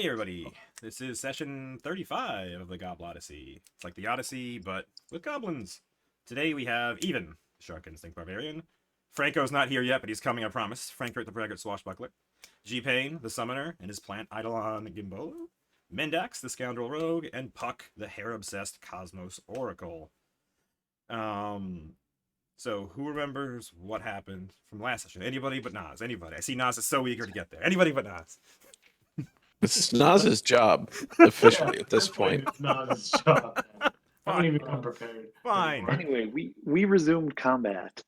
Hey everybody, this is session 35 of the Goblodyssey. It's like the Odyssey, but with goblins. Today we have Even, Shark Instinct Barbarian. Frankko's not here yet, but he's coming, I promise. Frankko the Braggart Swashbuckler. G-Pain, the Summoner, and his plant Eidolon Gimbolo. Mendax, the Scoundrel Rogue, and Puck, the hair-obsessed Cosmos Oracle. So who remembers what happened from last session? Anybody but Nas. Anybody. I see Nas is so eager to get there. Anybody but Nas. It's Nas's job officially at this point. It's Nas's job. I Fine. haven't even come prepared. Fine. anymore. Anyway, we resumed combat.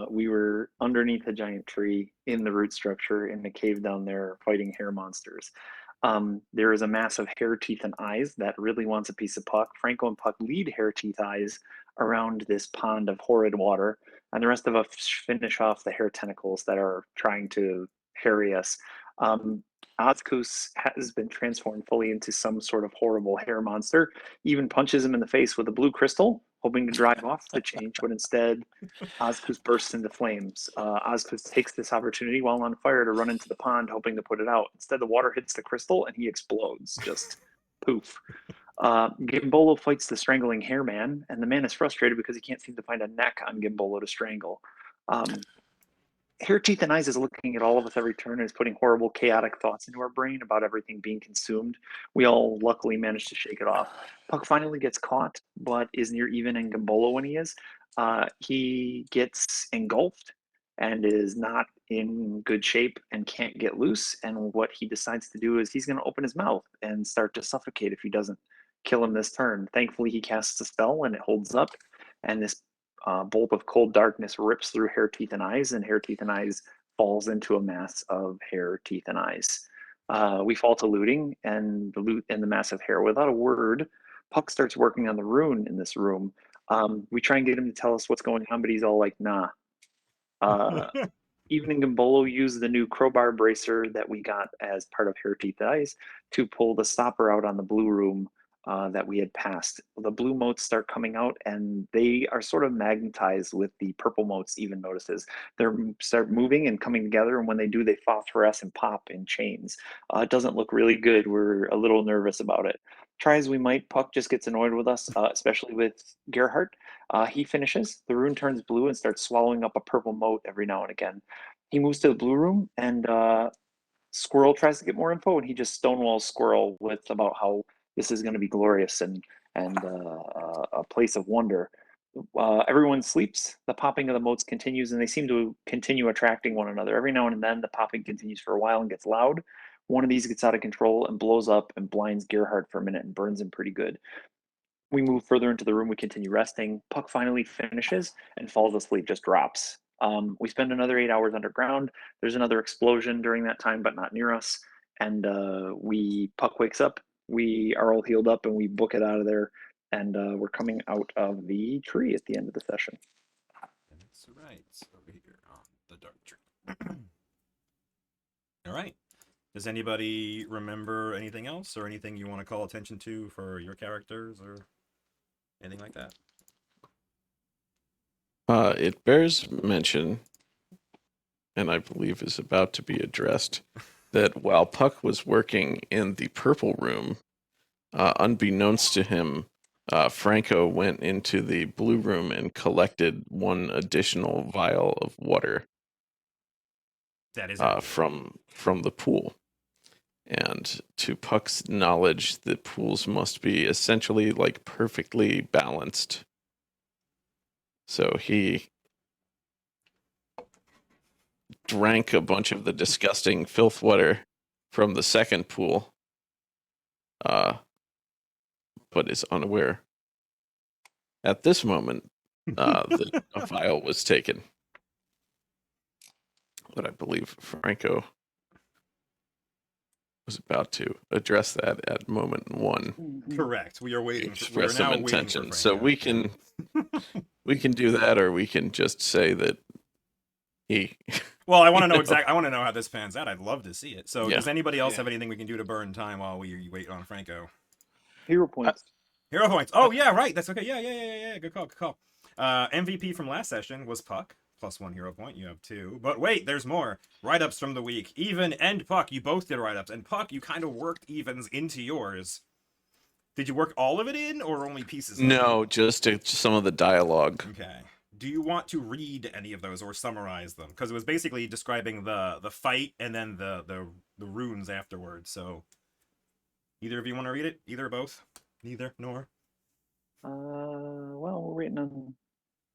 We were underneath a giant tree in the root structure in the cave down there fighting hair monsters. There is a mass of hair, teeth, and eyes that really wants a piece of Puck. Frankko and Puck lead hair, teeth, eyes around this pond of horrid water, and the rest of us finish off the hair tentacles that are trying to harry us. Oscoos has been transformed fully into some sort of horrible hair monster, even punches him in the face with a blue crystal, hoping to drive off the change, but instead Oscoos bursts into flames. Oscoos takes this opportunity while on fire to run into the pond, hoping to put it out. Instead, the water hits the crystal and he explodes, just poof. Gimbolo fights the strangling hair man, and the man is frustrated because he can't seem to find a neck on Gimbolo to strangle. Hair, Teeth, and Eyes is looking at all of us every turn and is putting horrible, chaotic thoughts into our brain about everything being consumed. We all luckily manage to shake it off. Puck finally gets caught, but is near Even and Gimbolo when he is. He gets engulfed and is not in good shape and can't get loose. And what he decides to do is he's going to open his mouth and start to suffocate if he doesn't kill him this turn. Thankfully, he casts a spell and it holds up. And this bolt of cold darkness rips through Hair, Teeth, and Eyes, and Hair, Teeth, and Eyes falls into a mass of hair, teeth, and eyes. We fall to looting, and the loot in the mass of hair. Without a word, Puck starts working on the rune in this room. We try and get him to tell us what's going on, but he's all like, nah. Even Gimbolo used the new crowbar bracer that we got as part of Hair, Teeth, and Eyes to pull the stopper out on the blue room that we had passed. The blue motes start coming out, and they are sort of magnetized with the purple motes. Even notices they start moving and coming together, and when they do, they phosphoresce and pop in chains. It doesn't look really good. We're a little nervous about it. Try as we might, Puck just gets annoyed with us, especially with Gerhardt. He finishes. The rune turns blue and starts swallowing up a purple mote every now and again. He moves to the blue room, and Squirrel tries to get more info, and he just stonewalls Squirrel with about how this is going to be glorious and a place of wonder. Everyone sleeps. The popping of the motes continues, and they seem to continue attracting one another. Every now and then, the popping continues for a while and gets loud. One of these gets out of control and blows up and blinds Gerhardt for a minute and burns him pretty good. We move further into the room. We continue resting. Puck finally finishes and falls asleep, just drops. We spend another 8 hours underground. There's another explosion during that time, but not near us. And Puck wakes up. We are all healed up and we book it out of there, and we're coming out of the tree at the end of the session. That's right. Over here on the dark tree. All right. Does anybody remember anything else or anything you want to call attention to for your characters or anything like that? It bears mention, and I believe is about to be addressed, that while Puck was working in the purple room, unbeknownst to him, Frankko went into the blue room and collected one additional vial of water That is from the pool. And to Puck's knowledge, the pools must be essentially like perfectly balanced. So he drank a bunch of the disgusting filth water from the second pool, but is unaware. At this moment, the vial was taken. But I believe Frankko was about to address that at moment one. correct. We are waiting. Express some intention. So we can do that, or we can just say that he. Well, I want to know exactly. I want to know how this pans out. I'd love to see it. So, Yeah. does anybody else have anything we can do to burn time while we wait on Frankko? Hero points. Hero points. Oh yeah, right. That's okay. Yeah. Good call. MVP from last session was Puck. +1 hero point. You have 2. But wait, there's more. Write-ups from the week. Even and Puck, you both did write-ups. And Puck, you kind of worked Evens into yours. Did you work all of it in, or only pieces of it? No, just some of the dialogue. Okay. Do you want to read any of those or summarize them? Because it was basically describing the fight and then the runes afterwards. So, either of you want to read it? Either or both? Neither nor. Well, we're waiting on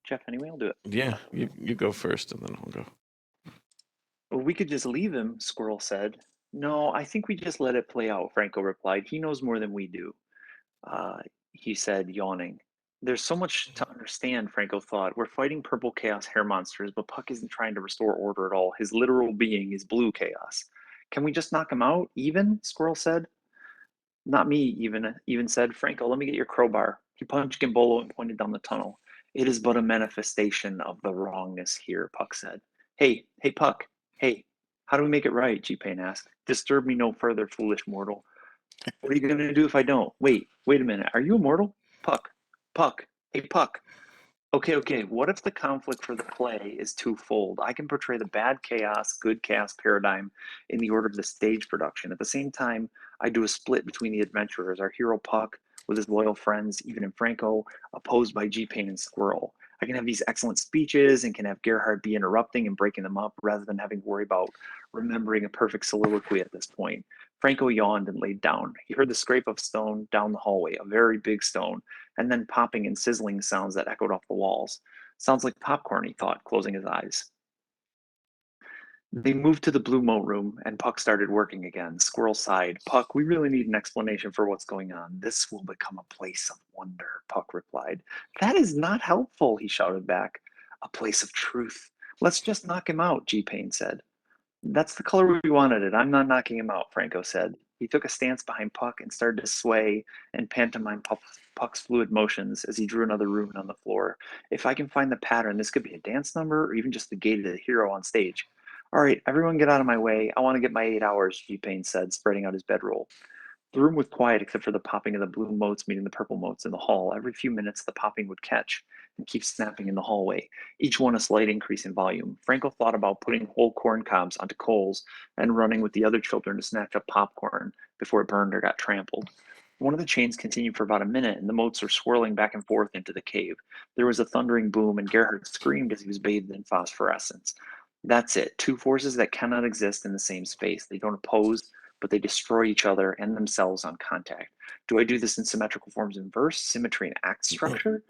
Jeff anyway. I'll do it. Yeah, you go first, and then I'll go. Well, we could just leave him, Squirrel said. No, I think we just let it play out, Frankko replied. He knows more than we do. He said, yawning. There's so much to understand, Frankko thought. We're fighting purple chaos hair monsters, but Puck isn't trying to restore order at all. His literal being is blue chaos. Can we just knock him out? Even? Squirrel said. Not me, even said. Frankko, let me get your crowbar. He punched Gimbolo and pointed down the tunnel. It is but a manifestation of the wrongness here, Puck said. Hey, Puck. Hey, how do we make it right? G-Pain asked. Disturb me no further, foolish mortal. What are you going to do if I don't? Wait a minute. Are you immortal? Puck. Hey, Puck. Okay. What if the conflict for the play is twofold? I can portray the bad chaos, good chaos paradigm in the order of the stage production. At the same time, I do a split between the adventurers, our hero Puck with his loyal friends, even in Frankko, opposed by G-Pain and Squirrel. I can have these excellent speeches and can have Gerhardt be interrupting and breaking them up rather than having to worry about remembering a perfect soliloquy at this point. Frankko yawned and laid down. He heard the scrape of stone down the hallway, a very big stone, and then popping and sizzling sounds that echoed off the walls. Sounds like popcorn, he thought, closing his eyes. They moved to the blue moat room, and Puck started working again. Squirrel sighed. Puck, we really need an explanation for what's going on. This will become a place of wonder, Puck replied. That is not helpful, he shouted back. A place of truth. Let's just knock him out, G-Pain said. That's the color we wanted it. I'm not knocking him out, Frankko said. He took a stance behind Puck and started to sway and pantomime Puck's fluid motions as he drew another rune on the floor. If I can find the pattern, this could be a dance number or even just the gated hero on stage. All right, everyone get out of my way. I want to get my 8 hours, G-Pain said, spreading out his bedroll. The room was quiet except for the popping of the blue motes meeting the purple motes in the hall. Every few minutes, the popping would catch and keep snapping in the hallway, each one a slight increase in volume. Frankko thought about putting whole corn cobs onto coals and running with the other children to snatch up popcorn before it burned or got trampled. One of the chains continued for about a minute, and the motes were swirling back and forth into the cave. There was a thundering boom, and Gerhardt screamed as he was bathed in phosphorescence. That's it. Two forces that cannot exist in the same space. They don't oppose, but they destroy each other and themselves on contact. Do I do this in symmetrical forms in verse, symmetry, and act structure?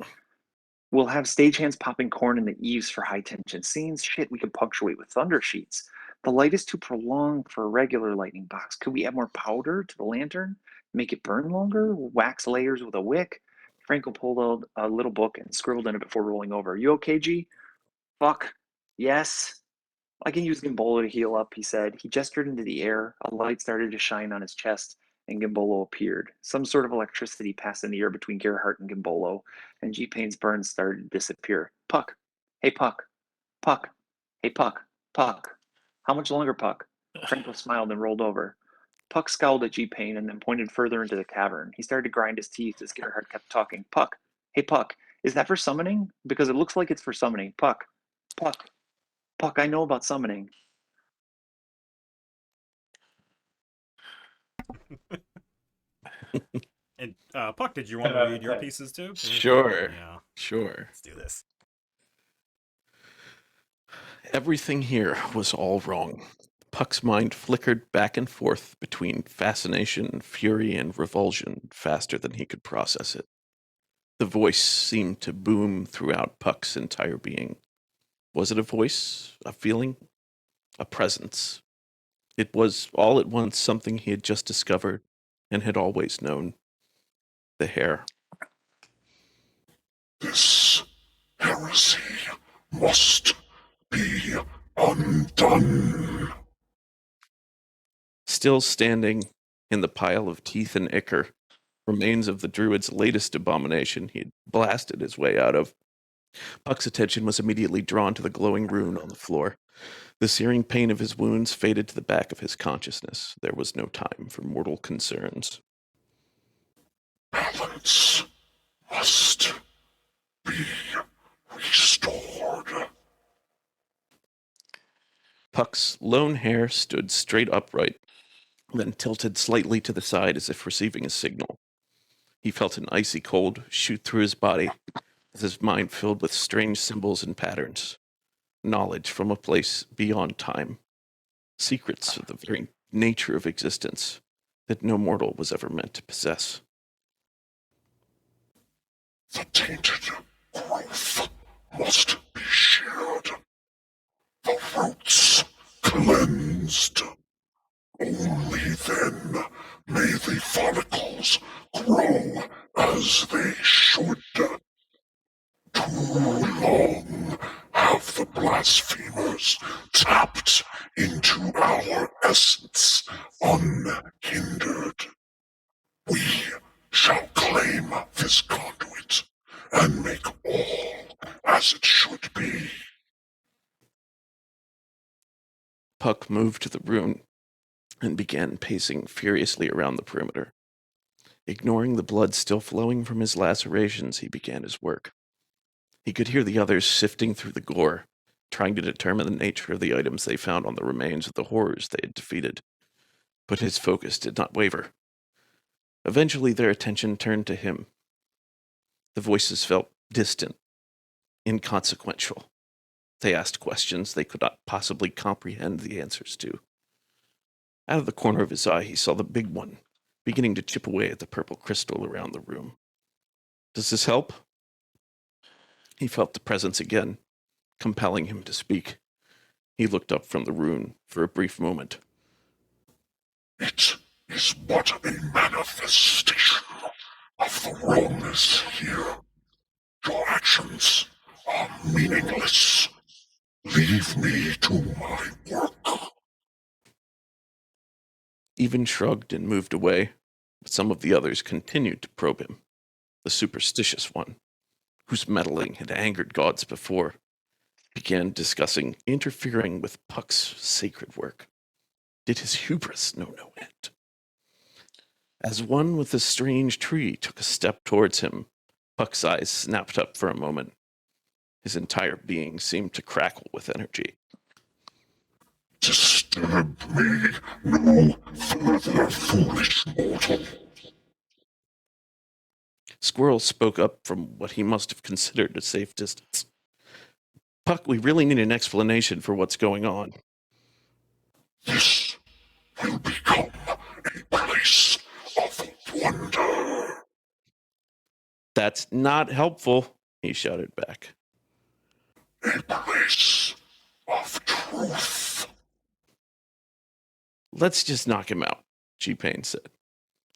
We'll have stagehands popping corn in the eaves for high tension scenes. Shit, we can punctuate with thunder sheets. The light is too prolonged for a regular lightning box. Could we add more powder to the lantern? Make it burn longer? Wax layers with a wick? Frankko pulled out a little book and scribbled in it before rolling over. You okay, G? Fuck. Yes. I can use Gimbolo to heal up, he said. He gestured into the air. A light started to shine on his chest, and Gimbolo appeared. Some sort of electricity passed in the air between Gerhardt and Gimbolo, and G-Pain's burns started to disappear. Puck. Hey, Puck. Puck. Hey, Puck. Puck. How much longer, Puck? Frankko smiled and rolled over. Puck scowled at G-Pain and then pointed further into the cavern. He started to grind his teeth as Gerhardt kept talking. Puck. Hey, Puck. Is that for summoning? Because it looks like it's for summoning. Puck. Puck. Puck, I know about summoning. And Puck, did you want to read your pieces too? Sure. Yeah. Sure. Let's do this. Everything here was all wrong. Puck's mind flickered back and forth between fascination, fury, and revulsion faster than he could process it. The voice seemed to boom throughout Puck's entire being. Was it a voice, a feeling, a presence? It was all at once something he had just discovered and had always known. The hair. This heresy must be undone. Still standing in the pile of teeth and ichor, remains of the druid's latest abomination he had blasted his way out of. Puck's attention was immediately drawn to the glowing rune on the floor. The searing pain of his wounds faded to the back of his consciousness. There was no time for mortal concerns. Balance must be restored. Puck's lone hair stood straight upright, then tilted slightly to the side as if receiving a signal. He felt an icy cold shoot through his body as his mind filled with strange symbols and patterns, knowledge from a place beyond time, secrets of the very nature of existence that no mortal was ever meant to possess. The tainted growth must be shared. The roots cleansed. Only then may the follicles grow as they should. Too long have the blasphemers tapped into our essence unhindered. We shall claim this conduit and make all as it should be. Puck moved to the rune and began pacing furiously around the perimeter. Ignoring the blood still flowing from his lacerations, he began his work. He could hear the others sifting through the gore, trying to determine the nature of the items they found on the remains of the horrors they had defeated. But his focus did not waver. Eventually, their attention turned to him. The voices felt distant, inconsequential. They asked questions they could not possibly comprehend the answers to. Out of the corner of his eye, he saw the big one, beginning to chip away at the purple crystal around the room. Does this help? He felt the presence again, compelling him to speak. He looked up from the rune for a brief moment. It is but a manifestation of the wrongness here. Your actions are meaningless. Leave me to my work. Even shrugged and moved away, but some of the others continued to probe him. The superstitious one, whose meddling had angered gods before, began discussing interfering with Puck's sacred work. Did his hubris know no end? As one with the strange tree took a step towards him, Puck's eyes snapped up for a moment. His entire being seemed to crackle with energy. Disturb me no further, foolish mortal. Squirrel spoke up from what he must have considered a safe distance. Puck, we really need an explanation for what's going on. This will become a place of wonder. That's not helpful, he shouted back. A place of truth. Let's just knock him out, G-Pain said.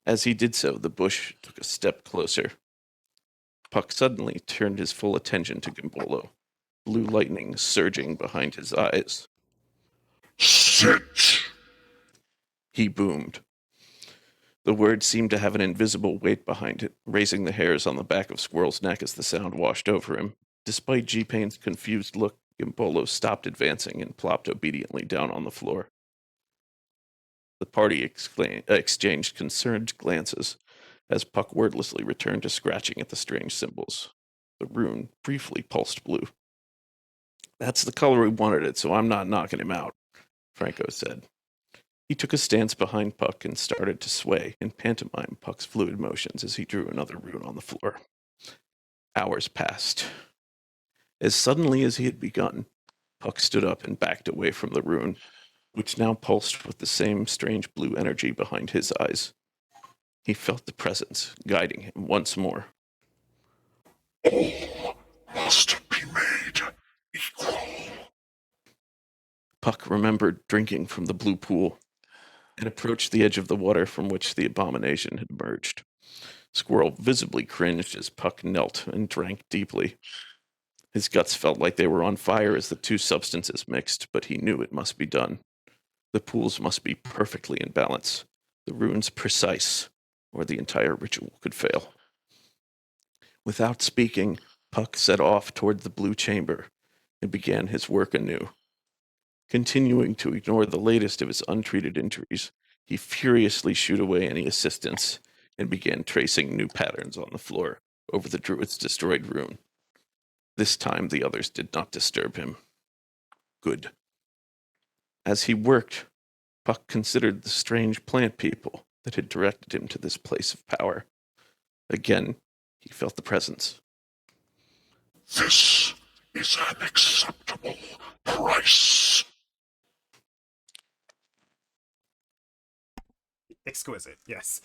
As he did so, the bush took a step closer. Puck suddenly turned his full attention to Gimbolo, blue lightning surging behind his eyes. Sit. He boomed. The word seemed to have an invisible weight behind it, raising the hairs on the back of Squirrel's neck as the sound washed over him. Despite G-Pain's confused look, Gimbolo stopped advancing and plopped obediently down on the floor. The party exchanged concerned glances as Puck wordlessly returned to scratching at the strange symbols. The rune briefly pulsed blue. That's the color we wanted it, so I'm not knocking him out, Frankko said. He took a stance behind Puck and started to sway and pantomime Puck's fluid motions as he drew another rune on the floor. Hours passed. As suddenly as he had begun, Puck stood up and backed away from the rune, which now pulsed with the same strange blue energy behind his eyes. He felt the presence guiding him once more. All must be made equal. Puck remembered drinking from the blue pool and approached the edge of the water from which the abomination had emerged. Squirrel visibly cringed as Puck knelt and drank deeply. His guts felt like they were on fire as the two substances mixed, but he knew it must be done. The pools must be perfectly in balance, the runes precise, or the entire ritual could fail. Without speaking, Puck set off toward the blue chamber and began his work anew. Continuing to ignore the latest of his untreated injuries, he furiously shooed away any assistance and began tracing new patterns on the floor over the druid's destroyed rune. This time the others did not disturb him. Good. As he worked, Puck considered the strange plant people that had directed him to this place of power. Again, he felt the presence. This is an acceptable price. Exquisite, yes.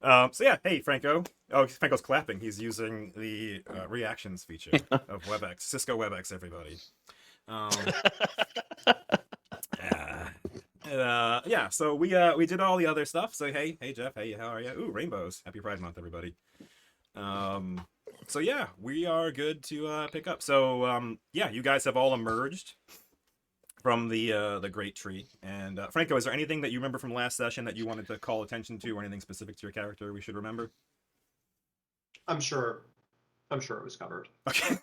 So yeah, hey Franco. Oh, Franco's clapping. He's using the reactions feature of WebEx, Cisco WebEx. Everybody. Yeah. So we did all the other stuff. So hey Jeff. Hey, how are you? Ooh, rainbows. Happy Pride Month, everybody. So yeah, we are good to pick up. So yeah, you guys have all emerged from the great tree. And Franco, is there anything that you remember from last session that you wanted to call attention to, or anything specific to your character we should remember? I'm sure it was covered. Okay.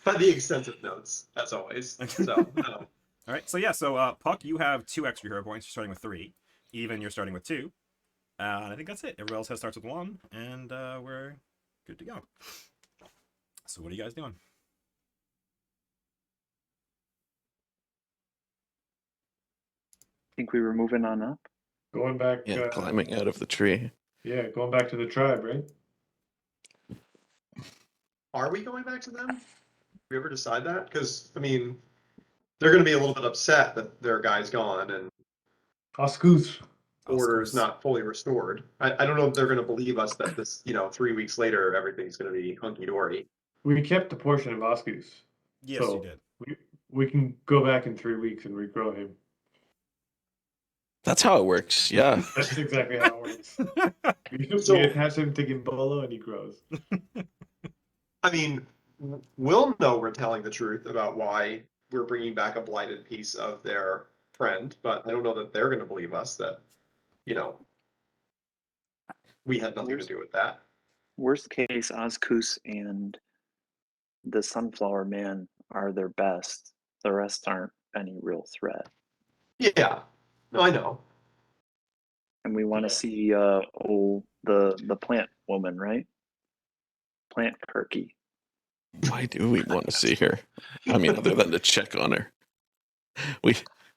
By the extensive notes, as always. So, all right. So yeah. So Puck, you have 2 extra hero points. You're starting with 3. Even, you're starting with 2. And I think that's it. Everybody else starts with 1, and we're good to go. So what are you guys doing? I think we were moving on up. Going back. Yeah, climbing out of the tree. Yeah, going back to the tribe, right? are we going back to them? Did we ever decide that? Because I mean, they're going to be a little bit upset that their guy's gone and Oscoos. order is Oscoos. not fully restored. I don't know if they're going to believe us that this, 3 weeks later everything's going to be hunky dory. We kept a portion of Oscoos. Yes, So, you did. We can go back in 3 weeks and regrow him. That's how it works. Yeah. That's exactly how it works. So- We attach him to Gimbolo and he grows. I mean, we'll know we're telling the truth about why we're bringing back a blighted piece of their friend, but I don't know that they're going to believe us that, we had nothing to do with that. Worst case, Oscoos and the Sunflower Man are their best. The rest aren't any real threat. Yeah, no, I know. And we want to see the plant woman, right? Plant Kirky. Why do we want to see her? I mean, other than to check on her.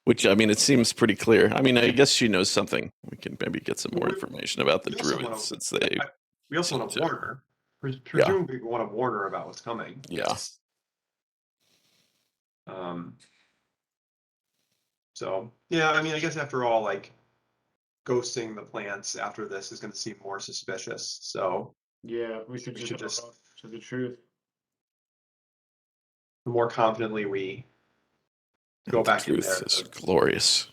Which I mean, it seems pretty clear. I mean, I guess she knows something. We can maybe get some more information about the We also druids wanna- since they. We also want to seem to- warn her. Presumably, we want to warn her about what's coming. Yeah. So yeah, I mean, I guess after all, like ghosting the plants after this is going to seem more suspicious. So Yeah, we should We just should hold just- off to the truth. the more confidently we go The back in truth there. is glorious.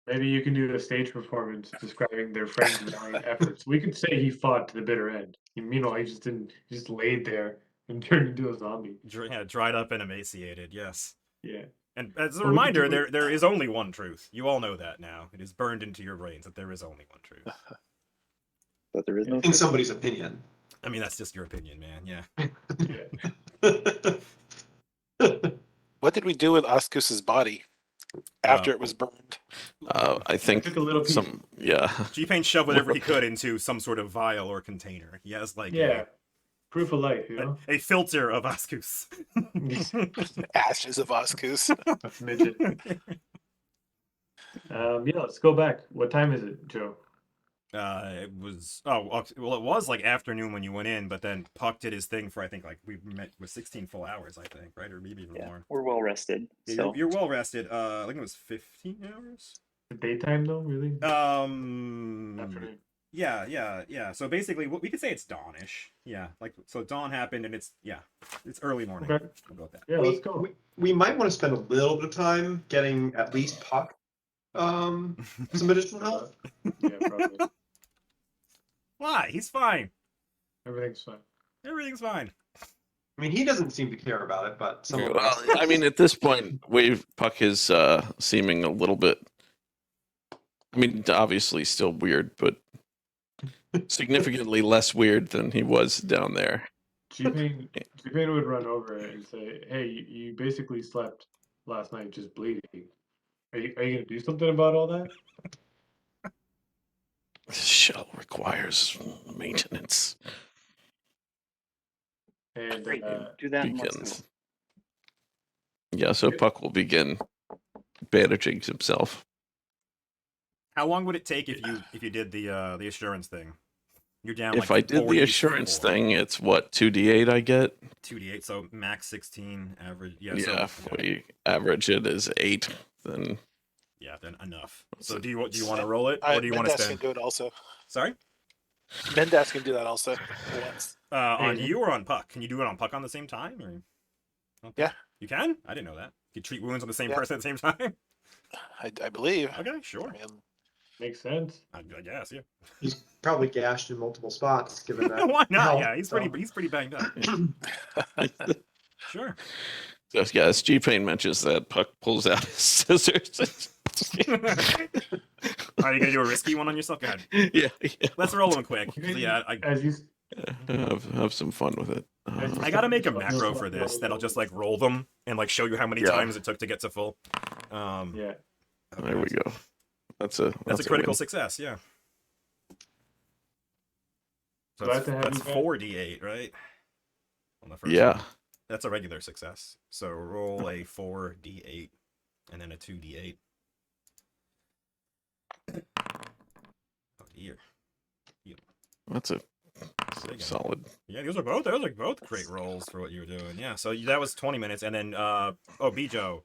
Maybe you can do a stage performance describing their friend's valiant efforts. We could say he fought to the bitter end. Meanwhile, he just laid there and turned into a zombie. Dried up and emaciated. Yes. Yeah. And as a Well, we reminder, could do- there is only one truth. You all know that now. It is burned into your brains that there is only one truth. But there is no In somebody's opinion. I mean, that's just your opinion, man. Yeah. Yeah. What did we do with Oscoos's body after it was burned? I think took a little piece. yeah. G-Pain shoved whatever he could into some sort of vial or container. He has like Yeah. Proof of life, you know? a filter of Oscoos. Ashes of Oscoos. Midget. Yeah, let's go back. What time is it, Joe? It was it was like afternoon when you went in, but then Puck did his thing for I think like we met with 16 full hours, I think, right, or maybe even more. We're well rested. Yeah, So you're well rested. I think it was 15 hours. Daytime though, really? Afternoon. Yeah. So basically, we could say it's dawnish. Yeah, like so dawn happened, and it's early morning. Okay. We'll go with that. Yeah, let's go. We might want to spend a little bit of time getting at least Puck some additional help. Yeah, probably. Why? He's fine. Everything's fine. Everything's fine. I mean, he doesn't seem to care about it, but some of Well, us. I mean, at this point, Wave Puck is seeming a little bit. I mean, obviously still weird, but significantly less weird than he was down there. G-Pain would run over and say, "Hey, you basically slept last night just bleeding. Are you gonna do something about all that?" This shell requires maintenance. And great. Do that and let's Begins. go. Yeah, so Puck will begin bandaging himself. How long would it take if you did the assurance thing? You're down If like I did the assurance 44. thing, it's what, 2d8 I get? 2d8, so max 16, average. Yeah, Yeah, so if we average it as 8, then yeah, then enough. What's So it? do you want to roll it or do you want to Mendax can spend? do it also. Sorry, Mendax can do that also once. on Hey. you or on Puck? Can you do it on Puck on the same time? Or okay. Yeah. You can. I didn't know that. You can treat wounds on the same Yeah. person at the same time. I believe. Okay, sure. I mean, Makes sense. I guess, yeah. He's probably gashed in multiple spots, given that. Why not? health, Yeah, he's so. pretty banged up. Sure. So, yes, G-Pain mentions that Puck pulls out his scissors. Are you gonna do a risky one on yourself? Go ahead. yeah. Let's roll them quick. 'Cause, yeah, As you Have some fun with it. I gotta make a macro for this that'll just like roll them and like show you how many Yeah. times it took to get to full. yeah. There we go. That's a critical win. success, yeah. So Glad to have that's you back. 4d8, right? On the first Yeah. one. That's a regular success. So roll a 4d8 and then a 2d8. Oh dear. That's a Sig. solid. Yeah, those are both great rolls for what you were doing. Yeah, so that was 20 minutes, and then Bijo.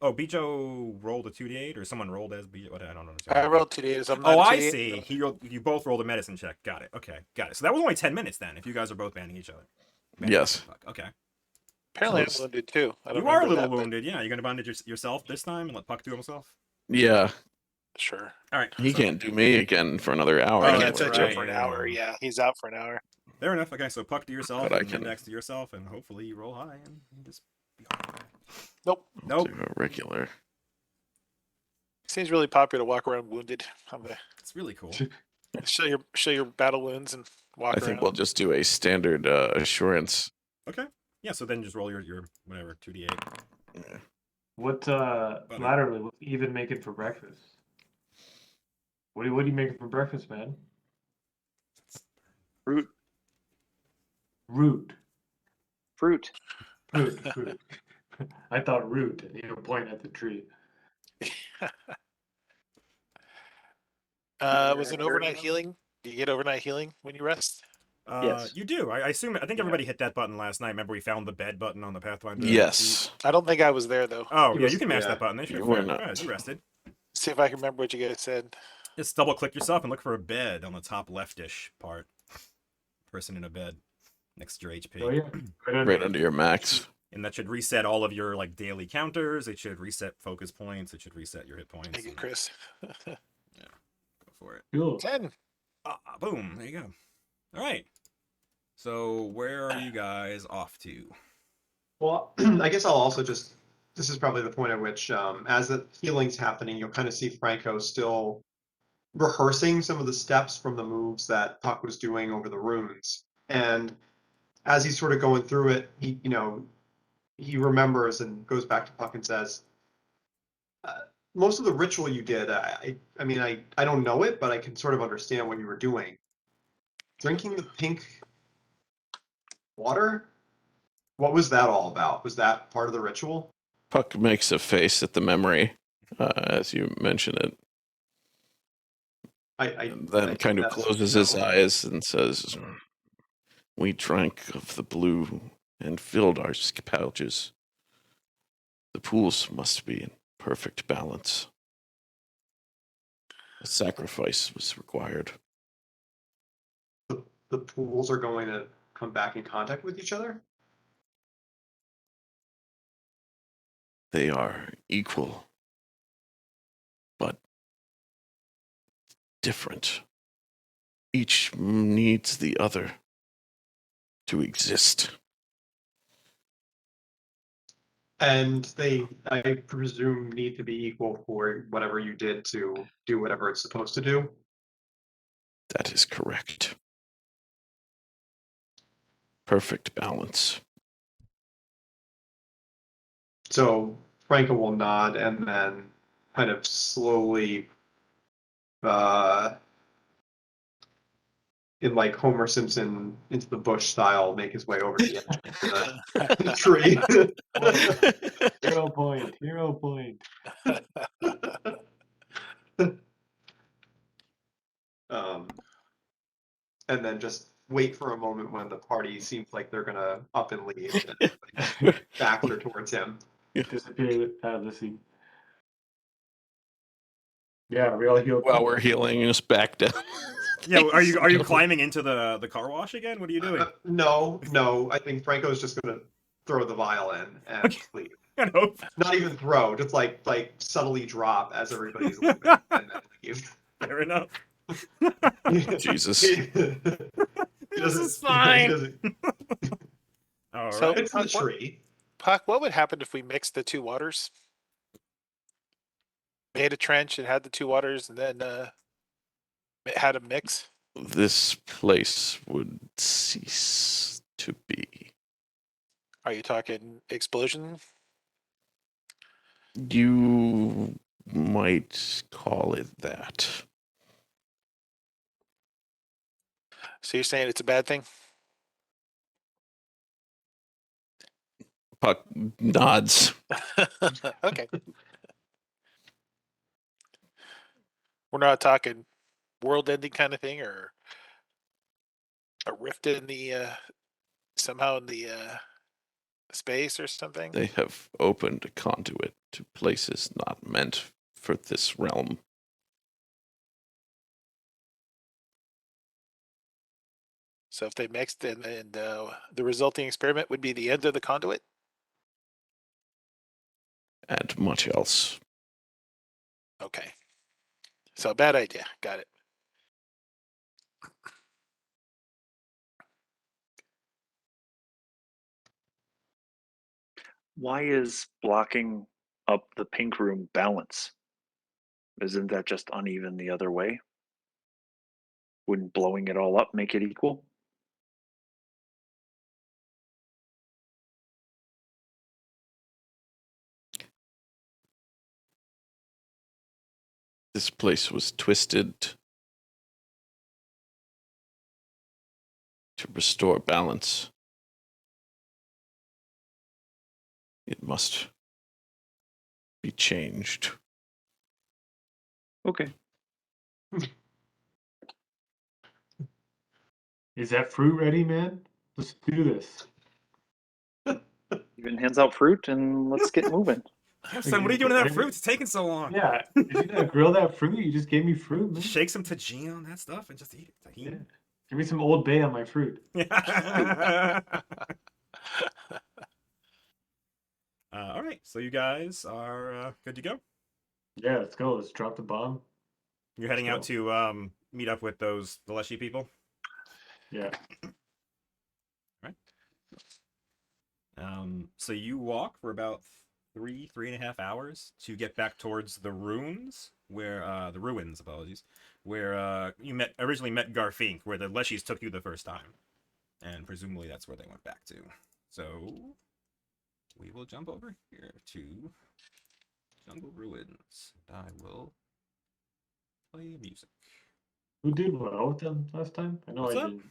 Oh, Bijo rolled a 2d8, or someone rolled as Bijo. What, I don't know. I rolled 2 days. Oh, I see. You both rolled a medicine check. Got it. Okay, got it. So that was only 10 minutes then. If you guys are both banding each other. Yes. Okay. Apparently, Close. I'm wounded too. I don't You are a remember little that, but wounded. Yeah, you're gonna bandage yourself this time and let Puck do himself. Yeah. Sure. All right. He can't do me again for another hour. Oh, I anyway. can't that's touch right, him for an yeah. hour. Yeah, he's out for an hour. Fair enough. Okay, so Puck to yourself But I and can- Mendax to yourself, and hopefully you roll high and you just be all right. Nope. Nope. Do a regular. Seems really popular to walk around wounded. I'm gonna It's really cool. show your battle wounds and walk I around. think we'll just do a standard assurance. Okay. Yeah. So then just roll your whatever 2d8. What laterally what's even making for breakfast? What are you making for breakfast, man? Fruit. Root. Fruit. Fruit. I thought root, and you were pointing at the tree. Was it overnight healing? Do you get overnight healing when you rest? Yes. You do. I assume. I think Yeah. everybody hit that button last night. Remember, we found the bed button on the Pathfinder. Yes. I don't think I was there though. Oh, It yeah, was- you can mash yeah. that button. They should You have were not. Yeah, you rested. See if I can remember what you guys said. Just double click yourself and look for a bed on the top leftish part. Person in a bed next to your HP. Oh yeah. Right under your max. And that should reset all of your like daily counters. It should reset focus points. It should reset your hit points. Thank you, and Chris. Go for it. Cool. 10. Boom. There you go. All right. So where are you guys off to? Well, I guess I'll also just, this is probably the point at which, as the healing's happening, you'll kind of see Frankko still rehearsing some of the steps from the moves that Puck was doing over the runes. And as he's sort of going through it, he remembers and goes back to Puck and says, most of the ritual you did, I mean, I don't know it, but I can sort of understand what you were doing. Drinking the pink water? What was that all about? Was that part of the ritual? Puck makes a face at the memory as you mention it. And then kind of that's- closes his eyes and says, "We drank of the blue and filled our pouches. The pools must be in perfect balance. A sacrifice was required." The pools are going to come back in contact with each other? They are equal, but different. Each needs the other to exist. And they, I presume, need to be equal for whatever you did to do whatever it's supposed to do? That is correct. Perfect balance. So Frankko will nod and then kind of slowly in like Homer Simpson into the bush style, make his way over to the edge of the tree. Hero point. Hero point. And then just wait for a moment when the party seems like they're gonna up and leave, and like, back her towards him. Disappear out of the scene. Yeah, we all healed. While we're healing, just back down. Yeah, are you climbing into the car wash again? What are you doing? No. I think Franco's just gonna throw the vial in and leave. I hope. Not even throw, just like subtly drop as everybody's leaving and then leave. Fair enough. Jesus. This is fine. All So- right. It's the tree. Puck, what would happen if we mixed the two waters? Made a trench and had the two waters, and then had a mix. This place would cease to be. Are you talking explosion? You might call it that. So you're saying it's a bad thing? Puck nods. Okay. We're not talking world-ending kind of thing, or a rift in the somehow in the space or something. They have opened a conduit to places not meant for this realm. So if they mixed and the resulting experiment would be the end of the conduit. And much else. Okay. So bad idea. Got it. Why is blocking up the pink room balance? Isn't that just uneven the other way? Wouldn't blowing it all up make it equal? This place was twisted to restore balance. It must be changed. Okay. Is that fruit ready, man? Let's do this. Even hands out fruit and let's get moving. Yeah, son, what are you doing to that fruit? It's taking so long. Yeah, did you not grill that fruit? You just gave me fruit, man. Shake some tajin on that stuff and just eat it. Yeah. Tajin. Give me some Old Bay on my fruit. All right, so you guys are good to go. Yeah, let's go. Let's drop the bomb. You're heading out to meet up with the Leshy people. Yeah. So you walk for about 3.5 hours to get back towards the ruins, where the ruins, apologies, where you originally met Garfinque, where the Leshys took you the first time, and presumably that's where they went back to. So we will jump over here to Jungle Ruins. I will play music. Who did well with them last time? I know What's I up? didn't.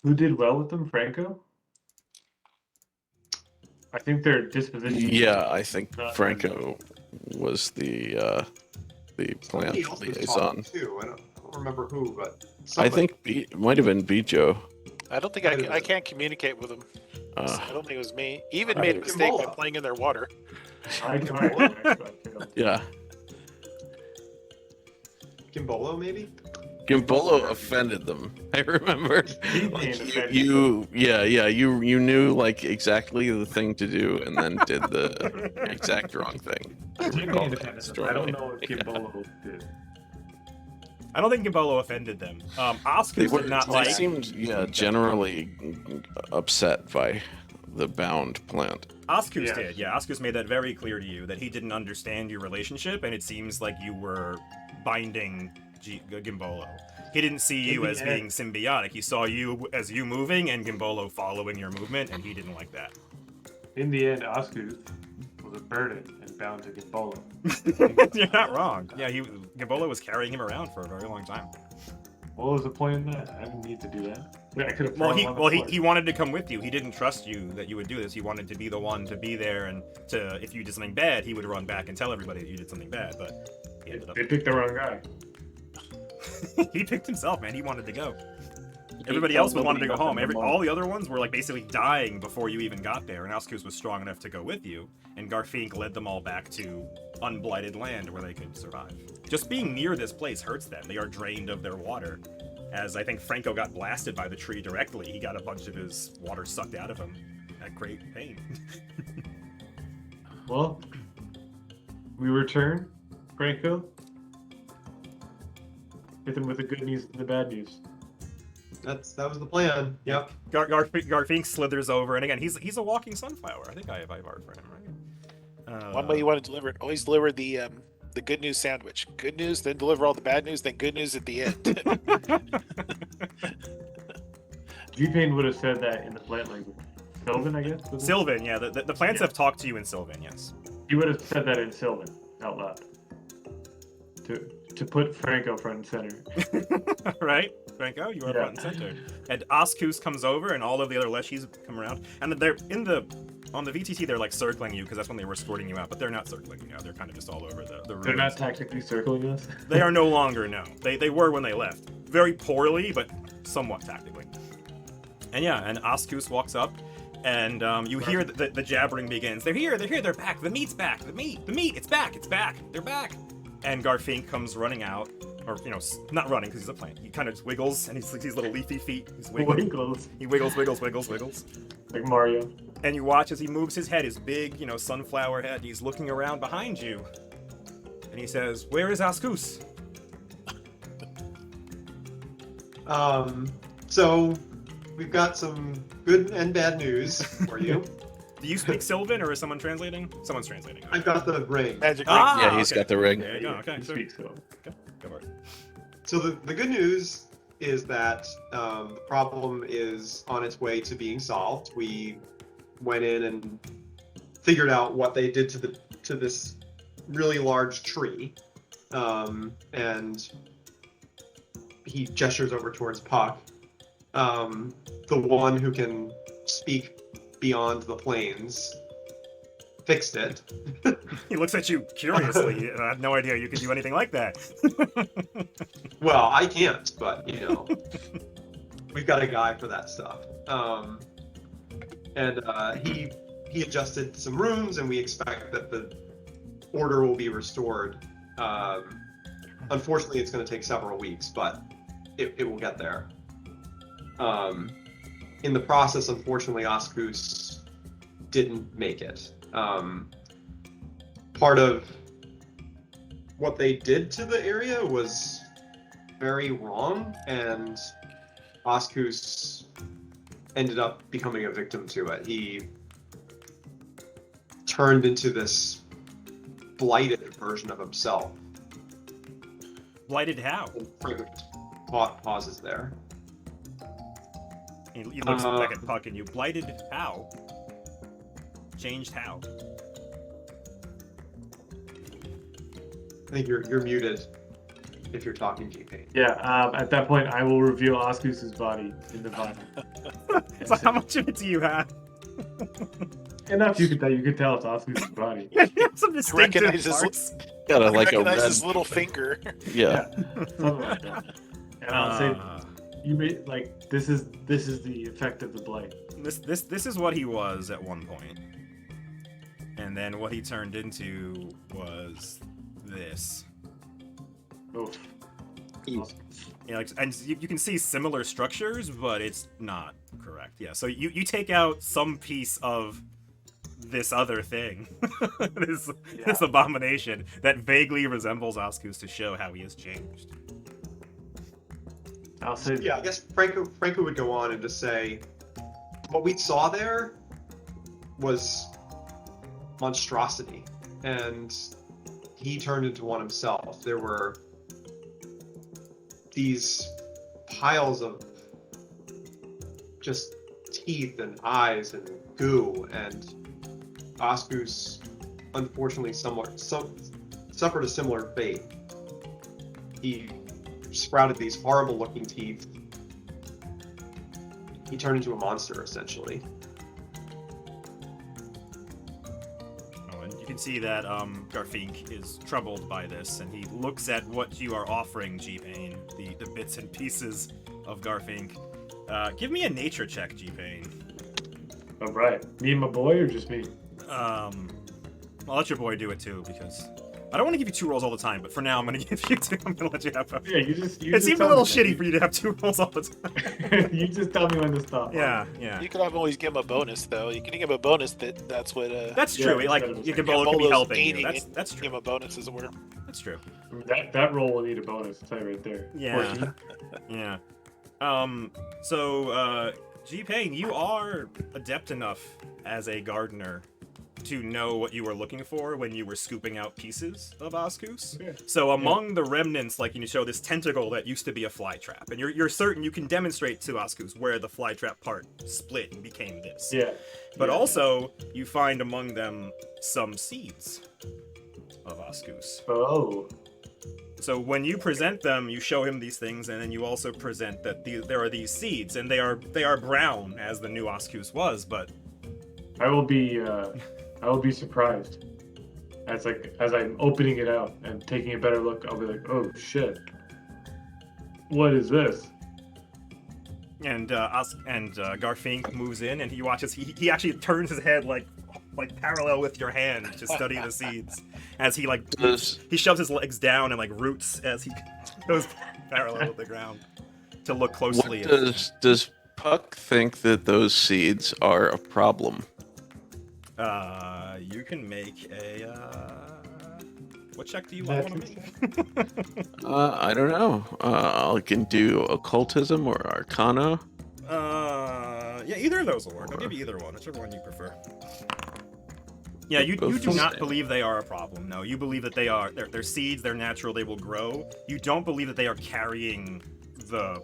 Who did well with them? Frankko? I think their disposition. Yeah, I think Not Frankko was the plant Somebody else was liaison. talking too. I don't remember who, but I somebody. think it might have been Bijo. I don't think I can't communicate with them. I don't think it was me. Even I made a think mistake by Gimbolo. playing in their water. I failed. Yeah. Gimbolo, maybe? Gimbolo offended them. I remember. He Like, offended you knew like exactly the thing to do, and then did the exact wrong thing. I recall that I don't strongly. know if Gimbolo did. I don't think Gimbolo offended them. They Oscoos were. did not They like. seemed generally upset by the bound plant. Oscoos Yeah. did, yeah. Oscoos made that very clear to you that he didn't understand your relationship, and it seems like you were binding Gimbolo. He didn't see you In the as end- being symbiotic. He saw you as you moving and Gimbolo following your movement, and he didn't like that. In the end, Oscoos was a burden and bound to Gimbolo. You're not wrong. Yeah, Gimbolo was carrying him around for a very long time. What was the point in that? I didn't need to do that. I could have. He wanted to come with you. He didn't trust you that you would do this. He wanted to be the one to be there, and to if you did something bad, he would run back and tell everybody that you did something bad. But he ended up. They picked the wrong guy. He picked himself, man. He wanted to go. Everybody else wanted to go home. All the other ones were like basically dying before you even got there, and Oscoos was strong enough to go with you, and Garfinque led them all back to unblighted land where they could survive. Just being near this place hurts them. They are drained of their water. As I think Frankko got blasted by the tree directly, he got a bunch of his water sucked out of him at great pain. Well, we return, Frankko. Hit them with the good news and the bad news. That was the plan. Yep. Garfinque slithers over, and again, he's a walking sunflower. I think I have art for him, right? One way you want to deliver it, always deliver the good news sandwich. Good news, then deliver all the bad news, then good news at the end. G-Pain would have said that in the plant language. Sylvan, I guess? Sylvan, yeah. The plants have talked to you in Sylvan, yes. He would have said that in Sylvan, out loud. To put Frankko front and center. Right? Frankko, you are front and center. And Oscoos comes over, and all of the other Leshys come around. And they're on the VTT, they're like circling you, because that's when they were escorting you out, but they're not circling you now. They're kind of just all over the room. They're not tactically circling us? They are no longer, no. They were when they left. Very poorly, but somewhat tactically. And yeah, and Oscoos walks up, and you hear the jabbering begins. They're here, they're back. The meat's back. The meat, it's back. They're back. And Garfinque comes running out, or, not running because he's a plant. He kind of just wiggles, and he's like these little leafy feet. He's wiggling. He wiggles. Like Mario. And you watch as he moves his head, his big, sunflower head. He's looking around behind you. And he says, "Where is Oscoos?" So we've got some good and bad news for you. Do you speak Sylvan, or is someone translating? Someone's translating. I've got the ring. Magic ring. Yeah, he's got the ring. There you go. Okay, He sure. speaks Sylvan. Go for it. So the good news is that the problem is on its way to being solved. We went in and figured out what they did to this really large tree, and he gestures over towards Puck, the one who can speak beyond the plains. Fixed it. He looks at you curiously. I had no idea you could do anything like that. Well, I can't, but we've got a guy for that stuff. And he adjusted some rooms, and we expect that the order will be restored. Unfortunately, it's going to take several weeks, but it will get there. In the process, unfortunately, Oscoos didn't make it. Part of what they did to the area was very wrong, and Oscoos ended up becoming a victim to it. He turned into this blighted version of himself. Blighted how? Pauses there. He looks back at Puck, and you blighted how? Changed how? I think you're muted if you're talking G-Pain. Yeah, at that point, I will reveal Oscoos' body in the vinyl. So how much of it do you have? Enough you could tell it's Oscoos' body. Some distinctive Recognizes- parts. Got a Recognize red. his little finger. Yeah. Something like that. And I'll say, you made this is the effect of the blight. This is what he was at one point. And then what he turned into was this. Oof. And you can see similar structures, but it's not correct. Yeah, so you take out some piece of this other thing, this abomination that vaguely resembles Oscoos to show how he has changed. I'll say, Yeah, I guess Frankko would go on and just say, what we saw there was monstrosity, and he turned into one himself. There were these piles of just teeth and eyes and goo, and Oscoos unfortunately suffered a similar fate. He sprouted these horrible looking teeth, he turned into a monster essentially. Oh, and you can see that Garfinque is troubled by this, and he looks at what you are offering, G-Pain, the bits and pieces of Garfinque. Give me a nature check, G-Pain. All right. Me and my boy, or just me? I'll let your boy do it too, because I don't want to give you 2 rolls all the time, but for now I'm gonna give you 2. I'm gonna let you have. Yeah, you It just seems a tell little me, shitty for you to have 2 rolls all the time. You just tell me when to stop. Yeah, yeah. You could always give him a bonus, though. You can give him a bonus that's what. That's Yeah, true. Like that's your what Gimbolo can be Gimbolo's helping you. aiding That's Give true. him a bonus, as it were. That's true. That roll will need a bonus. I'll tell you right there. Yeah. 14. Yeah. So, G-Pain, you are adept enough as a gardener to know what you were looking for when you were scooping out pieces of Oscoos. Yeah. So among the remnants, like you show this tentacle that used to be a fly trap, and you're certain you can demonstrate to Oscoos where the fly trap part split and became this. Yeah. But Yeah. also, you find among them some seeds of Oscoos. Oh. So when you present them, you show him these things, and then you also present that there are these seeds, and they are brown as the new Oscoos was, but I will be surprised. As I'm opening it out and taking a better look, I'll be like, oh shit. What is this? and Garfinque moves in, and he watches. He actually turns his head like parallel with your hand to study the seeds as he he shoves his legs down and like roots as he goes parallel with the ground to look closely. Does Puck think that those seeds are a problem? You can make a. What check do you want to make? I don't know. I can do occultism or arcana. Yeah, either of those will work. I'll give you either one, whichever one you prefer. Yeah, you do not believe they are a problem. No, you believe that they're seeds. They're natural. They will grow. You don't believe that they are carrying the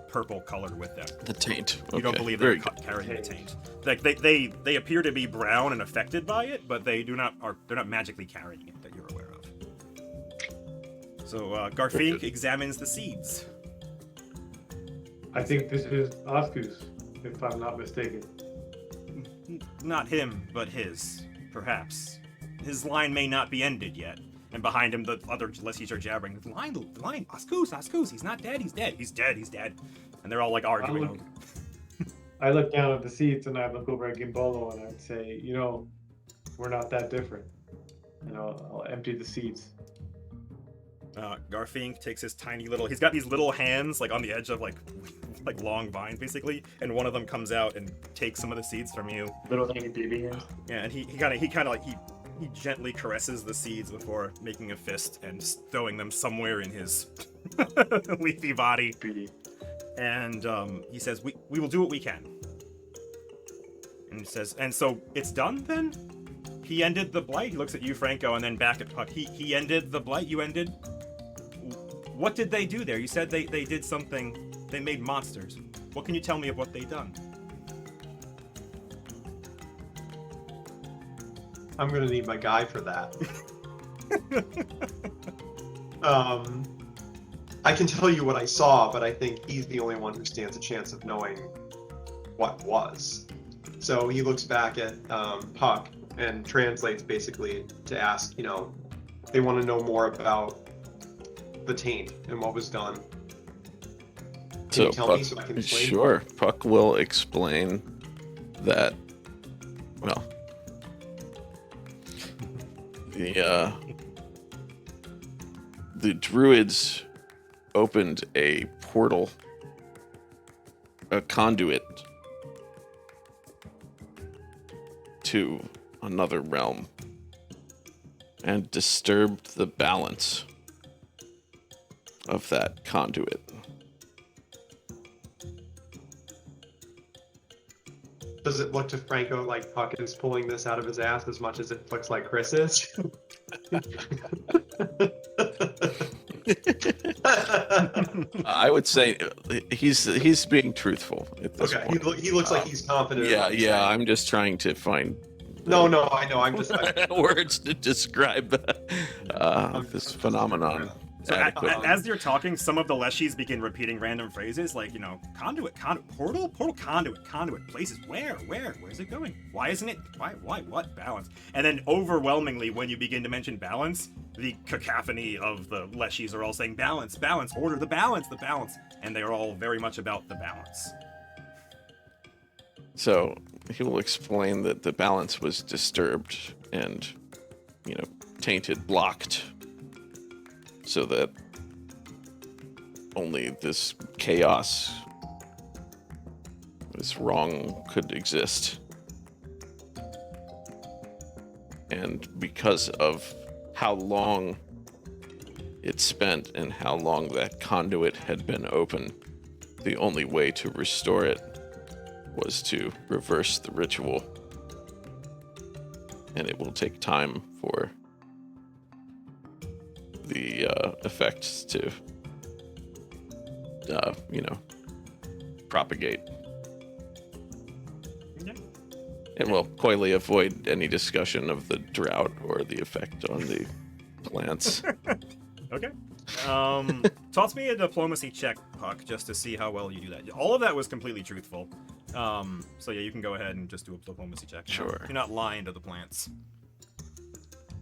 purple color with them. The taint. You don't Okay, believe very they're good. carrying the taint. Like they appear to be brown and affected by it, but they're not magically carrying it that you're aware of. So Garfinque examines the seeds. I think this is Oscoos, if I'm not mistaken. Not him, but his, perhaps. His line may not be ended yet. And behind him, the other Leshys are jabbering. The line, Oscoos, he's not dead, he's dead. And they're all like arguing. I look down at the seats and I look over at Gimbolo and I'd say, we're not that different. I'll empty the seats. Garfinque takes his tiny little. He's got these little hands like on the edge of like long vines basically, and one of them comes out and takes some of the seeds from you. Little tiny baby hands. Yeah, and he gently caresses the seeds before making a fist and throwing them somewhere in his leafy body. And he says, "We will do what we can." And he says, "And so it's done then? He ended the blight." He looks at you, Frankko, and then back at Puck. He ended the blight. You ended. What did they do there? You said they did something. They made monsters. What can you tell me of what they done? I'm gonna need my guy for that. I can tell you what I saw, but I think he's the only one who stands a chance of knowing what was. So he looks back at Puck and translates basically to ask, they want to know more about the taint and what was done. Can you tell me so I can explain? Sure. Puck will explain that. Well, the druids opened a portal, a conduit to another realm and disturbed the balance of that conduit. Does it look to Frankko like Puck is pulling this out of his ass as much as it looks like Chris is? I would say he's being truthful at this Okay, point. he looks like he's confident. in what he's saying. I'm just trying to find No, I know. I'm just. words to describe this phenomenon. So adequate. as you're talking, some of the Leshys begin repeating random phrases like, conduit, portal, conduit, places, where's it going? Why isn't it, why, what, balance? And then overwhelmingly, when you begin to mention balance, the cacophony of the Leshys are all saying balance, order, the balance, and they are all very much about the balance. So he will explain that the balance was disturbed and, tainted, blocked, so that only this chaos, this wrong could exist. And because of how long it spent and how long that conduit had been open, the only way to restore it was to reverse the ritual. And it will take time for the effects to, propagate. Okay. And will coyly avoid any discussion of the drought or the effect on the plants. Okay. Toss me a diplomacy check, Puck, just to see how well you do that. All of that was completely truthful. So yeah, you can go ahead and just do a diplomacy check. Sure. You're not lying to the plants.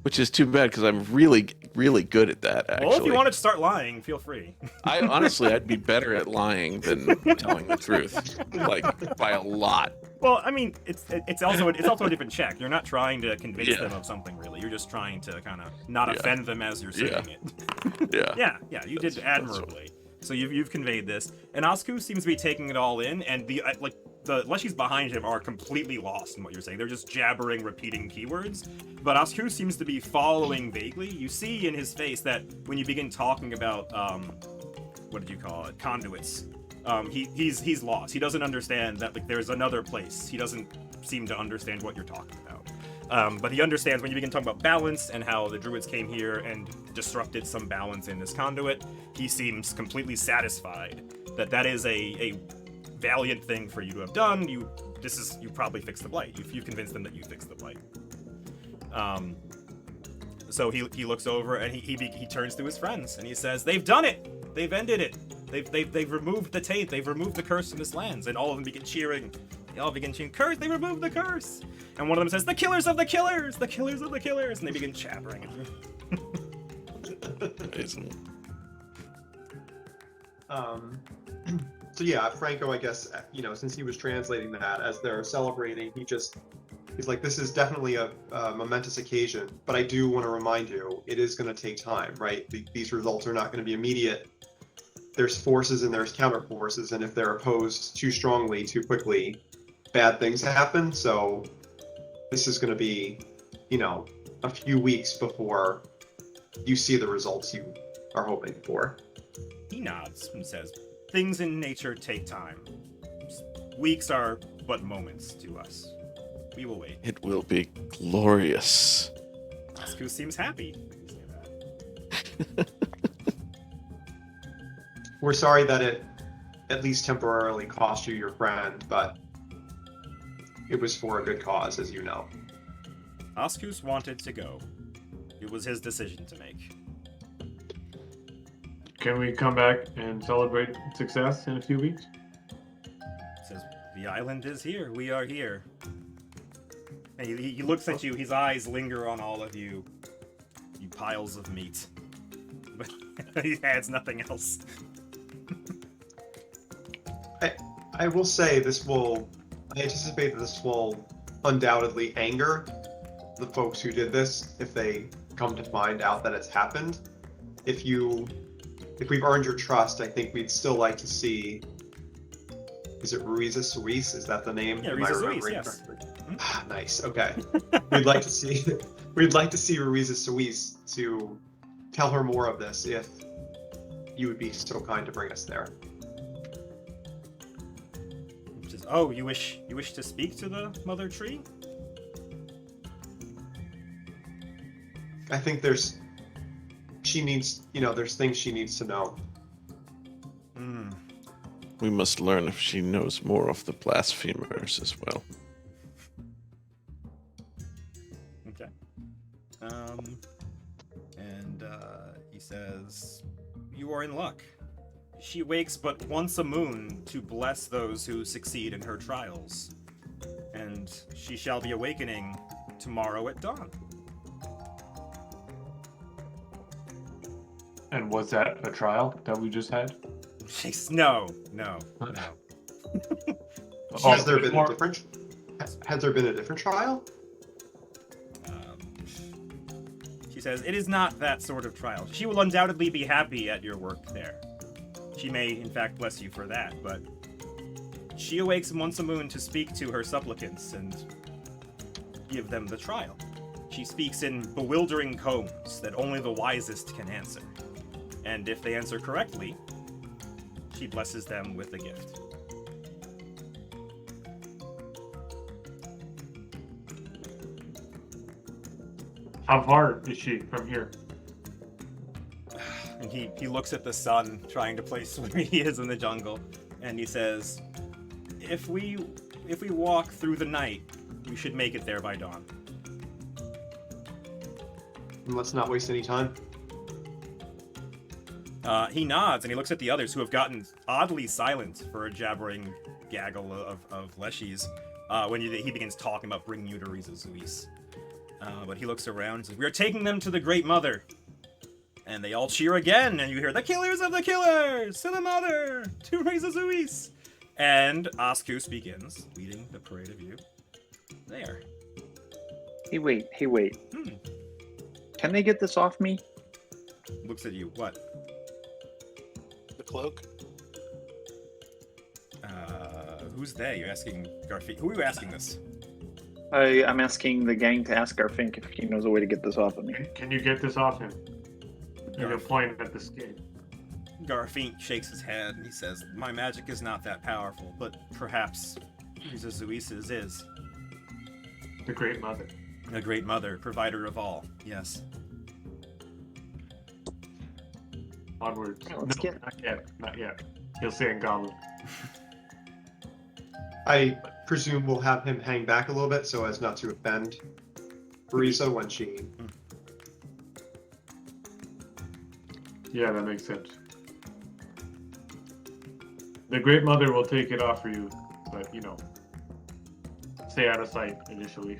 Which is too bad because I'm really, really good at that, actually. Well, if you wanted to start lying, feel free. I'd be better at lying than telling the truth, like by a lot. Well, I mean, it's also a different check. You're not trying to convince Yeah. them of something, really. You're just trying to kind of not Yeah. offend them as you're saying it. Yeah. Yeah, you did admirably. So you've conveyed this, and Oscoos seems to be taking it all in, and the Leshys behind him are completely lost in what you're saying. They're just jabbering, repeating keywords. But Oscoos seems to be following vaguely. You see in his face that when you begin talking about what did you call it? Conduits. He's lost. He doesn't understand that there's another place. He doesn't seem to understand what you're talking about. But he understands when you begin talking about balance and how the druids came here and disrupted some balance in this conduit. He seems completely satisfied that is a valiant thing for you to have done. You probably fixed the blight. You've convinced them that you fixed the blight. So he looks over and he turns to his friends and he says, "They've done it. They've ended it. They've removed the taint. They've removed the curse from this lands." And all of them begin cheering. They all begin cheering, "Curse! They removed the curse!" And one of them says, "The killers of the killers! The killers of the killers!" And they begin chattering. Amazing. So yeah, Frankko, I guess, since he was translating that as they're celebrating, he's like, this is definitely a momentous occasion, but I do want to remind you, it is going to take time, right? These results are not going to be immediate. There's forces and there's counter forces, and if they're opposed too strongly, too quickly, bad things happen. So this is going to be, a few weeks before you see the results you are hoping for. He nods and says, "Things in nature take time. Weeks are but moments to us. We will wait." It will be glorious. Oscoos seems happy. You say that. We're sorry that it at least temporarily cost you your friend, but it was for a good cause, as you know. Oscoos wanted to go. It was his decision to make. Can we come back and celebrate success in a few weeks? Says, "The island is here. We are here." And he looks at you. His eyes linger on all of you. You piles of meat. But he adds nothing else. I will say I anticipate that this will undoubtedly anger the folks who did this if they come to find out that it's happened. If we've earned your trust, I think we'd still like to see. Is it Rizazoois? Is that the name? Yeah, Am I Rizazoois, remembering yes. correctly? Ah, nice. Okay. We'd like to see Rizazoois to tell her more of this if you would be so kind to bring us there. Says, "Oh, you wish to speak to the mother tree?" I think there's things she needs to know. We must learn if she knows more of the blasphemers as well. Okay. And he says, you are in luck. She wakes but once a moon to bless those who succeed in her trials. And she shall be awakening tomorrow at dawn. And was that a trial that we just had? No. Has there been a different? Has there been a different trial? She says, it is not that sort of trial. She will undoubtedly be happy at your work there. She may, in fact, bless you for that, but she awakes once a moon to speak to her supplicants and give them the trial. She speaks in bewildering codes that only the wisest can answer. And if they answer correctly, she blesses them with a gift. How far is she from here? And he looks at the sun, trying to place where he is in the jungle, and he says, if we walk through the night, we should make it there by dawn. Let's not waste any time. He nods, and he looks at the others, who have gotten oddly silent for a jabbering gaggle of Leshys, when he begins talking about bringing you to Rizazoois. But he looks around and says, we are taking them to the Great Mother. And they all cheer again, and you hear, the killers of the killers! To the mother! To Rizazoois! And Oscoos begins, leading the parade of you there. Hey, wait. Hmm. Can they get this off me? Looks at you. What? The cloak. Who's they? You're asking Garfinque. Who are you asking this? I'm asking the gang to ask Garfinque if he knows a way to get this off of me. Can you get this off him? You're Garf- pointing at the skin. Garfinque shakes his head and he says, my magic is not that powerful, but perhaps Rizazoois' is. The Great Mother. A great mother, provider of all. Yes. Onwards. Alright, let's No, get- not yet. He'll say in Goblin. I presume we'll have him hang back a little bit so as not to offend Riza when she. Yeah, that makes sense. The Great Mother will take it off for you, but stay out of sight initially.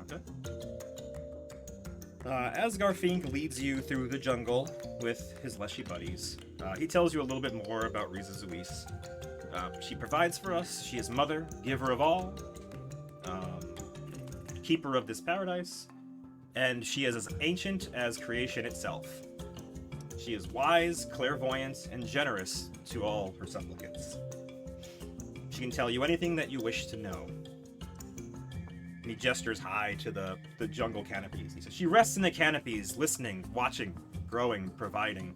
Okay. As Garfinque leads you through the jungle with his Leshy buddies, he tells you a little bit more about Rizazoois. She provides for us. She is mother, giver of all, keeper of this paradise, and she is as ancient as creation itself. She is wise, clairvoyant, and generous to all her supplicants. She can tell you anything that you wish to know. And he gestures high to the jungle canopies. He says, she rests in the canopies, listening, watching, growing, providing.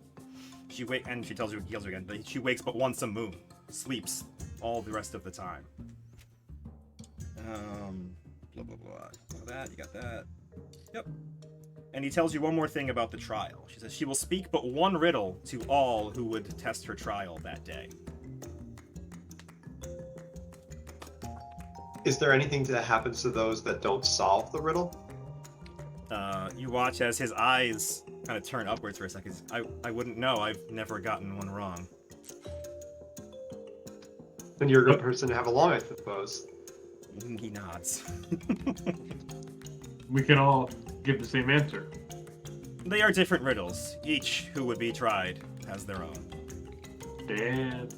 She tells you again, that she wakes but once a moon, sleeps all the rest of the time. Blah, blah, blah. You got that. Yep. And he tells you one more thing about the trial. She says she will speak but one riddle to all who would test her trial that day. Is there anything that happens to those that don't solve the riddle? You watch as his eyes kind of turn upwards for a second. I wouldn't know. I've never gotten one wrong. Then you're a good person to have along, I suppose. He nods. We can all give the same answer. They are different riddles. Each who would be tried has their own. Damn.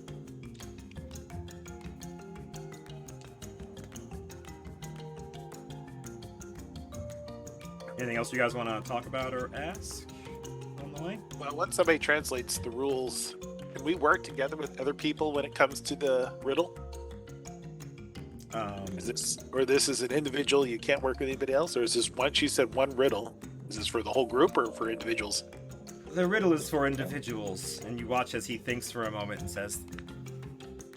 Anything else you guys want to talk about or ask on the way? Well, once somebody translates the rules, can we work together with other people when it comes to the riddle? This is an individual, you can't work with anybody else, or is this once you said one riddle? Is this for the whole group or for individuals? The riddle is for individuals, and you watch as he thinks for a moment and says,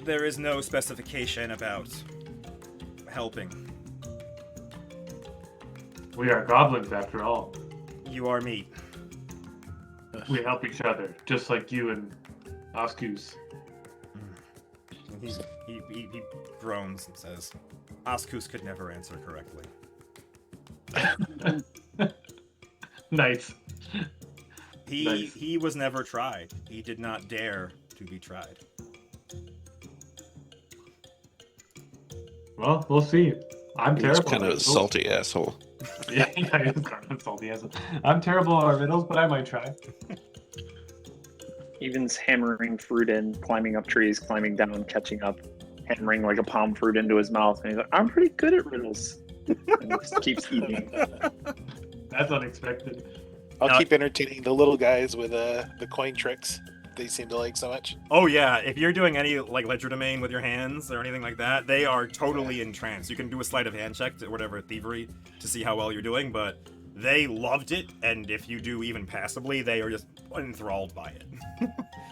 there is no specification about helping. We are goblins after all. You are meat. We help each other, just like you and Oscoos. He groans and says, Oscoos could never answer correctly. Nice. Nice. He was never tried. He did not dare to be tried. Well, we'll see. I'm He's terrible. kind at of a riddles. salty asshole. Yeah, he is kind of salty asshole. I'm terrible at riddles, but I might try. Even's hammering fruit in, climbing up trees, climbing down, catching up, hammering like a palm fruit into his mouth, and he's like, "I'm pretty good at riddles." And he just keeps eating. That's unexpected. I'll Now- keep entertaining the little guys with the coin tricks they seem to like so much. Oh yeah, if you're doing any like legerdemain with your hands or anything like that, they are totally entranced. You can do a sleight of hand check or whatever thievery to see how well you're doing, but they loved it, and if you do even passably, they are just enthralled by it.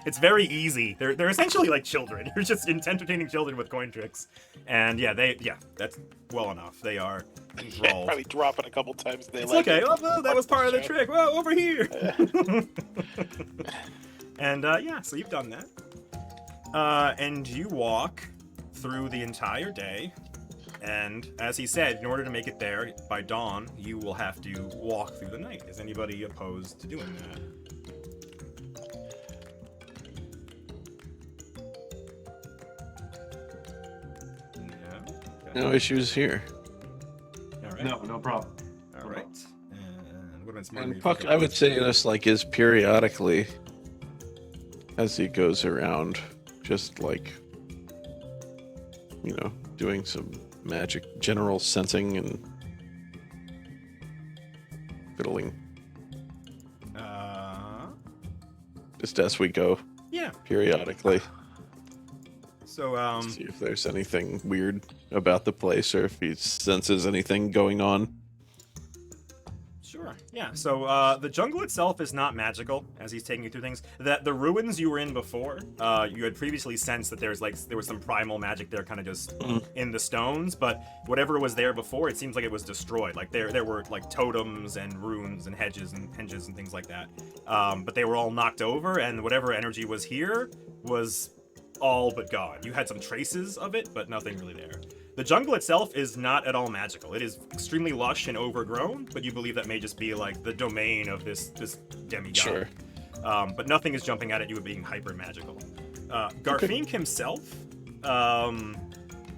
It's very easy. They're essentially like children. You're just entertaining children with coin tricks, and that's well enough. They are enthralled. Probably dropping a couple times. They It's like okay. it. Well, that was part of the Sure. trick. Well, over here. And so you've done that. And you walk through the entire day. And as he said, in order to make it there by dawn, you will have to walk through the night. Is anybody opposed to doing that? No. Okay. No issues here. All right. No problem. All right. And what about And Puck, I would say this like is periodically as he goes around, just like doing some magic, general sensing and fiddling, just as we go Yeah. periodically. So See if there's anything weird about the place or if he senses anything going on. Sure. Yeah. So the jungle itself is not magical as he's taking you through things. That the ruins you were in before, you had previously sensed that there was some primal magic there, kind of just in the stones. But whatever was there before, it seems like it was destroyed. Like there were like totems and runes and hedges and things like that. But they were all knocked over, and whatever energy was here was all but gone. You had some traces of it, but nothing really there. The jungle itself is not at all magical. It is extremely lush and overgrown, but you believe that may just be like the domain of this demigod. Sure. But nothing is jumping out at you being hyper magical. Garfinque himself,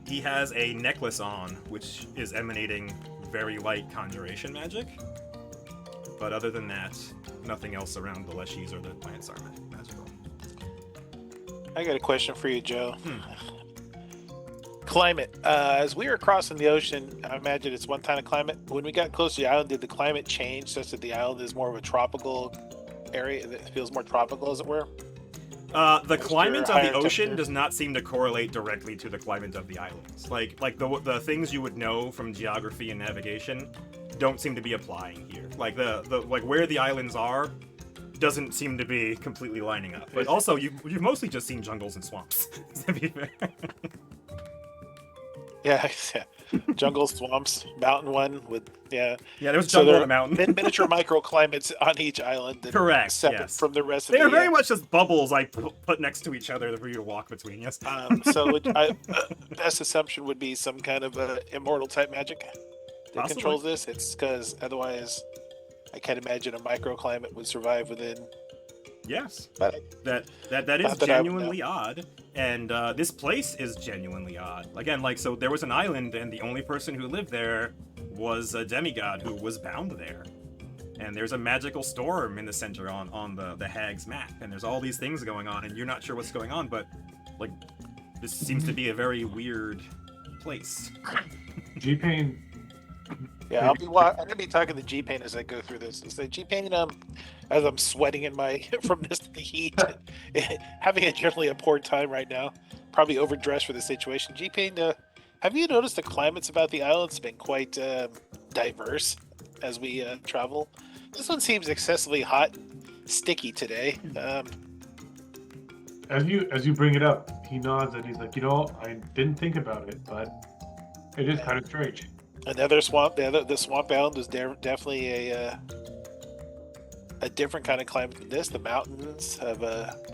he has a necklace on which is emanating very light conjuration magic. But other than that, nothing else around the Leshys or the plants are magical. I got a question for you, Joe. Climate. As we were crossing the ocean, I imagine it's one kind of climate. When we got close to the island, did the climate change such that the island is more of a tropical area that feels more tropical, as it were? The climate of the higher ocean temperature? does not seem to correlate directly to the climate of the islands. Like the things you would know from geography and navigation don't seem to be applying here. Like the like where the islands are doesn't seem to be completely lining up. But also you've mostly just seen jungles and swamps. To be fair. Yeah, jungle, swamps, mountain one with Yeah, there was So jungle there on a mountain. miniature microclimates on each island. that are Correct, Separate yes. from the rest They of are the. very much just bubbles I put next to each other for you to walk between. Yes. Best assumption would be some kind of immortal type magic that Possibly. controls this. It's because otherwise, I can't imagine a microclimate would survive within. Yes. But That is Not that I would genuinely odd, and this place is genuinely odd. Again, like so, there was an island, and the only person who lived there was a demigod who was bound there. And there's a magical storm in the center on the hag's map, and there's all these things going on, and you're not sure what's going on, but like this seems to be a very weird place. G-Pain. yeah, I'm gonna be talking to G-Pain as I go through this. Say, G-Pain, as I'm sweating in my from this heat, having a generally a poor time right now, probably overdressed for the situation. G-Pain, have you noticed the climates about the island's been quite diverse as we travel? This one seems excessively hot, sticky today. As you bring it up, he nods and he's like, I didn't think about it, but it is kind of strange. Another swamp. The swamp island was definitely a different kind of climate than this. The mountains of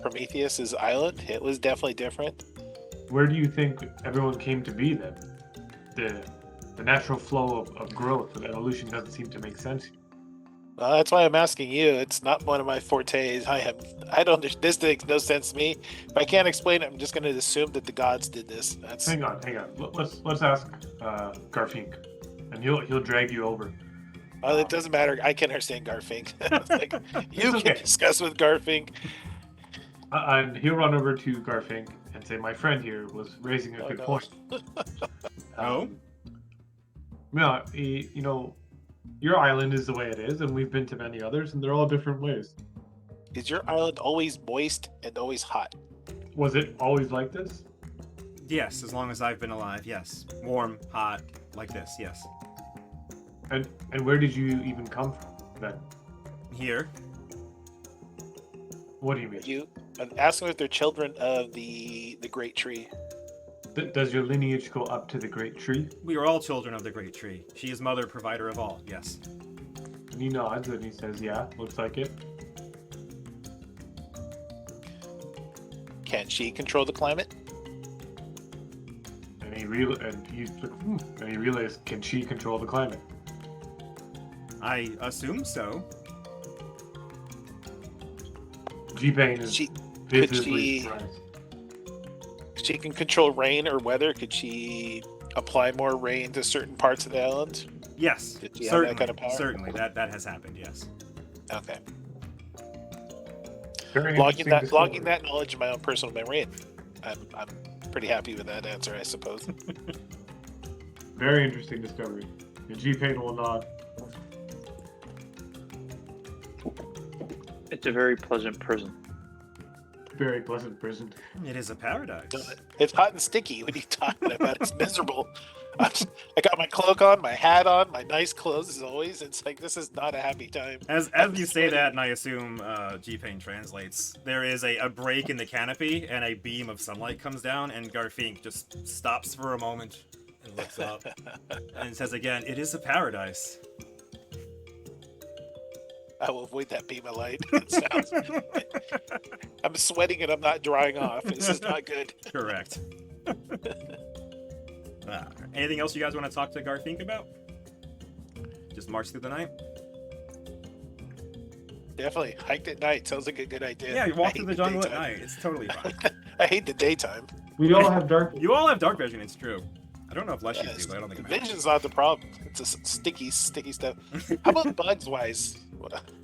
Prometheus's island. It was definitely different. Where do you think everyone came to be then? The natural flow of growth of evolution doesn't seem to make sense. Well, that's why I'm asking you. It's not one of my fortes. I don't. This makes no sense to me. If I can't explain it, I'm just going to assume that the gods did this. That's Hang on. Let's ask Garfinque, and he'll drag you over. well, it doesn't matter. I can understand Garfinque. Like, you It's can okay. discuss with Garfinque. And he'll run over to Garfinque and say, "My friend here was raising a Oh, good no. point." Oh? Yeah, you know, your island is the way it is, and we've been to many others, and they're all different ways. Is your island always moist and always hot? Was it always like this? Yes, as long as I've been alive, yes. Warm, hot, like this, yes. And where did you even come from then? Here. What do you mean? You ask them if they're children of the Great Tree. Does your lineage go up to the great tree? We are all children of the great tree. She is mother, provider of all, yes. And he nods and he says, "Yeah, looks like it." Can she control the climate? And he realized, can she control the climate? I assume so. G-Pain is She visibly she- surprised. she can control rain or weather. Could she apply more rain to certain parts of the island? Yes, Did she have that certainly, kind of power? certainly. That has happened, yes. Okay. Very Logging interesting discovery. that knowledge in my own personal memory, and I'm pretty happy with that answer, I suppose. Very interesting discovery. The G-Pain will nod. It's a very pleasant prison. Very pleasant prison. It is a paradise. It's hot and sticky. What are you talking about? It's miserable. I got my cloak on, my hat on, my nice clothes as always. It's like, this is not a happy time. As you say that, and I assume G-Pain translates, there is a break in the canopy, and a beam of sunlight comes down, and Garfinque just stops for a moment and looks up, and says again, "It is a paradise." I will avoid that beam of light. It sounds, I'm sweating and I'm not drying off. This is not good. Correct. Anything else you guys want to talk to Garfinque about? Just march through the night? Definitely. Hiked at night. Sounds like a good idea. Yeah, you I walk hate through the jungle at daytime. night. It's totally fine. I hate the daytime. We all have dark. You all have dark vision, it's true. I don't know if Leshys Yes. do, but I don't think it matters. Vision's not the problem. It's a sticky stuff. How about bugs wise?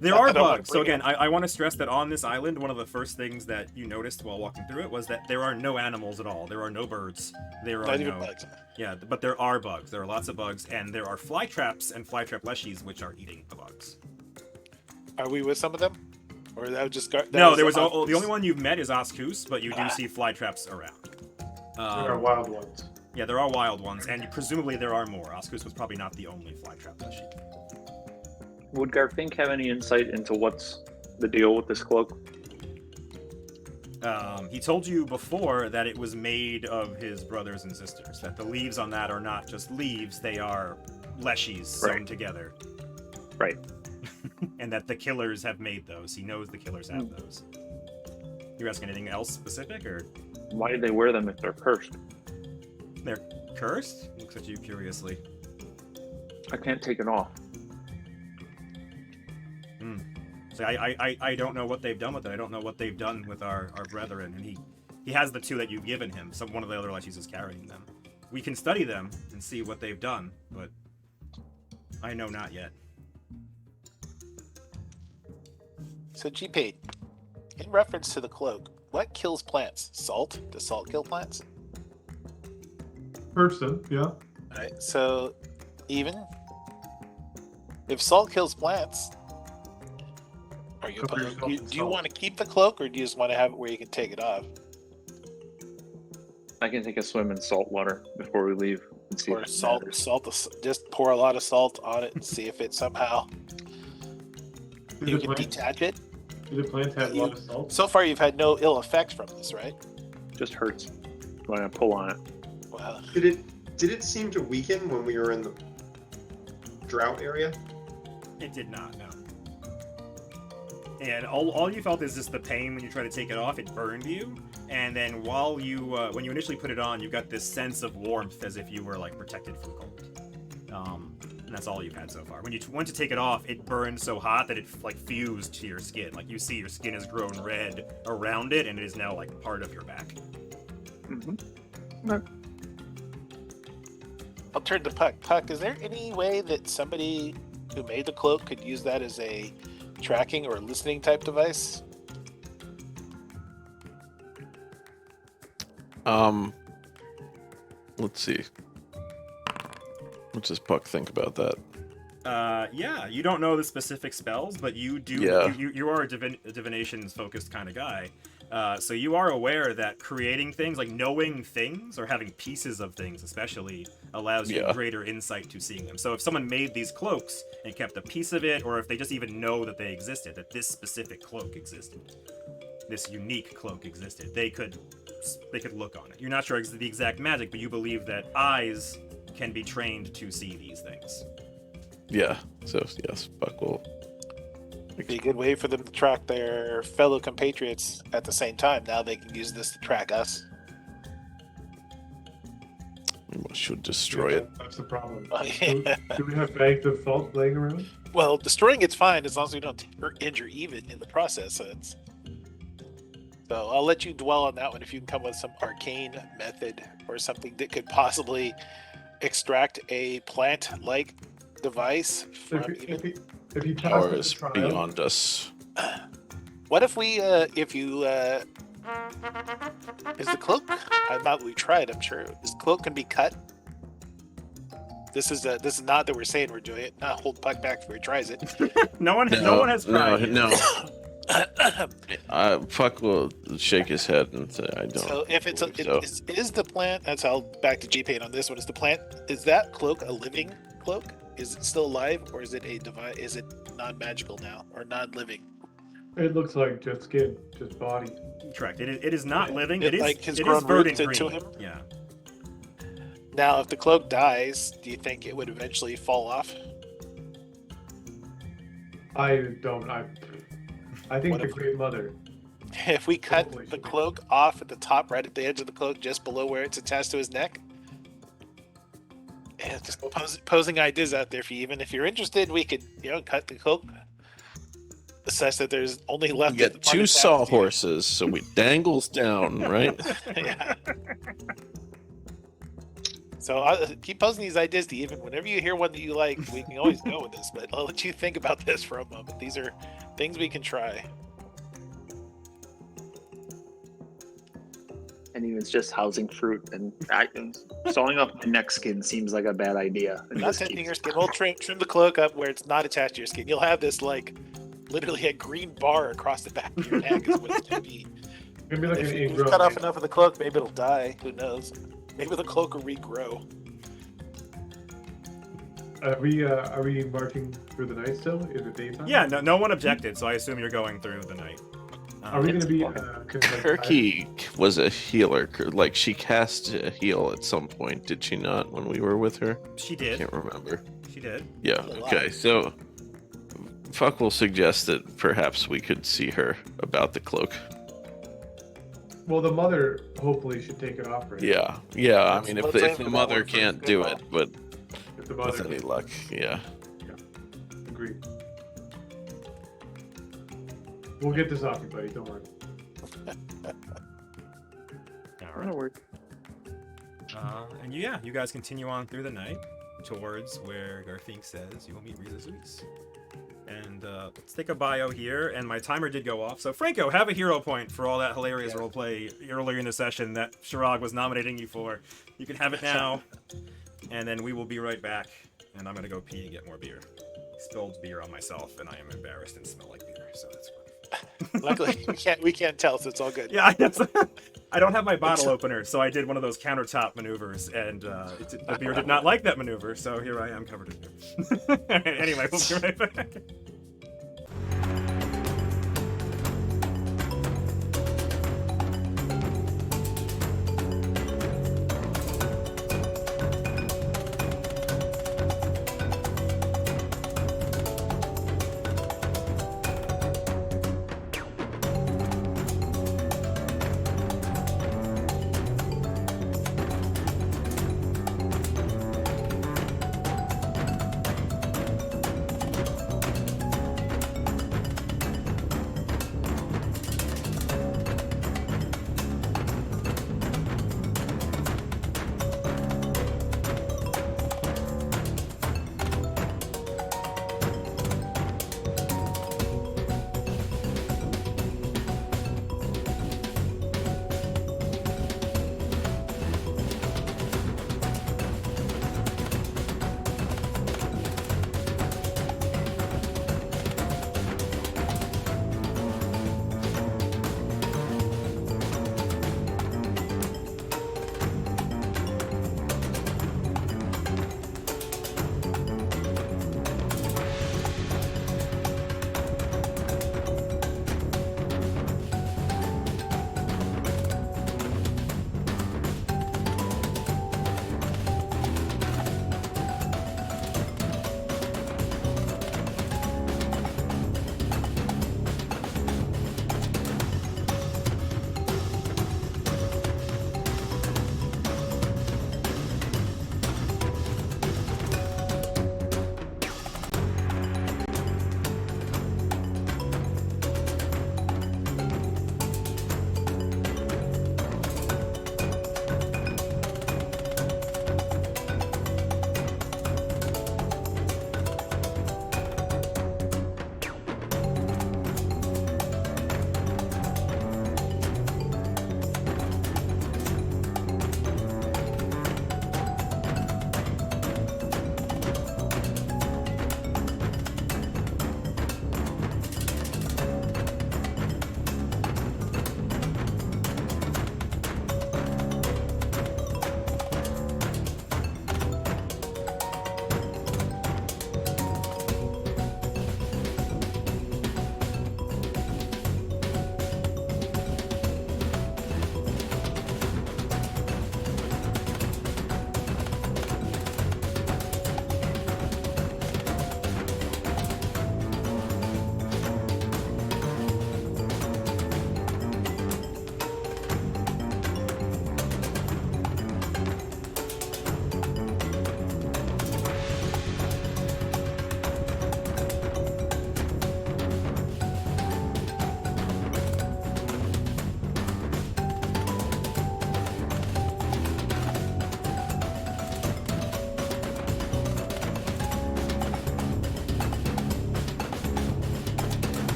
There Not are that I wanna bugs. So bring again, I want to stress that on this island, one of the first things that you noticed while walking through it was that there are no animals at all. There are no birds. There are Not no... even bugs. Yeah, but there are bugs. There are lots of bugs, and there are fly traps and flytrap leshies, which are eating the bugs. Are we with some of them? Or that was just No, there was the only one you've met is Oscoos, but you do see fly traps around. There are wild ones. Yeah, there are wild ones, and presumably there are more. Oscoos was probably not the only flytrap leshy. Would Garfinque have any insight into what's the deal with this cloak? He told you before that it was made of his brothers and sisters, that the leaves on that are not just leaves, they are leshies sewn Right. together. Right. And that the killers have made those. He knows the killers have those. You're asking anything else specific, or Why do they wear them if they're cursed? they're cursed? Looks at you curiously. I can't take it off. So I don't know what they've done with it. I don't know what they've done with our brethren, and he has the two that you've given him. One of the other leshies is carrying them. We can study them and see what they've done, but I know not yet. So G-Paid, in reference to the cloak, what kills plants? Salt? Does salt kill plants? Hurts them, yeah. Alright, so even if salt kills plants, are you Cover opposed? yourself in Do you salt. want to keep the cloak, or do you just want to have it where you can take it off? I can take a swim in salt water before we leave and see Or if it salt, matters. just pour a lot of salt on it and see if it somehow Do you the can plants, detach it. do the plants have a lot of salt? So far, you've had no ill effects from this, right? Just hurts when I pull on it. Well, Did it seem to weaken when we were in the drought area? It did not, no. And all you felt is just the pain when you try to take it off. It burned you, and then while you when you initially put it on, you got this sense of warmth as if you were like protected from cold. And that's all you've had so far. When you went to take it off, it burned so hot that it like fused to your skin. Like you see, your skin has grown red around it, and it is now like part of your back. I'll turn to Puck. Puck, is there any way that somebody who made the cloak could use that as a tracking or listening type device? Let's see. What does Puck think about that? Yeah, you don't know the specific spells, but you do. Yeah. You are a divinations focused kind of guy. So you are aware that creating things, like knowing things or having pieces of things especially, allows you Yeah. greater insight to seeing them. So if someone made these cloaks and kept a piece of it, or if they just even know that they existed, that this specific cloak existed, this unique cloak existed, they could look on it. You're not sure the exact magic, but you believe that eyes can be trained to see these things. Yeah. So yes, Puck will. It'd be a good way for them to track their fellow compatriots at the same time. Now they can use this to track us. We should destroy it. That's the problem. Oh, yeah. Do we have bags of salt laying around? Well, destroying it's fine as long as we don't injure even in the process. So I'll let you dwell on that one if you can come with some arcane method or something that could possibly extract a plant-like device from even. If you pass Power the is trial, beyond us. What if we, if you, is the cloak? I'm not. We tried. I'm sure. This cloak can be cut. This is not that we're saying we're doing it. Not hold Puck back before he tries it. No one has tried. No. Puck will shake his head and say, "I don't." So if it's believe so. is the plant? That's how back to G-Pain on this one. Is the plant? Is that cloak a living cloak? Is it still alive, or is it a device? Is it non-magical now, or non-living? it looks like just skin, just body. Correct. It is not living. It, It is like, has it grown is verdant roots into green. him? Yeah. Now, if the cloak dies, do you think it would eventually fall off? I think What the if- Great Mother. If we cut Holy the shit. cloak off at the top, right at the edge of the cloak, just below where it's attached to his neck. Yeah, just posing ideas out there for you. Even if you're interested, we could, cut the cloak such that there's only We left. get the part two attached to you. sawhorses, so we dangles down, right? Yeah. So I'll keep posing these ideas to you. Even whenever you hear one that you like, we can always go with this. But I'll let you think about this for a moment. These are things we can try. And even it's just housing fruit and sawing off my neck skin seems like a bad idea. in Not this tending case. your skin. We'll trim the cloak up where it's not attached to your skin. You'll have this literally a green bar across the back of your neck is what it's gonna be. Gonna be like an If you ingrown. cut off enough of the cloak, maybe it'll die. Who knows? Maybe the cloak will regrow. Are we marching through the night still? Is it daytime? Yeah. No one objected, so I assume you're going through the night. Are we gonna be? Kirky was a healer. Like, she cast a heal at some point, did she not, when we were with her? She I did. can't remember. She did. Yeah, A lot. okay, so Fuck will suggest that perhaps we could see her about the cloak. Well, the mother hopefully should take it off. Right? Yeah, I mean, Let's if aim the for that mother one first. can't Good do call. it, but If the with mother. any luck, yeah. Agreed. We'll get this off you, buddy. Don't worry. All right. And you guys continue on through the night towards where Garfinque says you will meet Rizazoois. And let's take a bio here, and my timer did go off. So Frankko, have a hero point for all that hilarious roleplay earlier in the session that Shirag was nominating you for. You can have it now, and then we will be right back. And I'm gonna go pee and get more beer. Spilled beer on myself, and I am embarrassed and smell like beer, so that's fine. Luckily, we can't tell, so it's all good. Yeah, I don't have my bottle opener, so I did one of those countertop maneuvers, and the beer did not like that maneuver, so here I am covered in beer. Anyway, we'll be right back.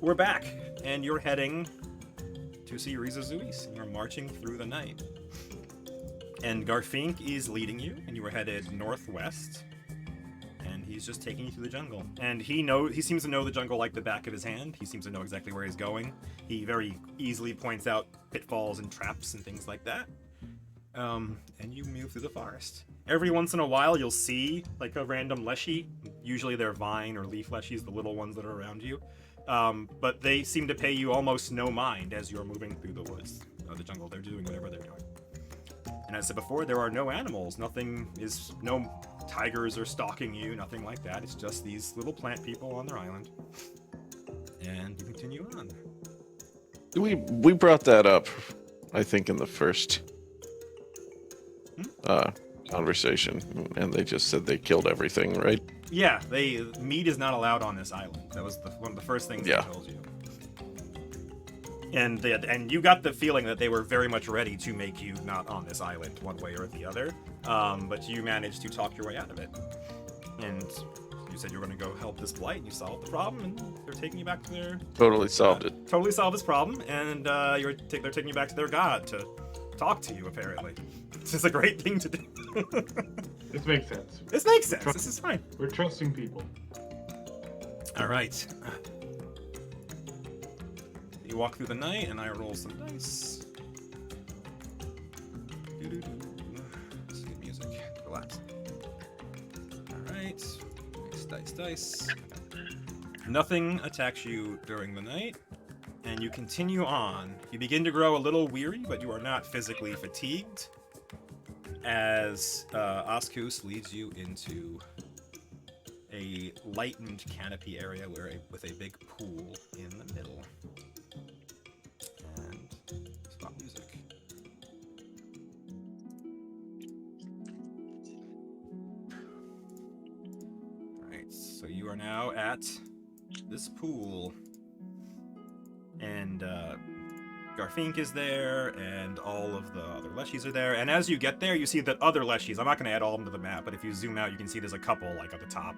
we're back, and you're heading to see Rizazoois. You're marching through the night. And Garfinque is leading you, and you are headed northwest. And he's just taking you through the jungle. And he seems to know the jungle like the back of his hand. He seems to know exactly where he's going. He very easily points out pitfalls and traps and things like that. And you move through the forest. Every once in a while, you'll see like a random Leshy. Usually they're vine or leaf Leshies, the little ones that are around you. But they seem to pay you almost no mind as you're moving through the woods or the jungle. They're doing whatever they're doing. And as I said before, there are no animals. No tigers are stalking you, nothing like that. It's just these little plant people on their island. And you continue on. We brought that up, I think, in the first conversation, and they just said they killed everything, right? Yeah, meat is not allowed on this island. That was one of the first things they told you. And you got the feeling that they were very much ready to make you not on this island one way or the other. But you managed to talk your way out of it. And you said you were going to go help this blight, and you solved the problem, and they're taking you back to their... Totally solved it. Totally solved this problem, and they're taking you back to their god to talk to you, apparently. This is a great thing to do. This makes sense. This makes sense. This is fine. We're trusting people. All right. You walk through the night, and I roll some dice. Let's get music. Relax. All right. Dice. Nothing attacks you during the night, and you continue on. You begin to grow a little weary, but you are not physically fatigued, as Oscoos leads you into a lightened canopy area with a big pool in the middle. And stop music. Alright, so you are now at this pool. And Garfinque is there, and all of the other Leshys are there. And as you get there, you see that other Leshys, I'm not going to add all of them to the map, but if you zoom out, you can see there's a couple, like, at the top.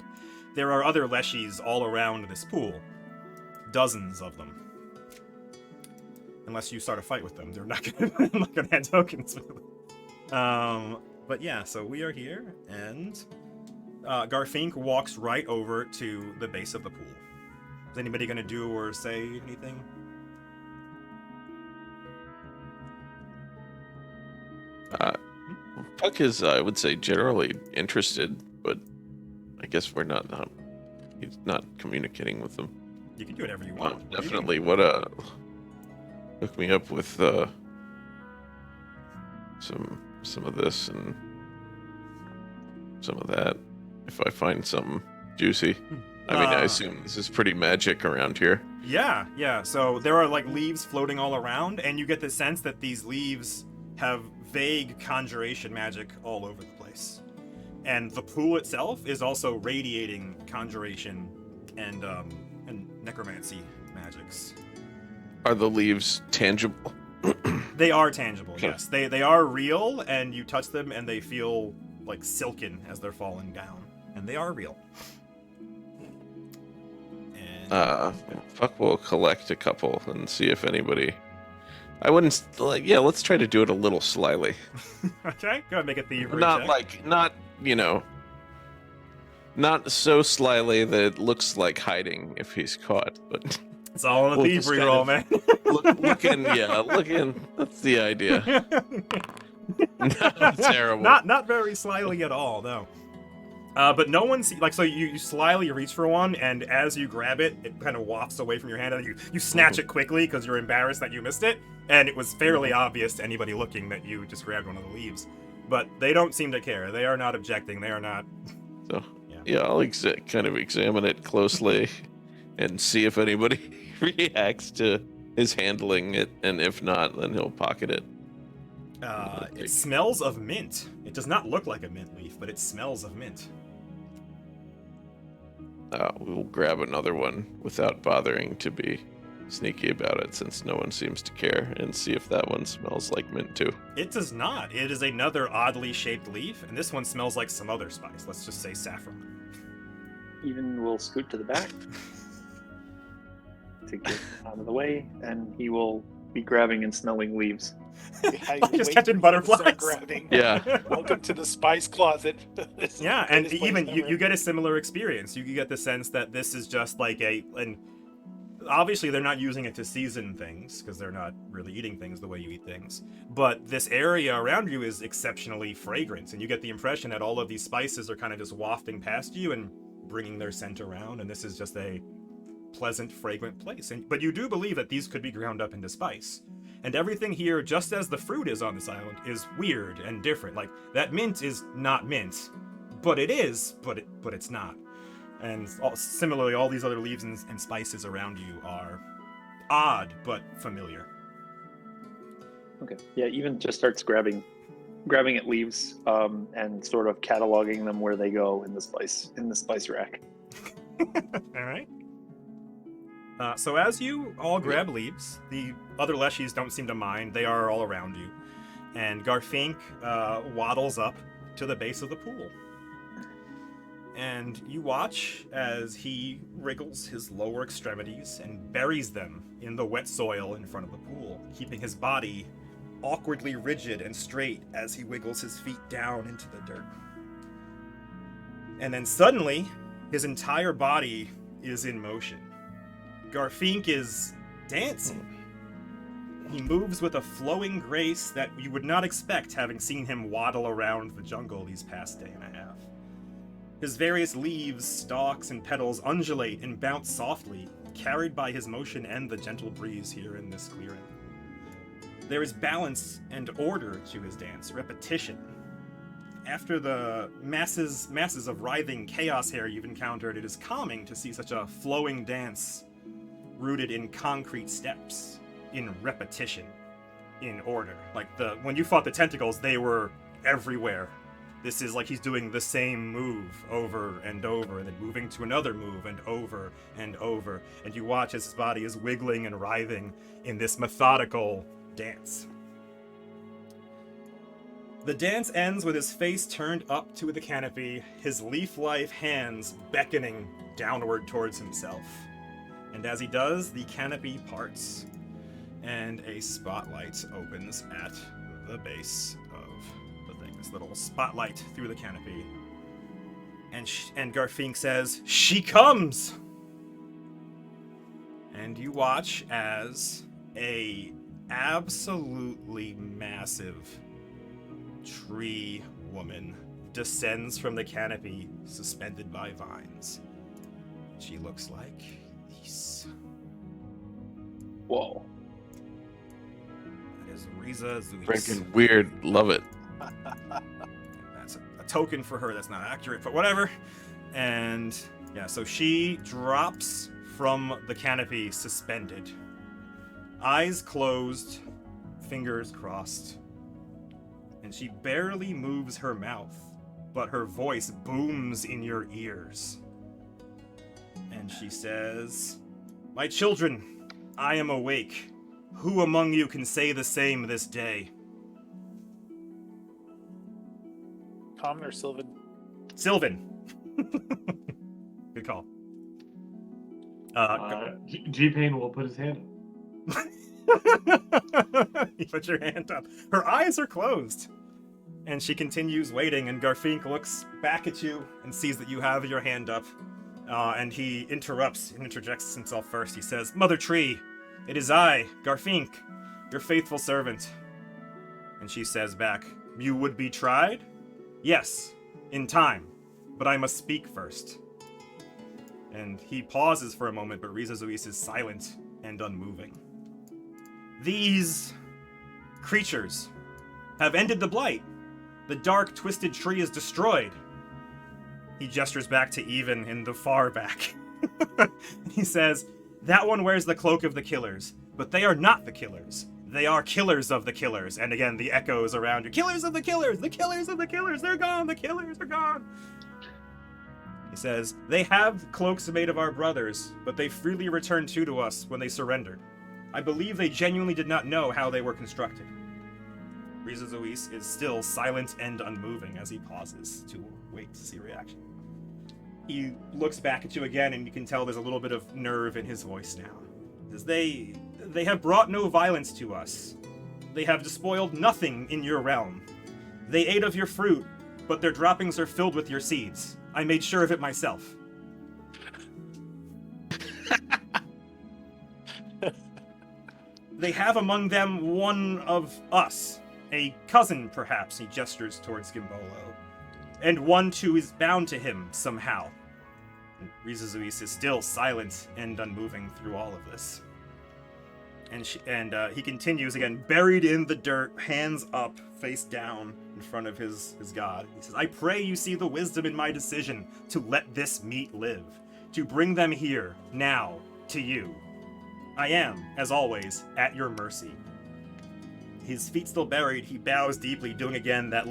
There are other Leshys all around this pool. Dozens of them. Unless you start a fight with them. They're not going to add tokens with them. But yeah, so we are here, and Garfinque walks right over to the base of the pool. Is anybody going to do or say anything? Puck is, I would say, generally interested, but I guess we're not. He's not communicating with them. You can do whatever you want. Definitely. Hook me up with some of this and some of that. If I find something juicy. I mean, I assume this is pretty magic around here. Yeah. So there are like leaves floating all around, and you get the sense that these leaves have vague conjuration magic all over the place. And the pool itself is also radiating conjuration and necromancy magics. Are the leaves tangible? They are tangible, yes. They are real, and you touch them and they feel like silken as they're falling down. And they are real. Puck will collect a couple and see if anybody... I wouldn't let's try to do it a little slyly. Okay, go ahead, make a thievery check. Not so slyly that it looks like hiding if he's caught, but it's all in the thievery roll, man. looking, that's the idea. No, terrible. Not very slyly at all, no. But no one so you slyly reach for one, and as you grab it, it kind of wafts away from your hand, and you snatch it quickly because you're embarrassed that you missed it, and it was fairly obvious to anybody looking that you just grabbed one of the leaves. But they don't seem to care. They are not objecting. They are not... So, I'll kind of examine it closely and see if anybody reacts to his handling it, and if not, then he'll pocket it. It smells of mint. It does not look like a mint leaf, but it smells of mint. We'll grab another one without bothering to be sneaky about it, since no one seems to care, and see if that one smells like mint too. It does not. It is another oddly shaped leaf, and this one smells like some other spice. Let's just say saffron. Even will scoot to the back. to get out of the way, and he will be grabbing and smelling leaves. Yeah, Just wait catching for him to start butterflies. grabbing. Yeah. Welcome to the spice closet. This is Yeah, the and greatest place even you ever. get a similar experience. You get the sense that this is just like and obviously they're not using it to season things because they're not really eating things the way you eat things. But this area around you is exceptionally fragrant, and you get the impression that all of these spices are kind of just wafting past you and bringing their scent around, and this is just a pleasant, fragrant place. But you do believe that these could be ground up into spice. And everything here, just as the fruit is on this island, is weird and different. Like, that mint is not mint, but it is, but it's not. And similarly, all these other leaves and spices around you are odd, but familiar. Okay. Yeah, even just starts grabbing at leaves and sort of cataloging them where they go in the spice rack. All right. So as you all grab leaves, the other Leshys don't seem to mind. They are all around you. And Garfinque waddles up to the base of the pool. And you watch as he wriggles his lower extremities and buries them in the wet soil in front of the pool, keeping his body awkwardly rigid and straight as he wiggles his feet down into the dirt. And then suddenly, his entire body is in motion. Garfinque is dancing. He moves with a flowing grace that you would not expect, having seen him waddle around the jungle these past day and a half. His various leaves, stalks, and petals undulate and bounce softly, carried by his motion and the gentle breeze here in this clearing. There is balance and order to his dance, repetition. After the masses of writhing chaos here you've encountered, it is calming to see such a flowing dance rooted in concrete steps, in repetition, in order. Like when you fought the tentacles, they were everywhere. This is like he's doing the same move over and over, and then moving to another move and over and over. And you watch as his body is wiggling and writhing in this methodical dance. The dance ends with his face turned up to the canopy, his leaf-like hands beckoning downward towards himself. And as he does, the canopy parts, and a spotlight opens at the base of the thing. This little spotlight through the canopy. And Garfinque says, "She comes!" And you watch as a absolutely massive tree woman descends from the canopy, suspended by vines. She looks like this. Whoa. That is Rizazoois. Freaking weird. Love it. That's a token for her that's not accurate, but whatever. And yeah, so she drops from the canopy suspended. Eyes closed, fingers crossed. And she barely moves her mouth, but her voice booms in your ears. And she says, "My children, I am awake. Who among you can say the same this day?" Common or Sylvan? Sylvan. Good call. G-Pain will put his hand up. You put your hand up. Her eyes are closed. And she continues waiting, and Garfinque looks back at you and sees that you have your hand up. And he interrupts and interjects himself first. He says, "Mother Tree, it is I, Garfinque, your faithful servant." And she says back, "You would be tried?" "Yes, in time, but I must speak first." And he pauses for a moment, but Rizazoois is silent and unmoving. "These creatures have ended the blight. The dark, twisted tree is destroyed." He gestures back to Even in the far back. He says, "That one wears the cloak of the killers, but they are not the killers. They are killers of the killers." And again, the echoes around you. "Killers of the killers! The killers of the killers! They're gone! The killers are gone!" He says, "They have cloaks made of our brothers, but they freely returned to us when they surrendered. I believe they genuinely did not know how they were constructed." Rizazoois is still silent and unmoving as he pauses to wait to see reaction. He looks back at you again, and you can tell there's a little bit of nerve in his voice now. As they have brought no violence to us. They have despoiled nothing in your realm. They ate of your fruit, but their droppings are filled with your seeds. I made sure of it myself. They have among them one of us, a cousin perhaps, he gestures towards Gimbolo, and one who is bound to him somehow. And Rizazoois is still silent and unmoving through all of this. And he continues again, buried in the dirt, hands up, face down in front of his god. He says, I pray you see the wisdom in my decision to let this meat live, to bring them here, now, to you. I am, as always, at your mercy. His feet still buried, he bows deeply, doing again that,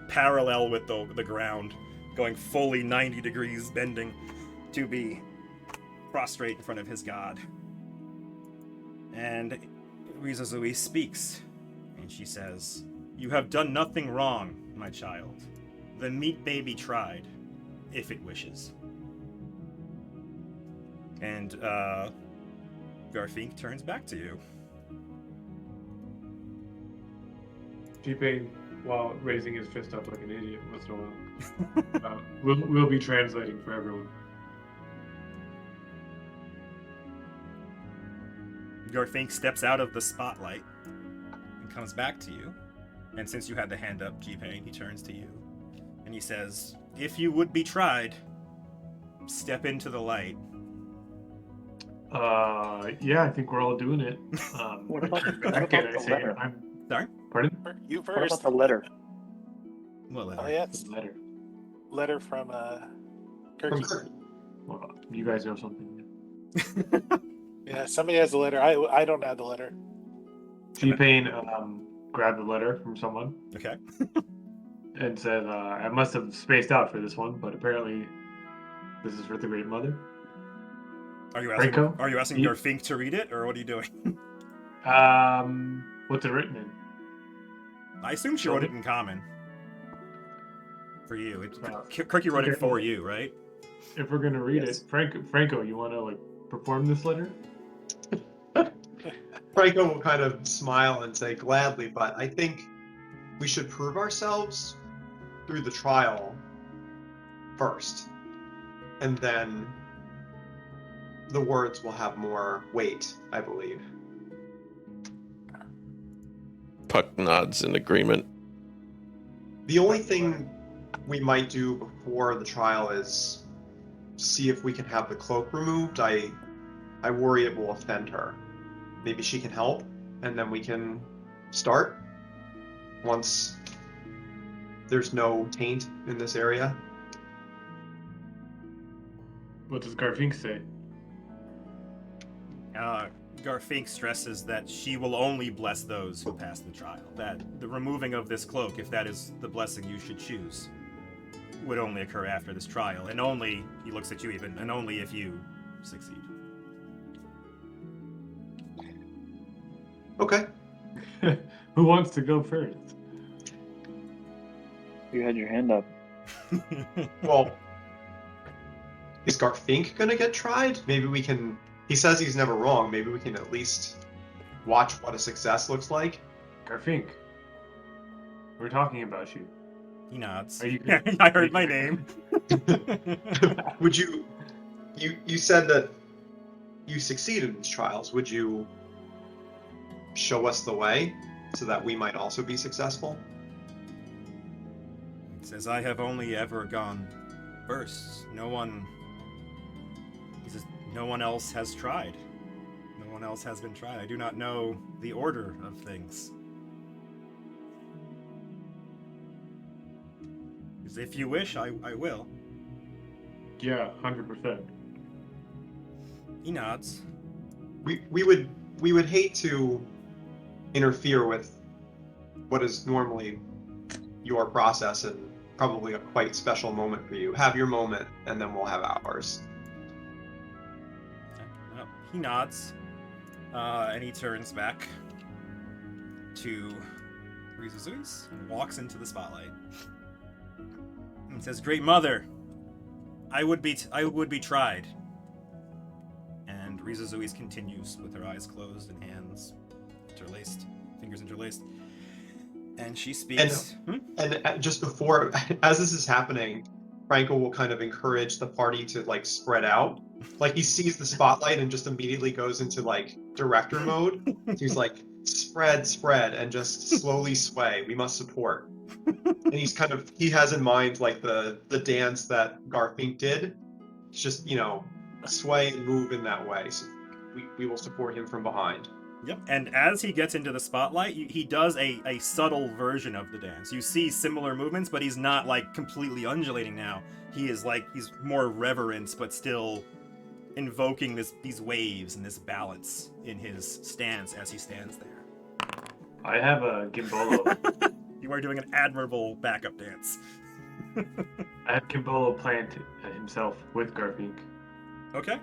parallel with the ground, going fully 90 degrees, bending to be prostrate in front of his god. And Rizazoois speaks, and she says, you have done nothing wrong, my child. The meat may be tried, if it wishes. And, Garfinque turns back to you. T-Pain, while raising his fist up like an idiot once in a while, we'll be translating for everyone. Garfinque steps out of the spotlight and comes back to you. And since you had the hand up, G-Pain, he turns to you. And he says, if you would be tried, step into the light. Yeah, I think we're all doing it. What about the letter? Sorry? Pardon? You What first. about the letter? What letter? Oh, yeah, it's The letter. letter from From Kirky. Kirk. Well, you guys know something. Yeah, somebody has the letter. I don't have the letter. T-Pain grabbed the letter from someone Okay. and said, I must have spaced out for this one, but apparently this is for the Great Mother. Are you asking Frankko? Garfinque to read it, or what are you doing? What's it written in? I assume she wrote it in common. For you. Well, Kirky wrote it okay. for you, right? If we're gonna read Yes. it, Frankko, you want to perform this letter? Frankko will kind of smile and say gladly, but I think we should prove ourselves through the trial first. And then the words will have more weight, I believe. Puck nods in agreement. The only thing we might do before the trial is see if we can have the cloak removed. I worry it will offend her. Maybe she can help, and then we can start once there's no taint in this area. What does Garfinque say? Garfinque stresses that she will only bless those who pass the trial. That the removing of this cloak, if that is the blessing you should choose, would only occur after this trial, and only, he looks at you even, and only if you succeed. Okay. Who wants to go first? You had your hand up. Well, is Garfinque gonna get tried? Maybe we can. He says he's never wrong. Maybe we can at least watch what a success looks like. Garfinque. We're talking about you. He nods. Are you- I heard my name. Would you? You said that you succeeded in these trials. Would you show us the way so that we might also be successful? He says, I have only ever gone first. No one else has tried. No one else has been tried. I do not know the order of things. Because if you wish, I will. Yeah, 100%. He nods. We would hate to interfere with what is normally your process and probably a quite special moment for you. Have your moment, and then we'll have ours. Okay. Well, he nods, and he turns back to Rizazoois and walks into the spotlight. And says, "Great Mother, I would be tried." And And Rizazoois continues with her eyes closed and hands interlaced, fingers interlaced. And she speaks. And just before, as this is happening, Frankko will kind of encourage the party to like spread out. Like he sees the spotlight and just immediately goes into like director mode. So he's like, spread, and just slowly sway. We must support. And he has in mind like the dance that Garfinque did. It's just, sway and move in that way. So we will support him from behind. Yep. And as he gets into the spotlight, he does a subtle version of the dance. You see similar movements, but he's not like completely undulating now. He's more reverent, but still invoking these waves and this balance in his stance as he stands there. I have a Gimbolo. You are doing an admirable backup dance. I have Gimbolo plant himself with Garfinque Okay.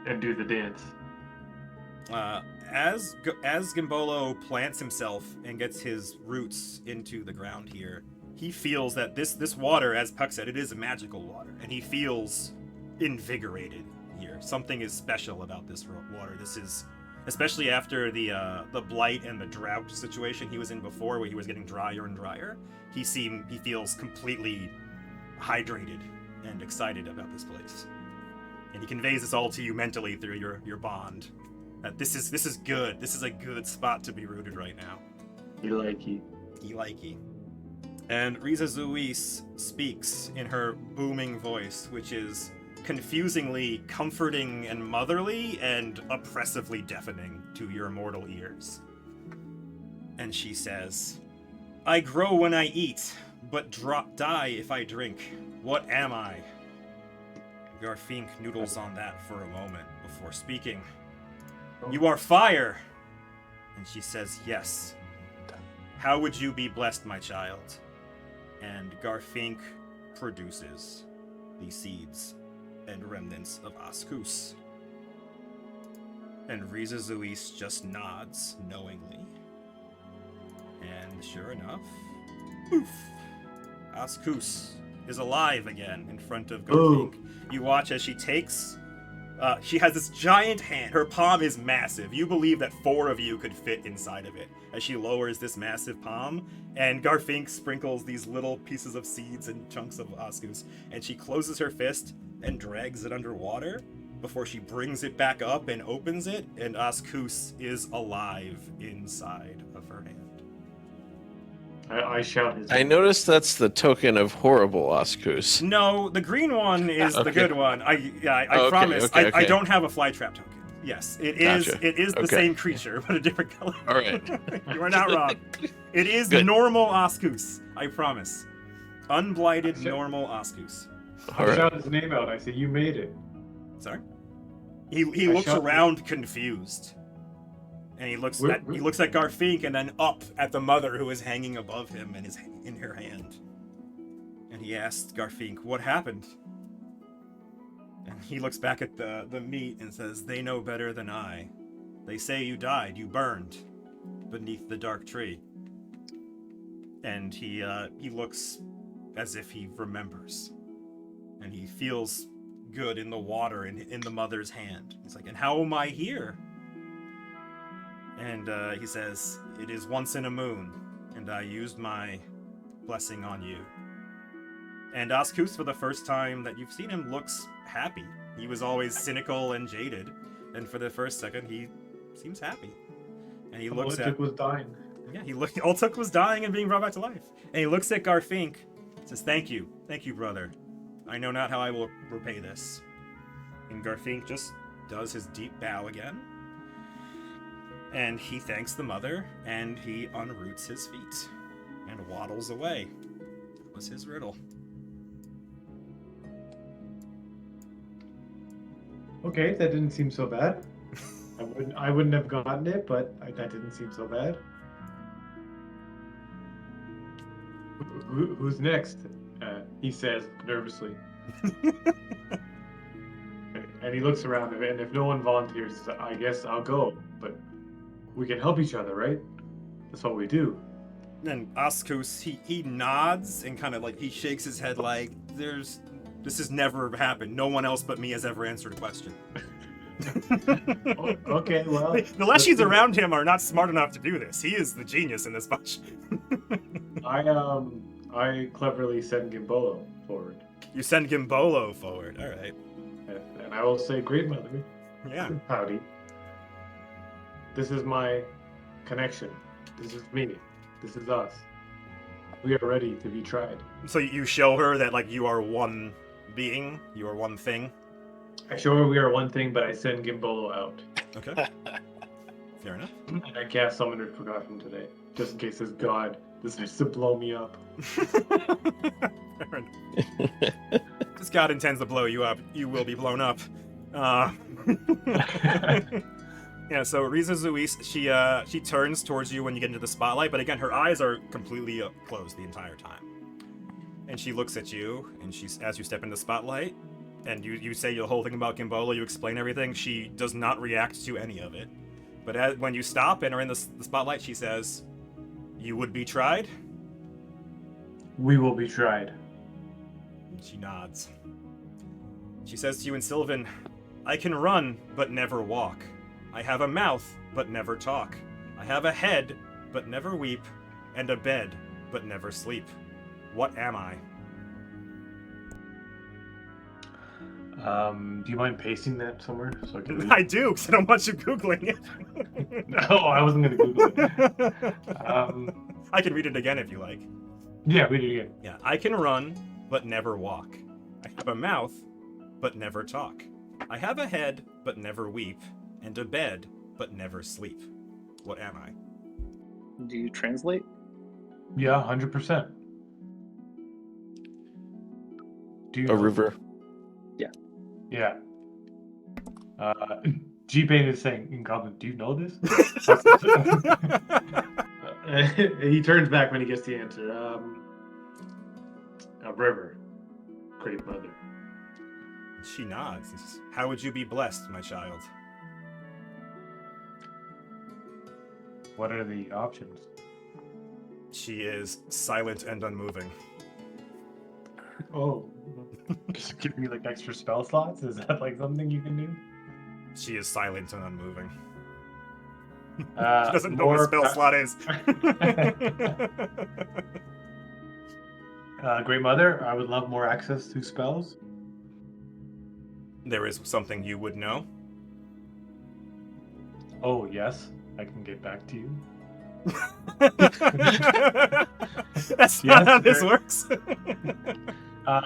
and do the dance. As Gimbolo plants himself and gets his roots into the ground here, he feels that this water, as Puck said, it is a magical water, and he feels invigorated here. Something is special about this water. This is, especially after the blight and the drought situation he was in before, where he was getting drier and drier. He feels completely hydrated and excited about this place, and he conveys this all to you mentally through your bond. That this is good. This is a good spot to be rooted right now. He. And Rizazoois speaks in her booming voice, which is confusingly comforting and motherly and oppressively deafening to your mortal ears. And she says, I grow when I eat, but die if I drink. What am I? Garfinque noodles on that for a moment before speaking. You are fire! And she says, yes. How would you be blessed, my child? And Garfinque produces the seeds and remnants of Oscoos. And Rizazoois just nods knowingly. And sure enough, poof! Oscoos is alive again in front of Garfinque. You watch as she takes... she has this giant hand. Her palm is massive. You believe that 4 of you could fit inside of it as she lowers this massive palm, and Garfinque sprinkles these little pieces of seeds and chunks of Oscoos, and she closes her fist and drags it underwater before she brings it back up and opens it, and Oscoos is alive inside of her hand. I shout his I noticed that's the token of horrible Oscoos. No, the green one is the Okay. good one. I Okay, promise. okay. I don't have a Flytrap token. Yes, it is. Gotcha. It is the Okay. same creature, but a different color. All right. You are not wrong. It is Good. normal Oscoos. I promise. Unblighted Sure. normal Oscoos. All I right. shout his name out. I say, "You made it." Sorry. He I looks shot- around confused, and he looks at Garfinque and then up at the mother who is hanging above him and is in her hand. And he asks Garfinque, "What happened?" And he looks back at the meat and says, "They know better than I. They say you died, you burned beneath the dark tree." And he looks as if he remembers, and he feels good in the water in the mother's hand. He's like, "And how am I here?" And he says, "It is once in a moon, and I used my blessing on you." And Oscoos, for the first time that you've seen him, looks happy. He was always cynical and jaded, and for the first second, he seems happy. And he looks at... was dying. Yeah, all it took was dying and being brought back to life. And he looks at Garfinque, says, thank you, brother. I know not how I will repay this." And Garfinque just does his deep bow again. And he thanks the mother, and he unroots his feet and waddles away. That was his riddle. Okay, that didn't seem so bad. I wouldn't have gotten it, but that didn't seem so bad. Who's next? He says nervously. And he looks around, and if no one volunteers, I guess I'll go. But we can help each other, right? That's what we do. And Oscoos, he nods and kind of like, he shakes his head like, this has never happened. No one else but me has ever answered a question. Oh, okay, well, The Leshys around him are not smart enough to do this. He is the genius in this bunch. I cleverly send Gimbolo forward, You send Gimbolo forward. All right. and I will say, Great Mother, Yeah. howdy. This is my connection. This is me. This is us. We are ready to be tried. So you show her that like you are one being, you are one thing. I show her we are one thing, but I send Gimbolo out. Okay. Fair enough. And I cast Summoner's Precaution today, just in case this god decides to blow me up. Fair enough. This god intends to blow you up. You will be blown up. Yeah, so Rizazoois, she turns towards you when you get into the spotlight, but again, her eyes are completely closed the entire time. And she looks at you, and as you step into the spotlight, and you say the whole thing about Gimbolo, you explain everything, she does not react to any of it. But when you stop and are in the spotlight, she says, "You would be tried?" We will be tried. And she nods. She says to you in Sylvan, "I can run, but never walk. I have a mouth, but never talk. I have a head, but never weep, and a bed, but never sleep. What am I?" Do you mind pasting that somewhere so I can read? I do, because I don't want you Googling it. No, I wasn't going to Google it. I can read it again if you like. Yeah, read it again. Yeah, I can run, but never walk. I have a mouth, but never talk. I have a head, but never weep, and a bed, but never sleep. What am I? Do you translate? Yeah, 100%. Do you A river. Yeah. G-Bane is saying, in Goblin, do you know this? He turns back when he gets the answer. A river. Great Mother. She nods. And says, "How would you be blessed, my child?" What are the options? She is silent and unmoving. Oh. Just give me like extra spell slots? Is that like something you can do? She is silent and unmoving. She She doesn't know what a spell slot is. Great Mother, I would love more access to spells. There is something you would know. Oh, yes. I can get back to you. That's not Yes, how this very- works.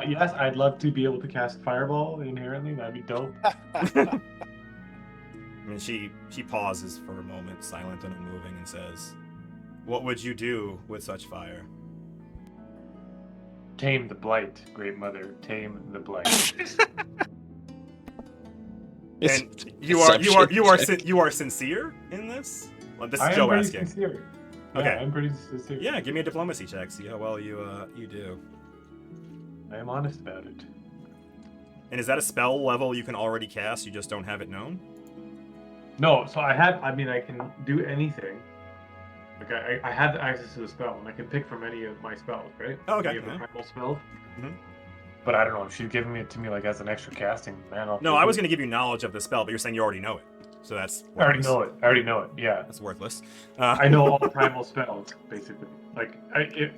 Yes, I'd love to be able to cast Fireball inherently. That'd be dope. I mean, she pauses for a moment, silent and unmoving, and says, "What would you do with such fire?" Tame the blight, Great Mother. Tame the blight. And you are sincere in this? Well, this is I am Joe pretty asking. sincere. Okay. Yeah, I'm pretty sincere. Yeah, give me a diplomacy check. See how well you do. I am honest about it. And is that a spell level you can already cast? You just don't have it known? No, so I can do anything. Like I have access to the spell, and I can pick from any of my spells, right? Oh, okay, Any of the yeah. primal spells. Mhm. But I don't know if she's giving it to me like as an extra casting. Man, No, I was going to give you knowledge of the spell, but you're saying you already know it. So that's I already worthless. know it. Yeah, That's worthless. I know all primal spells basically. Like,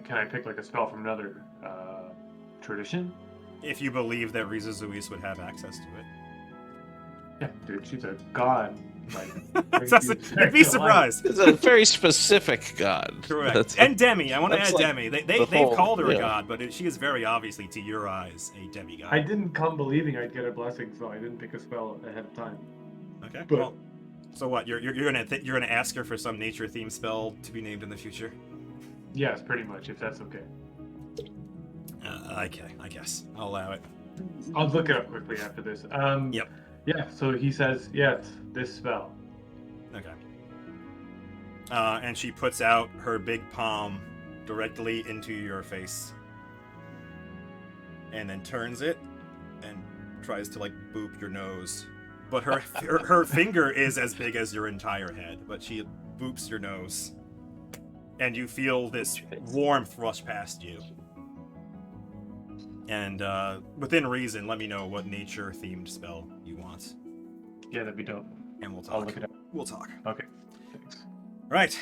can I pick like a spell from another tradition? If you believe that Rizazoois would have access to it. Yeah, dude, she's a god. Like, You'd be surprised. It's a very specific god. Correct. That's- And Demi, I want to that's add like Demi. They've the whole- called her a yeah. god, but she is very obviously, to your eyes, a demigod. I didn't come believing I'd get a blessing, so I didn't pick a spell ahead of time. Okay. But- Well, so what? You're gonna ask her for some nature themed spell to be named in the future? Yes, pretty much, if that's okay. Okay, I guess I'll allow it. I'll look it up quickly after this. Yep. Yeah, so he says, yes, this spell. Okay. And she puts out her big palm directly into your face, and then turns it and tries to like boop your nose. But her finger is as big as your entire head, but she boops your nose, and you feel this warmth rush past you. And within reason, let me know what nature-themed spell you want. Yeah, that'd be dope. and we'll I'll talk. look it up. We'll talk. Okay. Thanks. Right.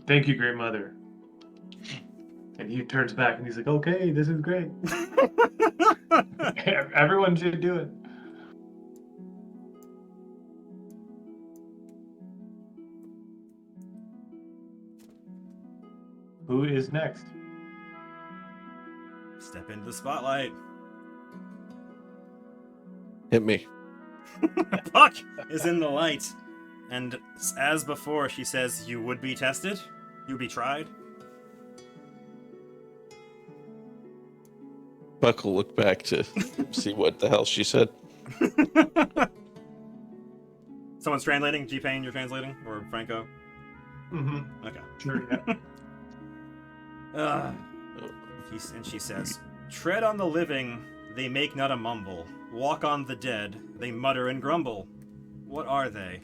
Thank you, great mother. And he turns back and he's like, okay, this is great. Everyone should do it. Who is next? Step into the spotlight. Hit me. Puck is in the light. And as before, she says, you would be tested? You'd be tried? Buck will look back to see what the hell she said. Someone's translating? G-Pain, you're translating? Or Frankko? Mm-hmm. Okay. Sure, yeah. She says, tread on the living, they make not a mumble. Walk on the dead, they mutter and grumble. What are they?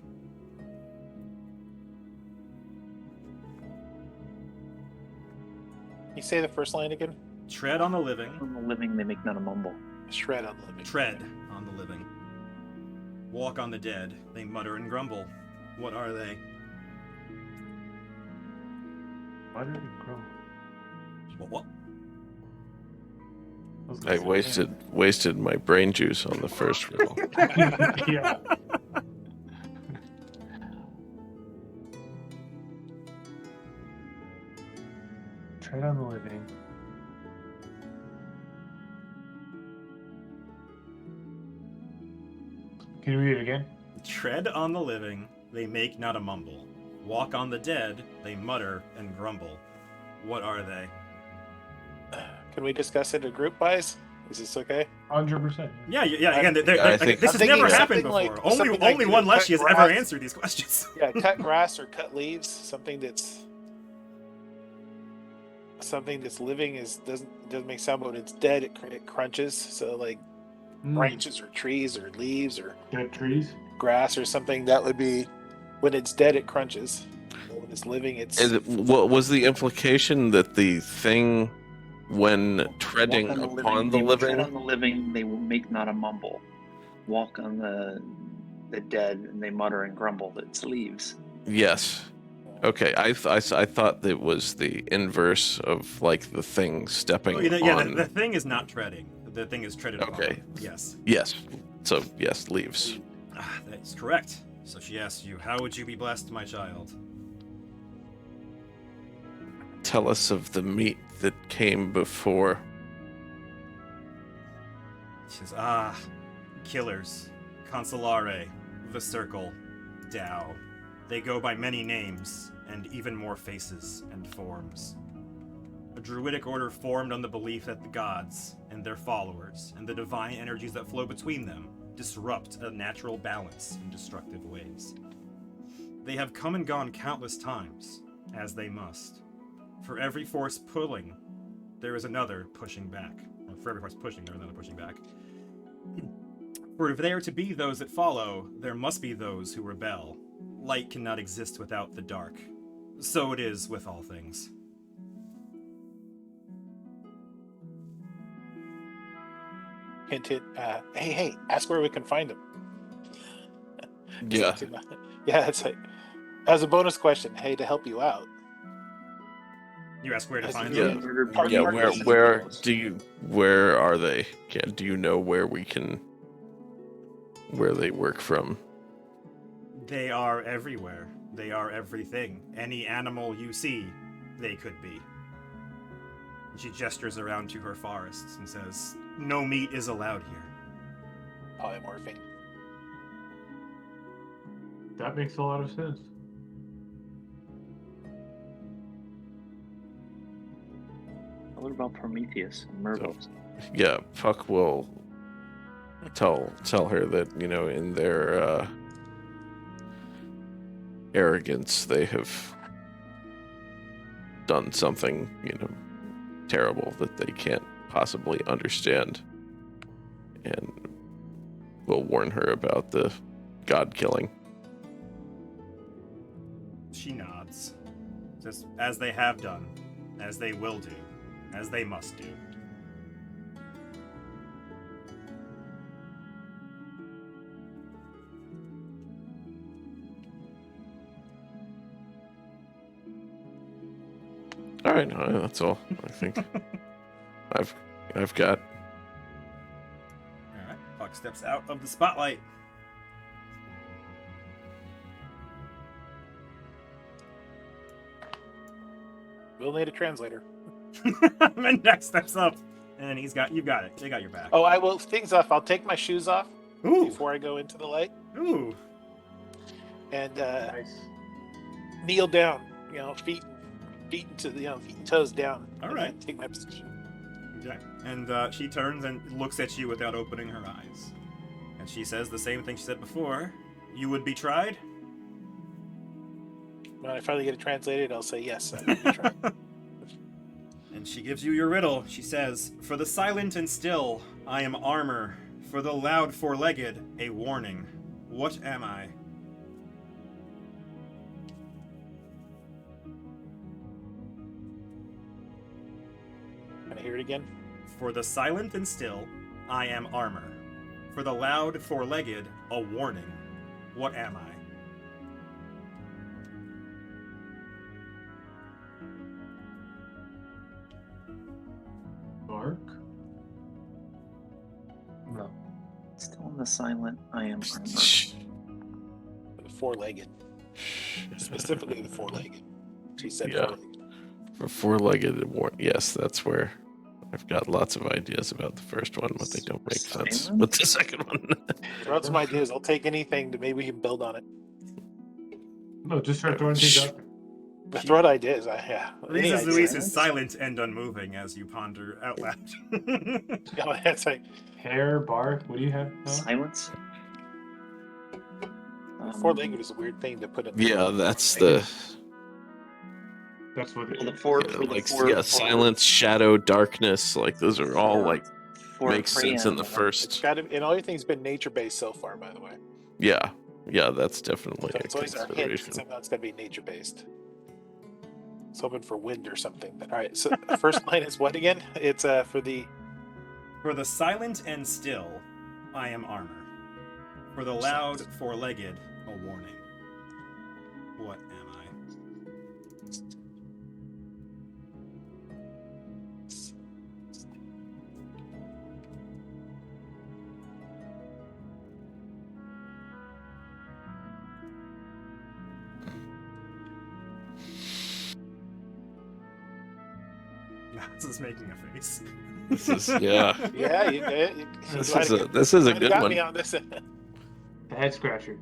You say the first line again? Tread on the living. On the living, they make not a mumble. Shred on the living. Tread on the living. Walk on the dead, they mutter and grumble. What are they? Why did it grow? What? I wasted my brain juice on the first riddle. Yeah. Tread on the living. Can you read it again? Tread on the living, they make not a mumble. Walk on the dead, they mutter and grumble. What are they? Can we discuss it in group wise? Is this okay? 100%. Yeah. Again, I think- this I'm has never thinking happened something before. like- only something like one cut Leshy has ever grass. answered these questions. Yeah, cut grass or cut leaves. Something that's living doesn't make sound, but when it's dead, it crunches. So like branches or trees or leaves or Dead trees. grass or something, that would be when it's dead, it crunches. But when it's living, it's What was the implication that the thing, when treading Walk on upon the they will tread on living? the living, they will make not a mumble. Walk on the dead, and they mutter and grumble. It's leaves. Yes. Okay, I thought that was the inverse of like the thing stepping on. The thing is not treading. The thing is treaded upon. Okay. Yes. Yes. So yes, leaves. That's correct. So she asks you, how would you be blessed, my child? Tell us of the meat that came before. She says, killers, consolare, the circle, Tao. They go by many names, and even more faces and forms. A druidic order formed on the belief that the gods, and their followers, and the divine energies that flow between them, disrupt a natural balance in destructive ways. They have come and gone countless times, as they must. For every force pulling, there is another pushing back. For every force pushing, there is another pushing back. For if they are to be those that follow, there must be those who rebel. Light cannot exist without the dark. So it is with all things. hint. Hey, ask where we can find them. Yeah. Yeah, it's like as a bonus question. Hey, to help you out. You ask where to As find yeah. them? Yeah, where are they? Do you know where they work from? They are everywhere. They are everything. Any animal you see, they could be. And she gestures around to her forests and says, no meat is allowed here. Polymorphing. That makes a lot of sense. What about Prometheus and Mervos? Yeah, Puck will tell her that, in their arrogance, they have done something, terrible that they can't possibly understand, and will warn her about the god killing. She nods. Says, as they have done, as they will do, as they must do. All right, that's all. I think I've got. All right. Puck steps out of the spotlight. We'll need a translator. Mendax steps up, and you've got it. They got your back. Oh, I will. Things off. I'll take my shoes off Ooh. before I go into the light, Ooh. and Nice. kneel down. Feet and toes down. All and right. Take my position. Okay. And she turns and looks at you without opening her eyes. And she says the same thing she said before. You would be tried? When I finally get it translated, I'll say yes. I will be tried. And she gives you your riddle. She says, "For the silent and still, I am armor. For the loud four-legged, a warning. What am I?" Can I hear it again? For the silent and still, I am armor. For the loud four-legged, a warning. What am I? Mark? No. Still in the silent, I am armor. The four-legged. Specifically the four-legged. She said Yeah. four-legged. For four-legged war. Yes, that's where I've got lots of ideas about the first one, but they don't make sense Silent? with the second one. Throw out some ideas. I'll take anything to maybe we can build on it. No, just start throwing things out there. But throw out ideas. Any Rizazoois ideas. is silent and unmoving as you ponder out loud. Yeah, that's like Hair, bark, what do you have? Silence. four-legged is a weird thing to put in. Yeah, that's the That's what Well, the it four, yeah, for the like four, yeah, silence, shadow, darkness. Like those are all Yeah. like four makes sense in the preamble. It's first. got to, and everything's been nature-based so far, by the way. Yeah, that's definitely So a it's always our hint. consideration. Somehow it's got to be nature-based. It's hoping for wind or something. But, all right. So the first line is what again? It's for the For the silent and still, I am armor. For the loud four-legged, a warning. What am I? This is making a face. This is yeah. yeah. You This is a good got one. me on this. The head scratcher.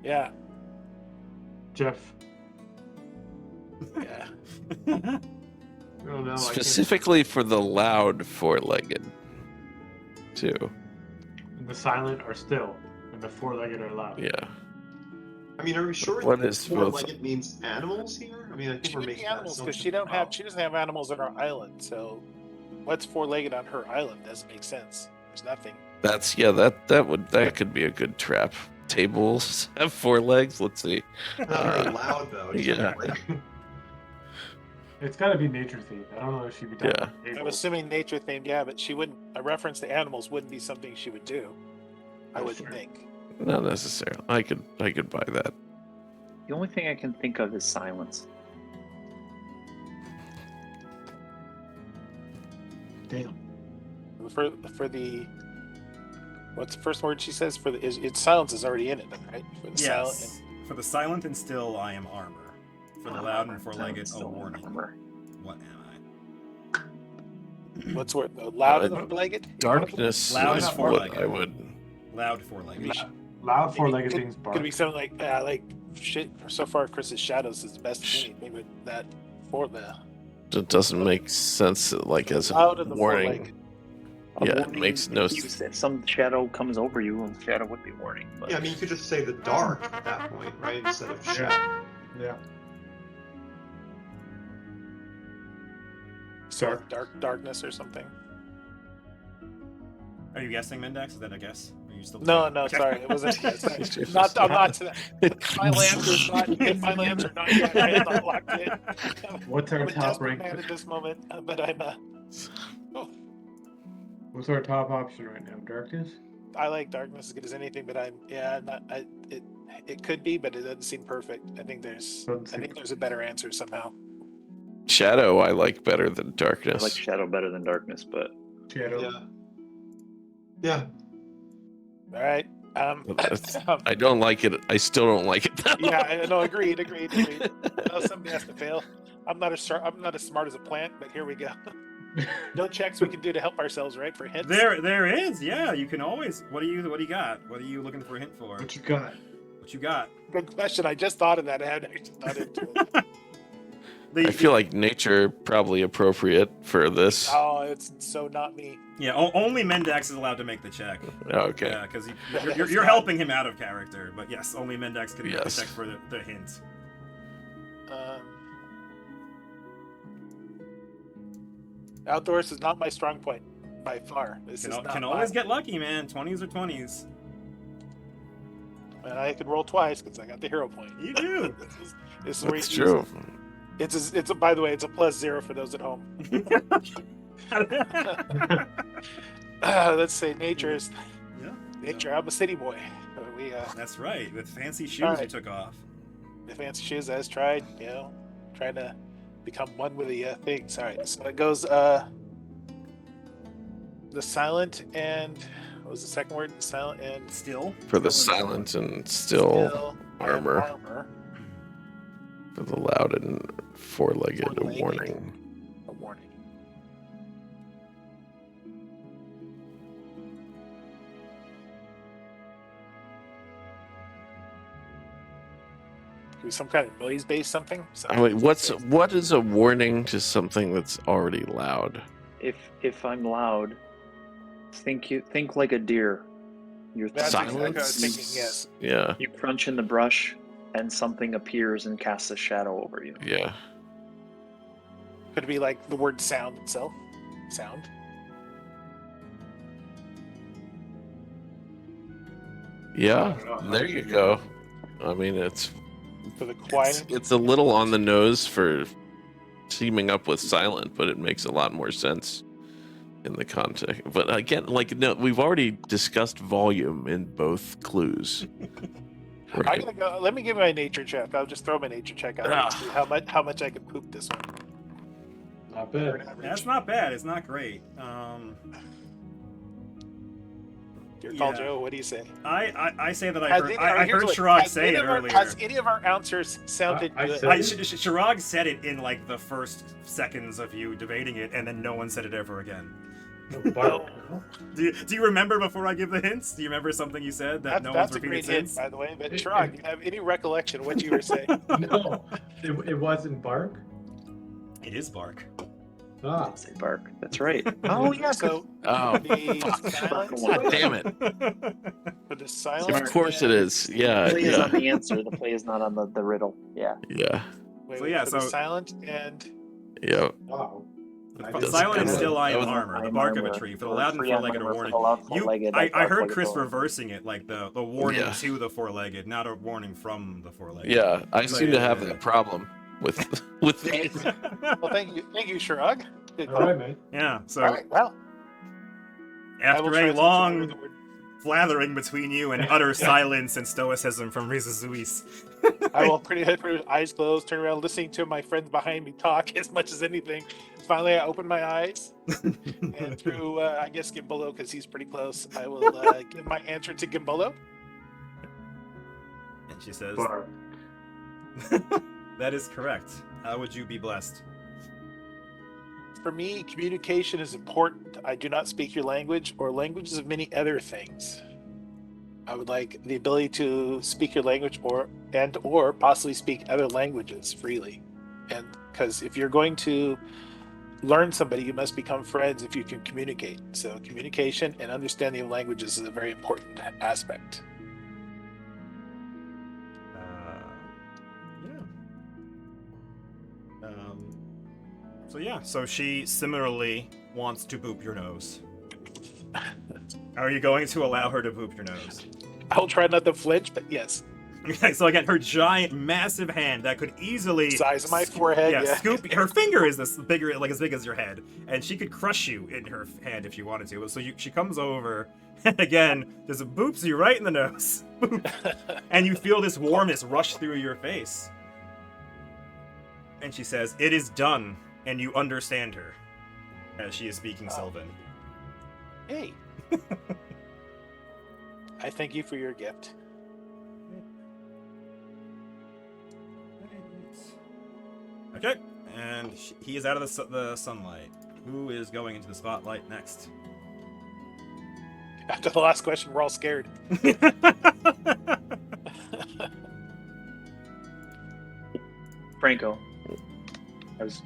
yeah. Jeff. Yeah. I don't know. Specifically for the loud four-legged, too. And the silent are still, and the four-legged are loud. Yeah. I mean, are we sure What that is four-legged means animals here? I mean, I think She we're would be making that animals because assumption. she doesn't have animals on her island. So what's four-legged on her island doesn't make sense. There's nothing. That's that could be a good trap. Tables have four legs. Let's see. Not very loud though. Just yeah. like- It's got to be nature themed. I don't know if she'd be down Yeah. with I'm tables. assuming nature themed, yeah, but she wouldn't. A reference to animals wouldn't be something she would do. I wouldn't Sure. think. Not necessarily. I could buy that. The only thing I can think of is silence. Damn. For the what's the first word she says? For the it's silence is already in it, right? For the silent Yes. For the silent and still, I am armor. For the loud and four-legged, a Silence, still warning. armor. What am and what's the word? Loud and Uh, four-legged. Darkness Loud is and what four-legged. I would. I? Loud four-legged. Loud four-legged Could- things bark. Could be something like shit. So far, Chris's shadows is the best thing. Maybe that for the It doesn't make sense. Like as a loud and the warning. four-legged. A Yeah, it warning makes no if some shadow comes over you, a shadow would be a warning. But Yeah, I mean, you could just say the dark at that point, right? Instead of shadow. Yeah. So darkness or something. Are you guessing, Mendax? Is that a guess? Are you still No, Okay. sorry, it wasn't. I'm not to that. Final answer's not. Final answer not yet. I am not locked in. What's I'm our a top desperate rank? man at this moment, but I'm. What's our top option right now? Darkness? I like darkness as good as anything, but I'm not. It could be, but it doesn't seem perfect. I think there's. Doesn't I seem- think there's a better answer somehow. Shadow I like better than I darkness. like shadow better than darkness, but Shadow. Yeah. All right. I don't like it. I still don't like it. Though. Yeah, I know. Agreed. No, somebody has to fail. I'm not as smart as a plant, but here we go. No checks we can do to help ourselves, right? For hints. There is. Yeah, you can always. What do you got? What are you looking for a hint for? What you got? What you got? Good question. I just thought of that. I hadn't actually thought into it. I feel like nature probably appropriate for this. Oh, it's so not me. Yeah, only Mendax is allowed to make the check. Okay. Yeah, because you're helping him out of character. But yes, only Mendax can make the Yes. check for the hint. Outdoors is not my strong point by far. This is not Can always get lucky, man. 20s or 20s. And I could roll twice because I got the hero point. You do. this is where That's you use true. it. It's by the way, it's a +0 for those at home. Let's say nature is Yeah. nature. I'm a city boy. We That's right. With fancy shoes All you right. took off. the fancy shoes as tried, trying to become one with the things. All right, so it goes the silent and what was the second word? Silent and Still. For the silent and still and armor. armor. For the loud and four-legged, a Four-legged. warning. A warning. Do some kind of noise-based something. I mean, what is a warning to something that's already loud? if I'm loud, think like a deer. You're That's exactly what I was Silence? thinking. Yes. Yeah, You crunch in the brush, and something appears and casts a shadow over you. yeah. Could it be like the word sound itself? Sound. Yeah, I don't know. there you go. I mean, it's For the quiet. it's a little on the nose for teaming up with silent, but it makes a lot more sense in the context. But again, no, we've already discussed volume in both clues. I'm Right. gonna go. Let me give my nature check. I'll just throw my nature check out and see how much I can poop this one. Not For an bad. average. That's not bad. It's not great. Dear Call yeah. Joe, what do you say? I say that I Has heard any- I here's heard what- Shirag has say any it of our- earlier. Has any of our answers sounded I good? said Shirag said it in like the first seconds of you debating it, and then no one said it ever again. Bark. Do you remember before I give the hints? Do you remember something you said that no one's That's a repeated great hint, since? by the way. But Shrug, do you have any recollection of what you were saying? No, it wasn't bark. It is bark. Ah, Say bark. That's right. Oh yeah. So Oh, the silence, God damn it! for the silence. Of course it is. Yeah, The play is on yeah, the answer. The play is not on the riddle. Yeah. yeah, Wait, So yeah, for the so- silent and yeah. wow. I The didn't silent know is that. still I That am was- armor, the I'm bark of a armor, tree. For the or loud and free on four-legged, a armor, for warning. the loud You, four-legged, I dark heard legged Chris four-legged. reversing it, like the warning Yeah. to the four-legged, not a warning from the four-legged. Yeah, I So, seem to yeah, have yeah. that problem with these. well, thank you, Shrug. Good All call. right, man. Yeah. So All right. Well, I will after try a to long remember the word. flathering between you and utter silence and stoicism from Rizazoois, I will pretty eyes closed, turn around, listening to my friends behind me talk as much as anything. Finally, I open my eyes, and through I guess Gimbolo, because he's pretty close, I will give my answer to Gimbolo. and she says, Bark. "That is correct. How would you be blessed?" For me, communication is important. I do not speak your language or languages of many other things. I would like the ability to speak your language or possibly speak other languages freely. And because if you're going to learn somebody, you must become friends if you can communicate. So communication and understanding of languages is a very important aspect. Yeah. So she similarly wants to boop your nose. Are you going to allow her to boop your nose? I'll try not to flinch, but yes. Okay, so again, her giant, massive hand that could easily Size of my forehead, yeah. scoop. Her finger is this bigger, like as big as your head, and she could crush you in her hand if she wanted to. So she comes over, and again, just boops you right in the nose, Boop. And you feel this warmness rush through your face. And she says, "It is done, and you understand her," as she is speaking Sylvan. Hey. I thank you for your gift. Okay, and he is out of the sunlight. Who is going into the spotlight next? After the last question, we're all scared. Frankko.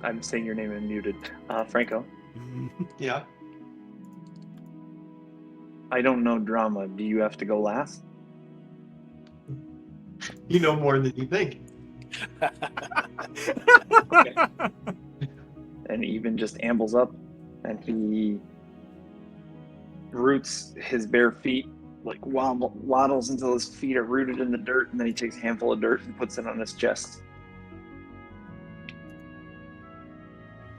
I'm saying your name and muted. Frankko. Yeah. I don't know drama. Do you have to go last? You know more than you think. Okay. And Even just ambles up, and he roots his bare feet, like waddles until his feet are rooted in the dirt, and then he takes a handful of dirt and puts it on his chest.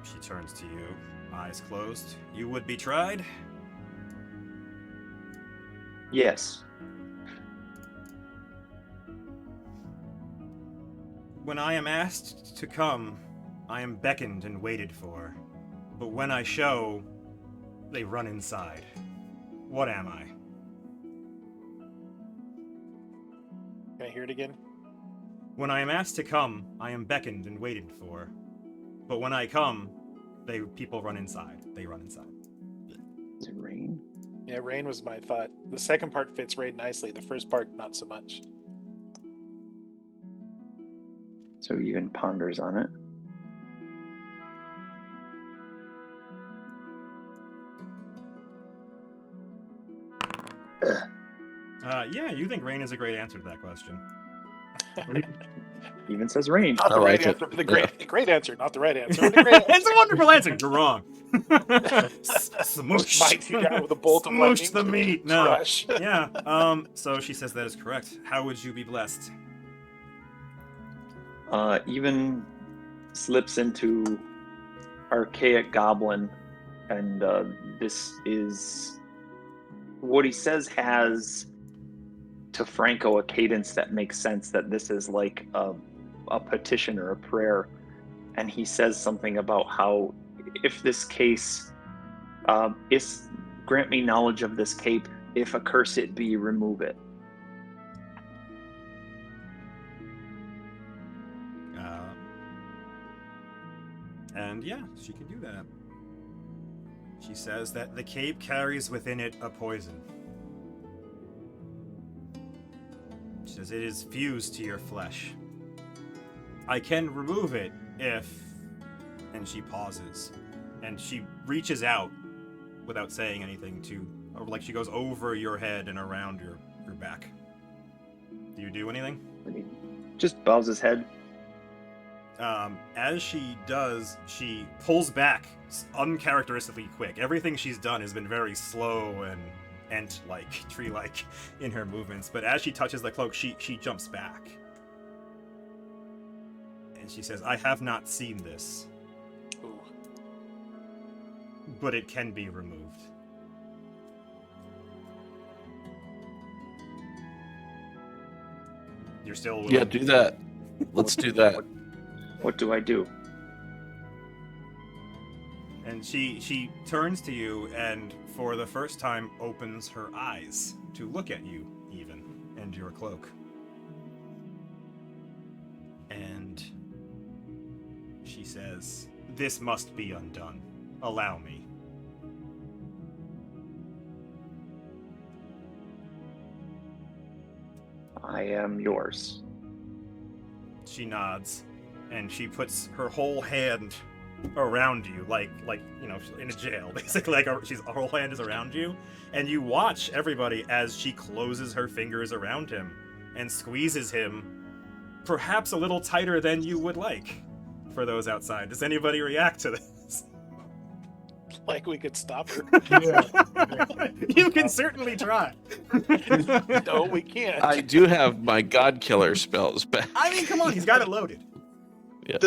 She turns to you, eyes closed. You would be tried? Yes. When I am asked to come, I am beckoned and waited for. But when I show, they run inside. What am I? Can I hear it again? When I am asked to come, I am beckoned and waited for. But when I come, people run inside. They run inside. Is it rain? Yeah, rain was my thought. The second part fits rain nicely. The first part, not so much. So Even ponders on it. Yeah, you think rain is a great answer to that question. Even says rain. Not the I right like it. answer. The great answer, not the right answer. The great answer. It's a wonderful answer. You're wrong. Smoosh. Bites you down with a bolt of Smoosh lightning. the meat. No. Crush. Yeah. So she says that is correct. How would you be blessed? Even slips into archaic goblin, and this is what he says has to Frankko a cadence that makes sense, that this is like a petition or a prayer. And he says something about how, if this case is, grant me knowledge of this cape, if a curse it be, remove it. And yeah, she can do that. She says that the cape carries within it a poison. She says it is fused to your flesh. I can remove it if... And she pauses. And she reaches out without saying anything or like she goes over your head and around your back. Do you do anything? Just bows his head. As she does, she pulls back uncharacteristically quick. Everything she's done has been very slow and ant-like, tree-like in her movements. But as she touches the cloak, she jumps back. And she says, I have not seen this. Ooh. But it can be removed. You're still willing? Yeah, do that. Let's do that. What do I do? And she turns to you and for the first time opens her eyes to look at you, even, and your cloak. And she says, this must be undone. Allow me. I am yours. She nods, and she puts her whole hand around you, like in a jail, basically. Like her whole hand is around you, and you watch everybody as she closes her fingers around him and squeezes him, perhaps a little tighter than you would like. For those outside, does anybody react to this? Like we could stop her. Yeah. You can certainly try. No, we can't. I do have my God Killer spells back. I mean, come on, he's got it loaded. How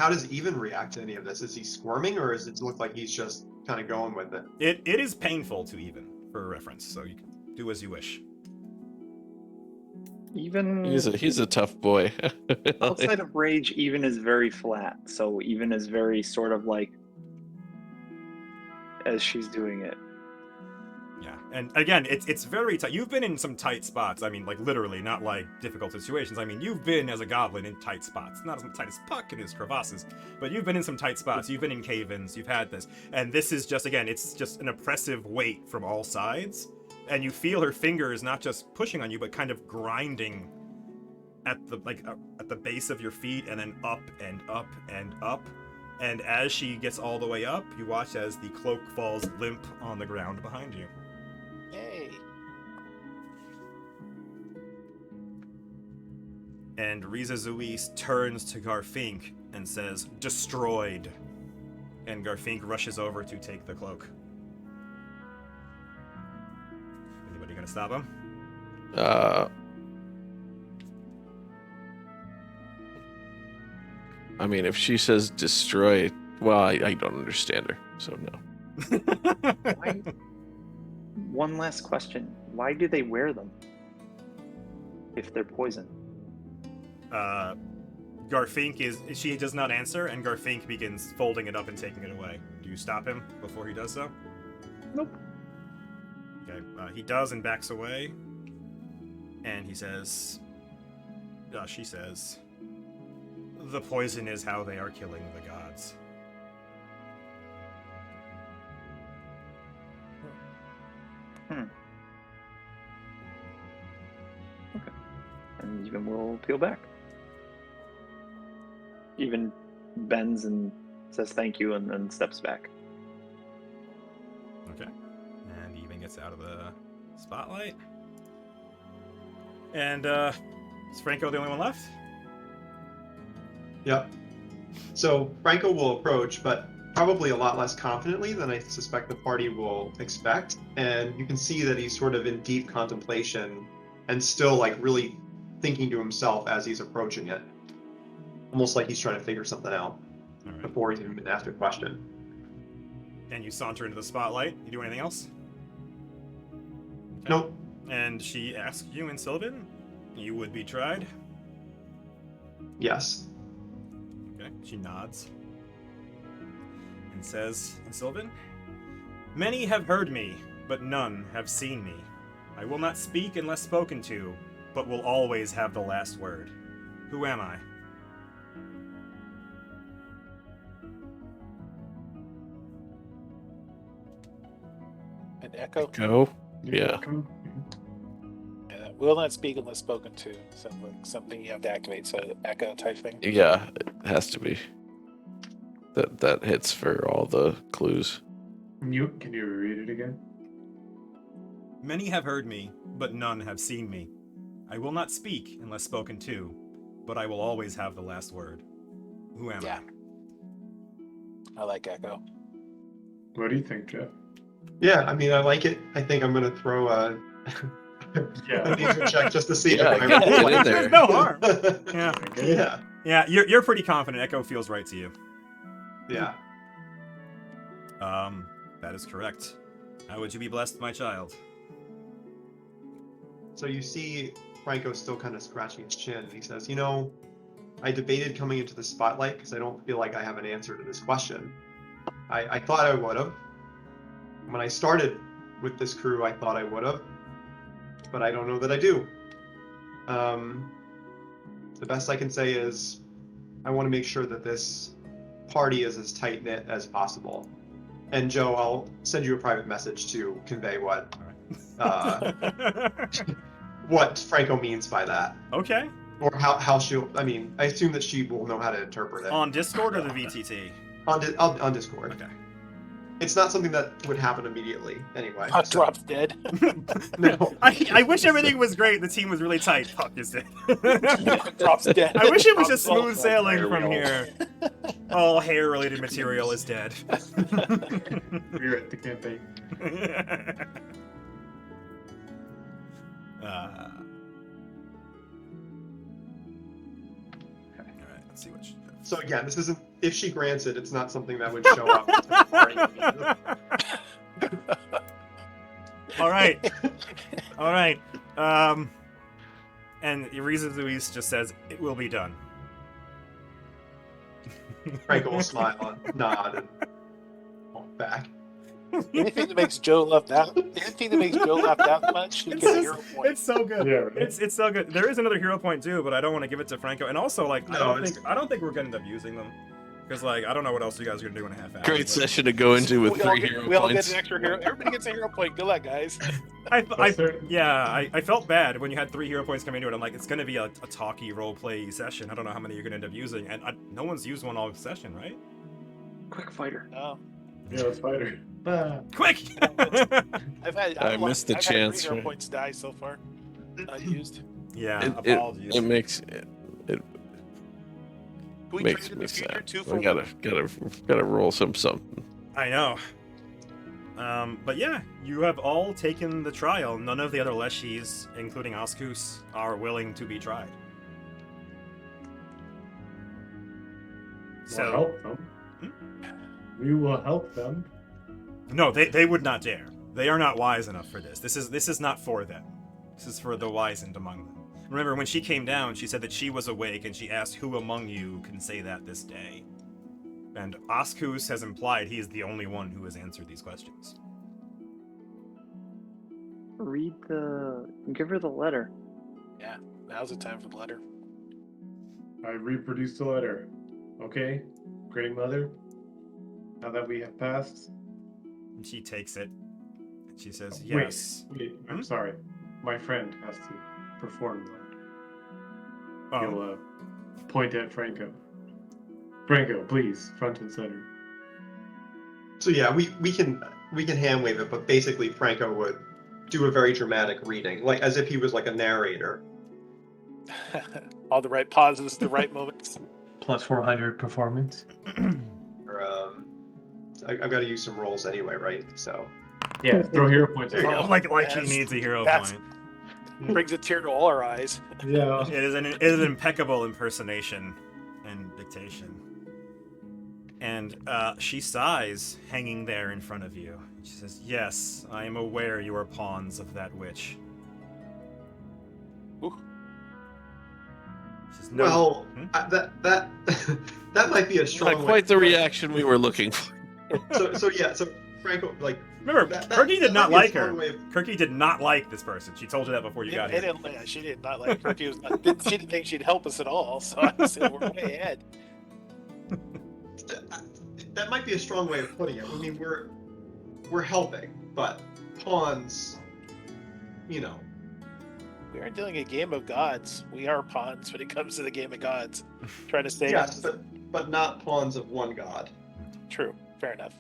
does Even react to any of this? Is he squirming, or does it look like he's just kind of going with it? It is painful to Even, for reference, so you can do as you wish. Even He's a tough boy. outside of rage, even is very flat. So even is very sort of like as she's doing it. Yeah, and again, it's very tight. You've been in some tight spots. I mean, like literally, not like difficult situations. I mean, you've been as a goblin in tight spots. Not as tight as Puck in his crevasses, but you've been in some tight spots. You've been in cave-ins. You've had this, and this is just again, it's just an oppressive weight from all sides, and you feel her fingers not just pushing on you, but kind of grinding at the base of your feet, and then up and up and up. And as she gets all the way up, you watch as the cloak falls limp on the ground behind you. Yay. And Rizazoois turns to Garfinque and says, "Destroyed." And Garfinque rushes over to take the cloak. Anybody gonna stop him? I mean, if she says destroy, well, I don't understand her, so no. Why? One last question. Why do they wear them? If they're poison. Garfinque she does not answer, and Garfinque begins folding it up and taking it away. Do you stop him before he does so? Nope. Okay, he does and backs away. And he says, she says, "The poison is how they are killing the gods." Okay. And even will peel back. Even bends and says thank you and then steps back. Okay. And he even gets out of the spotlight. And is Frankko the only one left? Yep. So Frankko will approach, but probably a lot less confidently than I suspect the party will expect. And you can see that he's sort of in deep contemplation and still like really thinking to himself as he's approaching it. Almost like he's trying to figure something out All right. before he's even been asked a question. And you saunter into the spotlight. You do anything else? Okay. Nope. And she asks you in Sylvan, "You would be tried?" Yes. Okay. She nods. And says in Sylvan, "Many have heard me, but none have seen me. I will not speak unless spoken to, but will always have the last word. Who am I?" An echo. Go. Yeah. Will not speak unless spoken to. Something you have to activate. So echo type thing. Yeah, it has to be. That hits for all the clues. Can you read it again? "Many have heard me, but none have seen me. I will not speak unless spoken to, but I will always have the last word. Who am Yeah. I like echo. What do you think, Jeff? Yeah, I mean, I like it. I think I'm going to throw a Yeah. nature check just to see Yeah, if I get roll it in there. There's no harm. Yeah. Yeah. Yeah, you're pretty confident. Echo feels right to you. Yeah. That is correct. How would you be blessed, my child? So you see Frankko still kind of scratching his chin, and he says, I debated coming into the spotlight because I don't feel like I have an answer to this question. I thought I would have. When I started with this crew, I thought I would have, but I don't know that I do. The best I can say is I want to make sure that this party is as tight-knit as possible. And Joe, I'll send you a private message to convey what what Frankko means by that. Okay. Or how she'll, I assume that she will know how to interpret it. On Discord or the VTT? On Discord. Okay. It's not something that would happen immediately, anyway. Puck drops dead. No. I wish everything was great. The team was really tight. Puck is dead. Puck drops dead. I wish it was just Drops smooth off. sailing from here. All hair-related material is dead. We're at the campaign. All right, let's see what she does. So again, this isn't, if she grants it, it's not something that would show up to the party. All right. And Rizazoois just says, "It will be done." Frankko will smile and nod and walk back. Anything that makes Joe laugh that much, he It's gets a just- hero point. It's so good. Yeah, right? It's so good. There is another hero point too, but I don't want to give it to Frankko. And also, like, I No, don't think we're gonna end up using them because, like, I don't know what else you guys are gonna do in a half hour. Great but- session to go into with we all 3 get, hero we all get points. an extra hero. Everybody gets a hero point. Good luck, guys. I felt bad when you had 3 hero points coming into it. I'm like, it's gonna be a talky role play session. I don't know how many you're gonna end up using, and no one's used one all session, right? Quick fighter. No. Yeah, let's fight her. Ah. Quick! I missed the I've chance, Had 3 hero right? points die so far. Not used. Yeah, apologies. It makes Can we makes trade in me the future sad. too for We gotta roll something. I know. But yeah, you have all taken the trial. None of the other Leshys, including Oscoos, are willing to be tried. We'll So help them. We will help them. no, they would not dare. They are not wise enough for this. This is not for them. This is for the wizened among them. Remember, when she came down, she said that she was awake, and she asked, "Who among you can say that this day?" And Oscoos has implied he is the only one who has answered these questions. Give her the letter. Now's the time for the letter. I reproduced the letter. Okay, Great Mother. Now that we have passed. And she takes it, and she says, Wait, "Yes." Wait, I'm Hmm? sorry. My friend has to perform that. Oh, He'll point at Frankko. Frankko, please, front and center. So yeah, we can hand wave it, but basically Frankko would do a very dramatic reading, like as if he was like a narrator. All the right pauses, the right moments. Plus 400 performance. Or, I've got to use some rolls anyway, right? So Yeah, throw hero points. There you at go. him. like he Yes. needs a hero That's- point. Brings a tear to all our eyes. Yeah. It is an impeccable impersonation and dictation. And she sighs, hanging there in front of you. She says, "Yes, I am aware you are pawns of that witch." Ooh. She says, "No." well, Hmm? that that might be a strong. Not quite the reaction we were looking for. So Frankko, like Remember, that Kirky did not might be a like her. strong way of- Kirky did not like this person. She told you that before you got here. She did not like her. She didn't think she'd help us at all. So I said we're way ahead. that might be a strong way of putting it. I mean, we're helping, but pawns, you know. We are dealing a game of gods. We are pawns when it comes to the game of gods. Trying to stay. Yes, but not pawns of one god. True. Fair enough.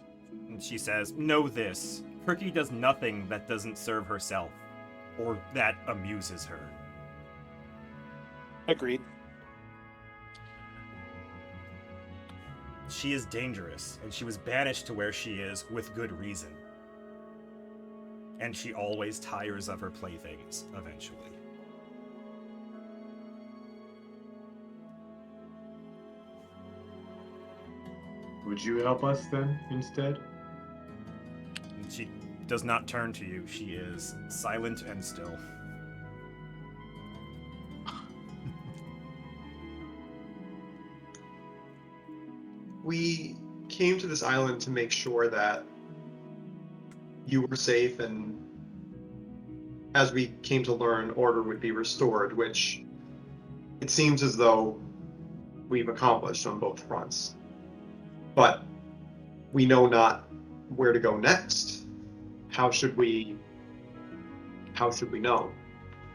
And she says, "Know this. Kirky does nothing that doesn't serve herself, or that amuses her. Agreed. She is dangerous, and she was banished to where she is with good reason. And she always tires of her playthings, eventually." Would you help us then instead? And she does not turn to you. She is silent and still. We came to this island to make sure that you were safe, and as we came to learn, order would be restored, which it seems as though we've accomplished on both fronts. But we know not where to go next. How should we know?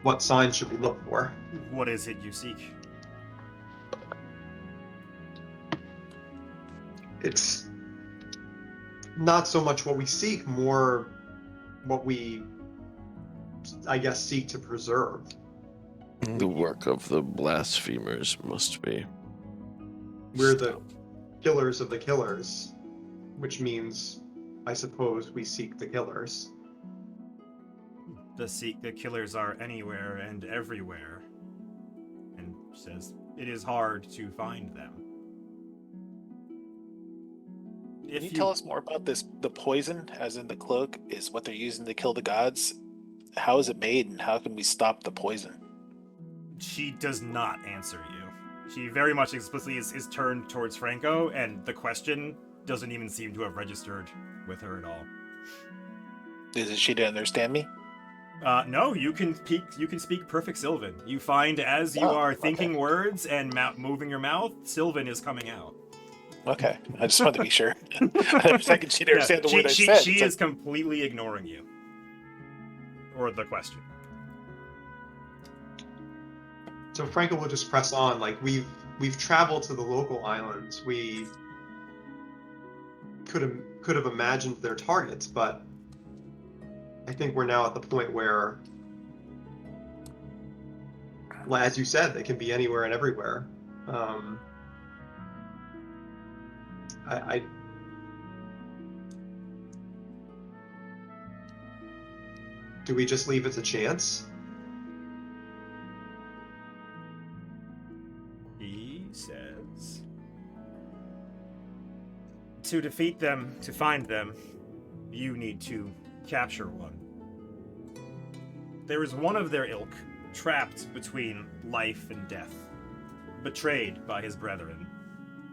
What signs should we look for? What is it you seek? It's not so much what we seek, more what we, I guess, seek to preserve. The work of the blasphemers must be. We're the killers of the killers, which means, I suppose, we seek the killers. The killers are anywhere and everywhere. And says, it is hard to find them. Can you tell us more about this? The poison, as in the cloak, is what they're using to kill the gods. How is it made, and how can we stop the poison? She does not answer you. She very much explicitly is turned towards Frankko, and the question doesn't even seem to have registered with her at all. Is it she didn't understand me? No, you can speak perfect Sylvan. You find as you are thinking words and moving your mouth, Sylvan is coming out. Okay, I just wanted to be sure. For a second, she didn't understand the word I said. She is completely ignoring you. Or the question. So Frankko will just press on. Like we've traveled to the local islands. We could have imagined their targets, but I think we're now at the point where, as you said, they can be anywhere and everywhere. Do we just leave it to chance? He says, to defeat them, to find them, you need to capture one. There is one of their ilk trapped between life and death, betrayed by his brethren.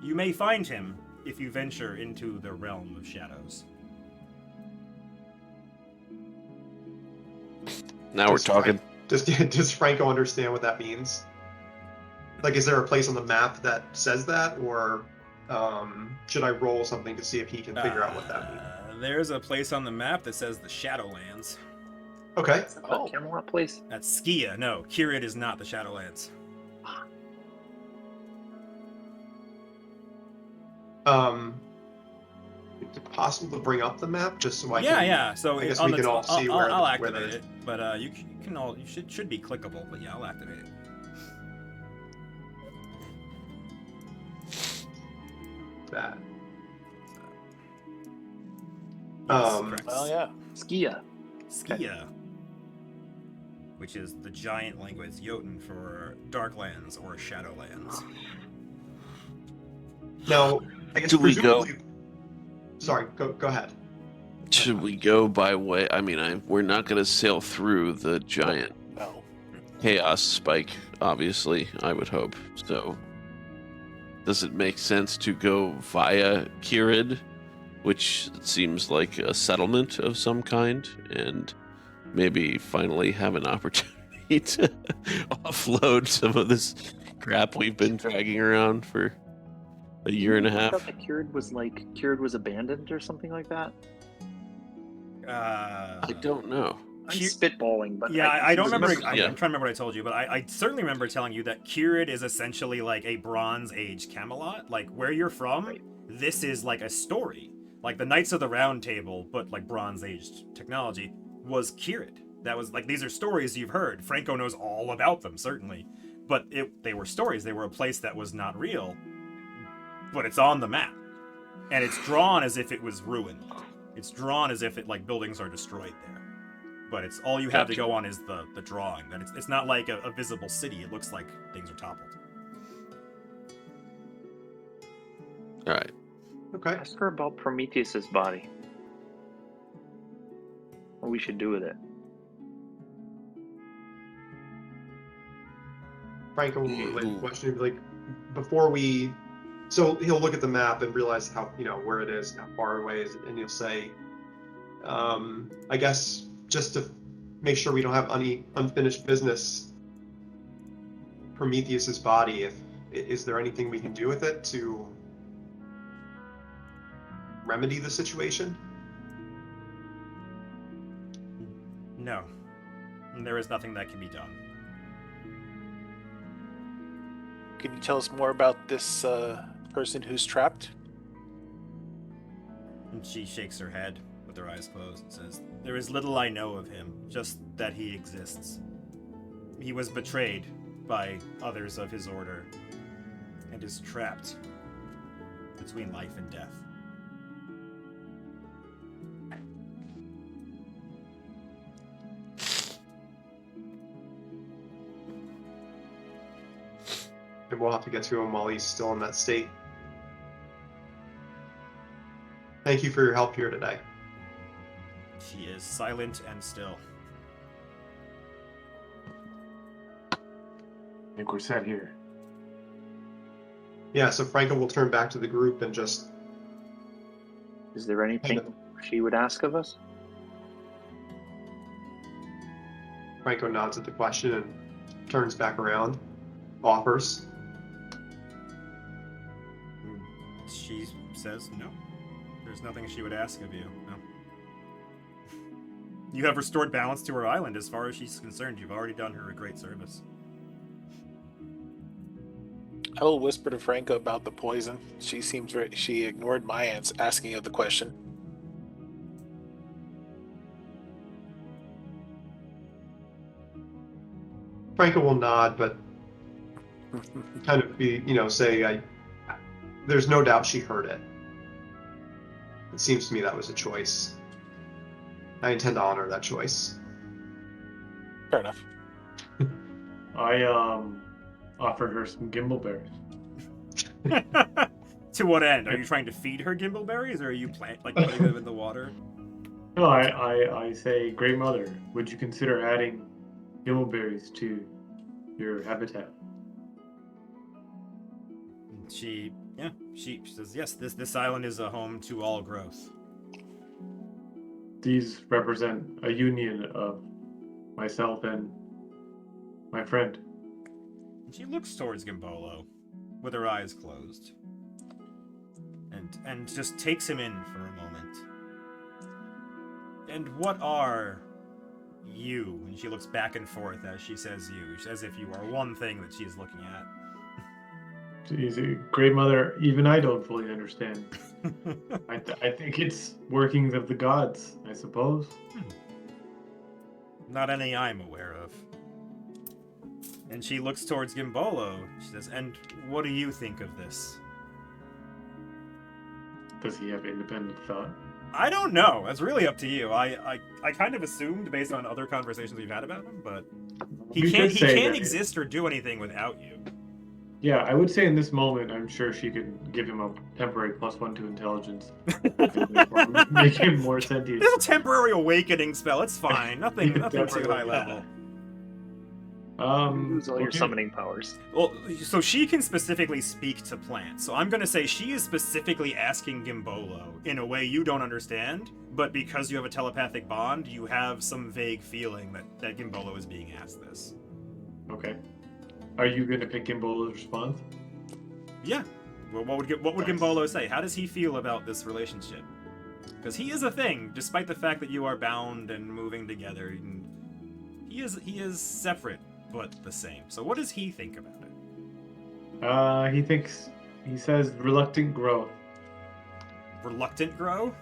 You may find him if you venture into the realm of shadows. Now we're talking. Does Frankko understand what that means? Like, is there a place on the map that says that, or should I roll something to see if he can figure out what that means? There's a place on the map that says the Shadowlands. Okay. Oh, Camelot place. That's Skia. No, Kirid is not the Shadowlands. Is it possible to bring up the map just so I can? Yeah. So I guess on we can all see where I'll where activate the- it, but you can all should be clickable. But yeah, I'll activate it. that. Correct. Well, yeah. Skia. Skia, which is the giant language Jotun for Darklands or Shadowlands. Now, I guess Do we go- presumably. Sorry, go ahead. Should we go by way? I mean, we're not going to sail through the giant No. chaos spike, obviously, I would hope. So, does it make sense to go via Kirid, which seems like a settlement of some kind, and maybe finally have an opportunity to offload some of this crap we've been dragging around for a year and a I half? thought that Kirid was abandoned or something like that. I don't know. I'm spitballing, but Yeah, I don't remember. Yeah. I'm trying to remember what I told you, but I certainly remember telling you that Kirid is essentially like a Bronze Age Camelot. Like where you're from, Right. this is like a story. Like the Knights of the Round Table, but like Bronze Age technology, was Kirid. That was like, these are stories you've heard. Frankko knows all about them, certainly. But they were stories. They were a place that was not real. But it's on the map. And it's drawn as if it was ruined. It's drawn as if like buildings are destroyed there. But it's all you have to Gotcha. go on is the drawing. That it's not like a visible city. It looks like things are toppled. All right. Okay. ask her about Prometheus's body. What we should do with it. Frankko will relay the question, like, before we. So he'll look at the map and realize how, where it is, how far away is it, and he'll say, I guess just to make sure we don't have any unfinished business, Prometheus's body, is there anything we can do with it to remedy the situation? No. There is nothing that can be done. Can you tell us more about this person who's trapped? And she shakes her head with her eyes closed and says, "There is little I know of him, just that he exists. He was betrayed by others of his order and is trapped between life and death." And we'll have to get to him while he's still in that state. Thank you for your help here today. She is silent and still. I think we're set here. Yeah, so Franco will turn back to the group and just Is there anything she would ask of us? Franco nods at the question and turns back around, offers. She says no. There's nothing she would ask of you. No. You have restored balance to her island as far as she's concerned. You've already done her a great service. I will whisper to Frankko about the poison. She seems she ignored my asking of the question. Franco will nod, but kind of be, say, there's no doubt she heard it. It seems to me that was a choice. I intend to honor that choice. Fair enough. I offer her some gimbelberries. To what end? Are you trying to feed her gimbelberries, or are you putting them in the water? No, I say, Great Mother, would you consider adding gimbelberries to your habitat? She says yes. This island is a home to all growth. These represent a union of myself and my friend. She looks towards Gimbolo, with her eyes closed, and just takes him in for a moment. And what are you? And she looks back and forth as she says you, as if you are one thing that she is looking at. Jeez, Great Mother, even I don't fully understand. I think it's workings of the gods, I suppose. Not any I'm aware of. And she looks towards Gimbolo. She says, and what do you think of this? Does he have independent thought? I don't know. That's really up to you. I kind of assumed based on other conversations we've had about him, but he can't exist or do anything without you. Yeah, I would say in this moment, I'm sure she could give him a temporary +1 to intelligence. Make him more sentient. There's a temporary awakening spell. It's fine. Nothing too Definitely. high level. Lose all your okay. summoning powers. Well, so she can specifically speak to plants. So I'm going to say she is specifically asking Gimbolo in a way you don't understand, but because you have a telepathic bond, you have some vague feeling that Gimbolo is being asked this. Okay. Are you going to pick Gimbolo's response? Yeah. Well, what would Gimbolo say? How does he feel about this relationship? Because he is a thing, despite the fact that you are bound and moving together. And he is separate, but the same. So what does he think about it? He says reluctant growth. Reluctant grow?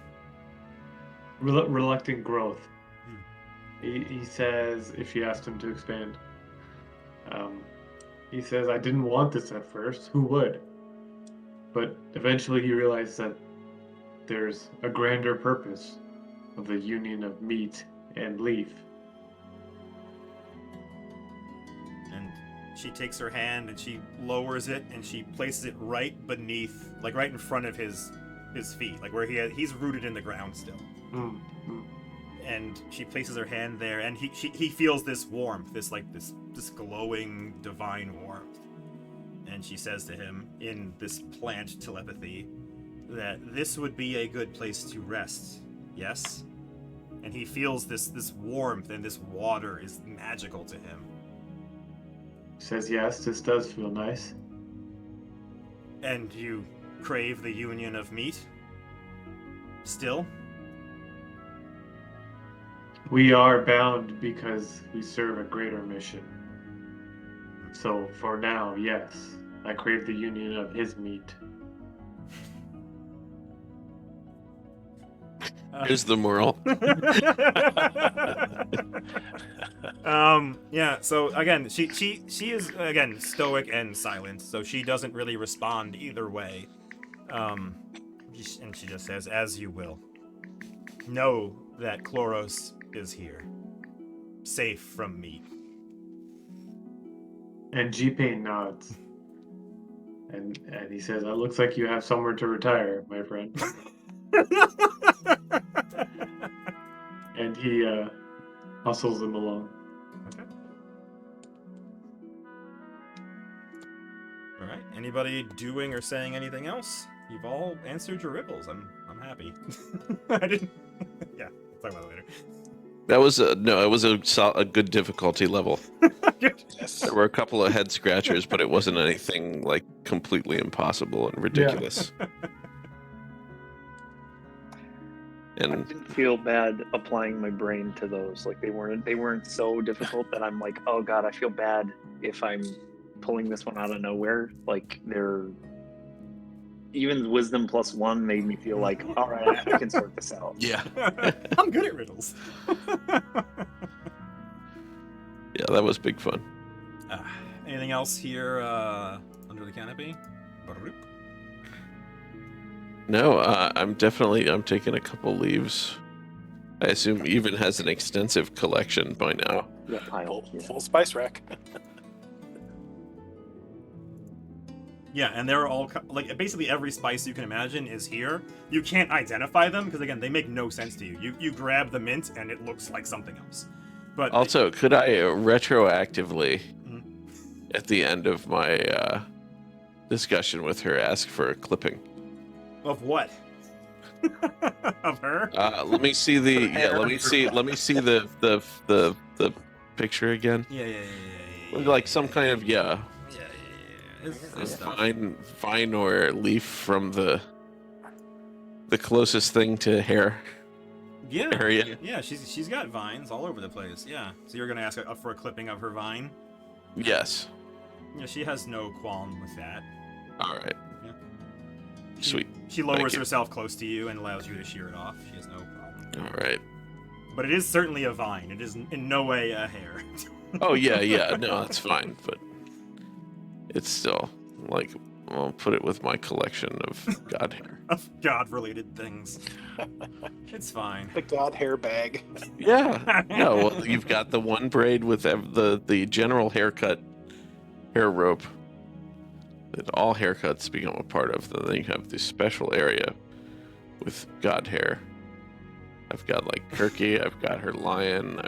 Reluctant growth. He says if she asked him to expand. He says, I didn't want this at first. Who would? But eventually he realized that there's a grander purpose of the union of meat and leaf. And she takes her hand and she lowers it and she places it right beneath, like right in front of his feet, like where he's rooted in the ground still. And she places her hand there, and he feels this warmth, this glowing divine warmth. And she says to him in this plant telepathy that this would be a good place to rest. Yes? And he feels this warmth, and this water is magical to him. Says yes, this does feel nice. And you crave the union of meat? Still? We are bound because we serve a greater mission. So for now, yes, I crave the union of his meat. Here's the moral. Yeah, so again, she is again stoic and silent, so she doesn't really respond either way. And she just says, as you will. Know that Khloros is here. Safe from me. And G-Pain nods. And he says, it looks like you have somewhere to retire, my friend. And he hustles him along. Okay. Anybody doing or saying anything else? You've all answered your riddles. I'm happy. I didn't. Yeah, we'll talk about it later. That was it was a good difficulty level. Good. Yes. There were a couple of head scratchers, but it wasn't anything like completely impossible and ridiculous. I And didn't feel bad applying my brain to those. Like they weren't so difficult that I'm like, oh god, I feel bad if I'm pulling this one out of nowhere. Like they're even wisdom +1 made me feel like, all right, I can sort this out. yeah, I'm good at riddles. yeah, that was big fun. Anything else here under the canopy? Baroop. No, I'm taking a couple leaves. I assume Even has an extensive collection by now. Yeah, pile. Yeah. Full spice rack. Yeah, and they're all like basically every spice you can imagine is here. You can't identify them because again, they make no sense to you. You grab the mint and it looks like something else. But Also, could I retroactively, Mhm. at the end of my discussion with her, ask for a clipping? of what? Of her? Let me see the let me see the picture again. Yeah. Like some kind of Yeah. a vine or leaf from the closest thing to hair Yeah. area. Yeah, she's got vines all over the place. Yeah. So you're gonna ask for a clipping of her vine? Yes. Yeah, she has no qualm with that. All right. Yeah. Sweet. She Thank lowers you. herself close to you and allows you to shear it off. She has no problem. All right. But it is certainly a vine. It is in no way a hair. Oh yeah. No, that's fine. But it's still like I'll put it with my collection of god hair. Of God-related things. It's fine. The god hair bag. Yeah. No, well, you've got the one braid with the general haircut hair rope that all haircuts become a part of. Then you have this special area with god hair. I've got like Kirky, I've got her lion,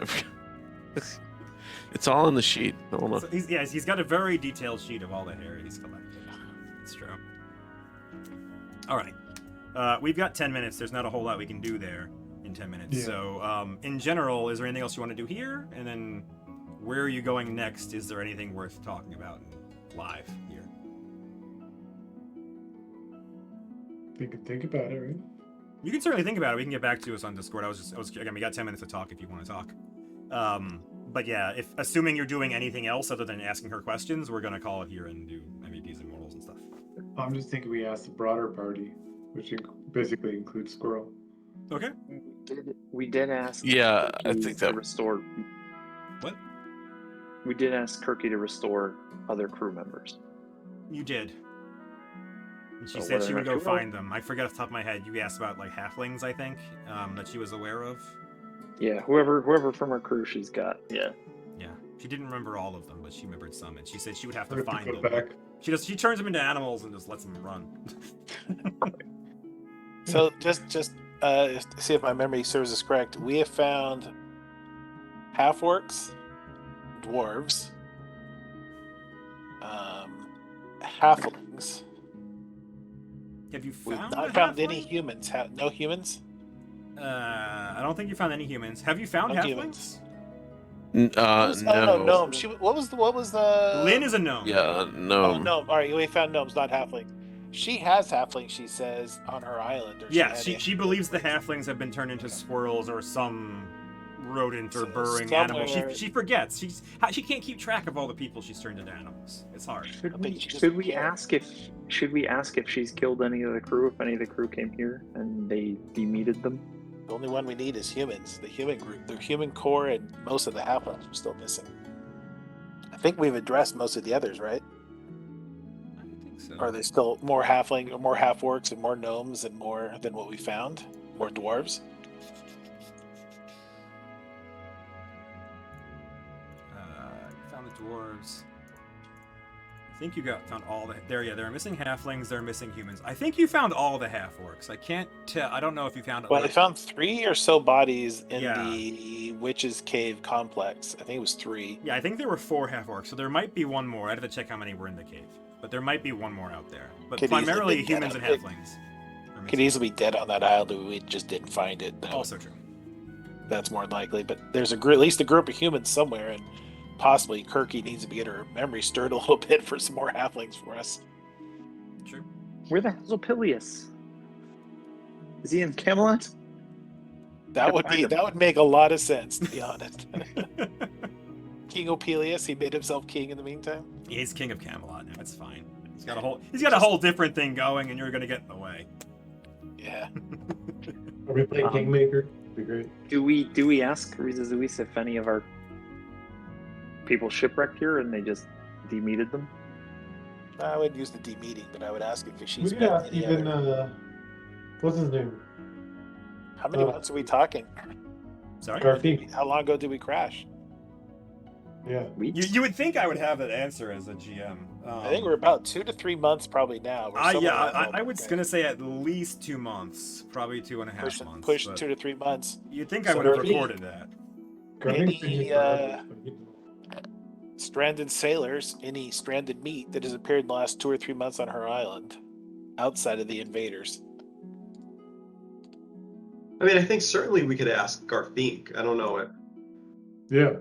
it's all in the sheet. Hold on. So he's got a very detailed sheet of all the hair he's collected. It's true. All right. We've got 10 minutes. There's not a whole lot we can do there in 10 minutes. Yeah. So, in general, is there anything else you want to do here? And then, where are you going next? Is there anything worth talking about live here? Think about it, right? You can certainly think about it. We can get back to us on Discord. Again, we got 10 minutes to talk if you want to talk. But yeah, assuming you're doing anything else other than asking her questions, we're gonna call it here and do MVPs and mortals and stuff. I'm just thinking we asked the broader party, which basically includes Squirrel. Okay. We did ask. Yeah, I Kirky think to that restore. What? We did ask Kirky to restore other crew members. You did. And she So said whether she or would not go you find them. I forget off the top of my head. You asked about like halflings, I think, that she was aware of. Yeah, whoever from our crew she's got. Yeah. Yeah. She didn't remember all of them, but she remembered some, and she said she would have We to have find to go them. back. She turns them into animals and just lets them run. So just see if my memory serves us correct. We have found half orcs, dwarves, halflings. Have you We've found? not a found any halfling? humans. No humans. I don't think you found any humans. Have you found No halflings? humans. no. Oh, no, gnome. What was the? Lynn is a gnome. Yeah, no. Oh, gnome. All right, we found gnomes, not halfling. She has halfling. She says on her island. Or Yeah, had she it. believes the halflings have been turned into squirrels or some rodent or So burrowing animal. somewhere- She forgets. She can't keep track of all the people she's turned into animals. It's hard. Should think we she just should we cared. ask if she's killed any of the crew, if any of the crew came here and they demeated them? The only one we need is humans. The human group. The human core and most of the halflings are still missing. I think we've addressed most of the others, right? I think so. Are there still more halfling, or more half orcs, and more gnomes, and more than what we found? More dwarves? You found the dwarves. I think you found all the there. Yeah, there are missing halflings. There are missing humans. I think you found all the half orcs. I can't tell. I don't know if you found. Well, I found 3 or so bodies in Yeah. the Witch's Cave complex. I think it was 3. Yeah, I think there were 4 half orcs. So there might be one more. I'd have to check how many were in the cave. but there might be one more out there. But Could easily primarily be humans and dead. halflings. Could easily be dead on that island if we just didn't find it. Also true. That's more likely. But there's at least a group of humans somewhere, and possibly Kirky needs to get her memory stirred a little bit for some more halflings for us. True. Where the hell's Opilius? Is he in Camelot? That would find be him. that would make a lot of sense, to be honest. King Opilius, he made himself king in the meantime. He's king of Camelot now. It's fine. He's got a whole different thing going, and you're gonna get in the way. Yeah. Are we playing Kingmaker? That'd be great. Do we ask Rizazoois if any of our people shipwrecked here and they just demeated them? I would use the D-meeting, but I would ask if she's We met got any even other- what's his name? How many months are we talking? Sorry. Garfinque. How long ago did we crash? Yeah. You would think I would have that answer as a GM. I think we're about 2 to 3 months probably now. We're somewhere Yeah, around that. I was gonna say at least 2 months, probably 2.5 months. Push but 2 to 3 months. You'd think I So would have maybe- recorded that. Garfinque's been here forever, but he- Stranded sailors, any stranded meat that has appeared in the last 2 or 3 months on her island, outside of the invaders. I mean, I think certainly we could ask Garfinque. I don't know it. Yeah.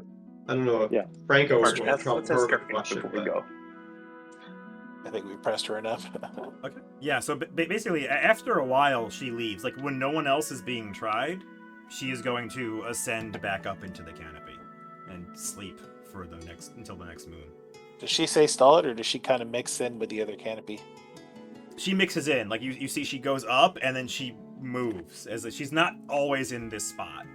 I don't know if Yeah. Franco Mark, is going to let's trump ask her Garfinque question. before we but- go. I think we pressed her enough. Okay. Yeah. So basically, after a while, she leaves. Like when no one else is being tried, she is going to ascend back up into the canopy and sleep for until the next moon. Does she say stall it, or does she kind of mix in with the other canopy? She mixes in. Like you see, she goes up and then she moves. She's not always in this spot.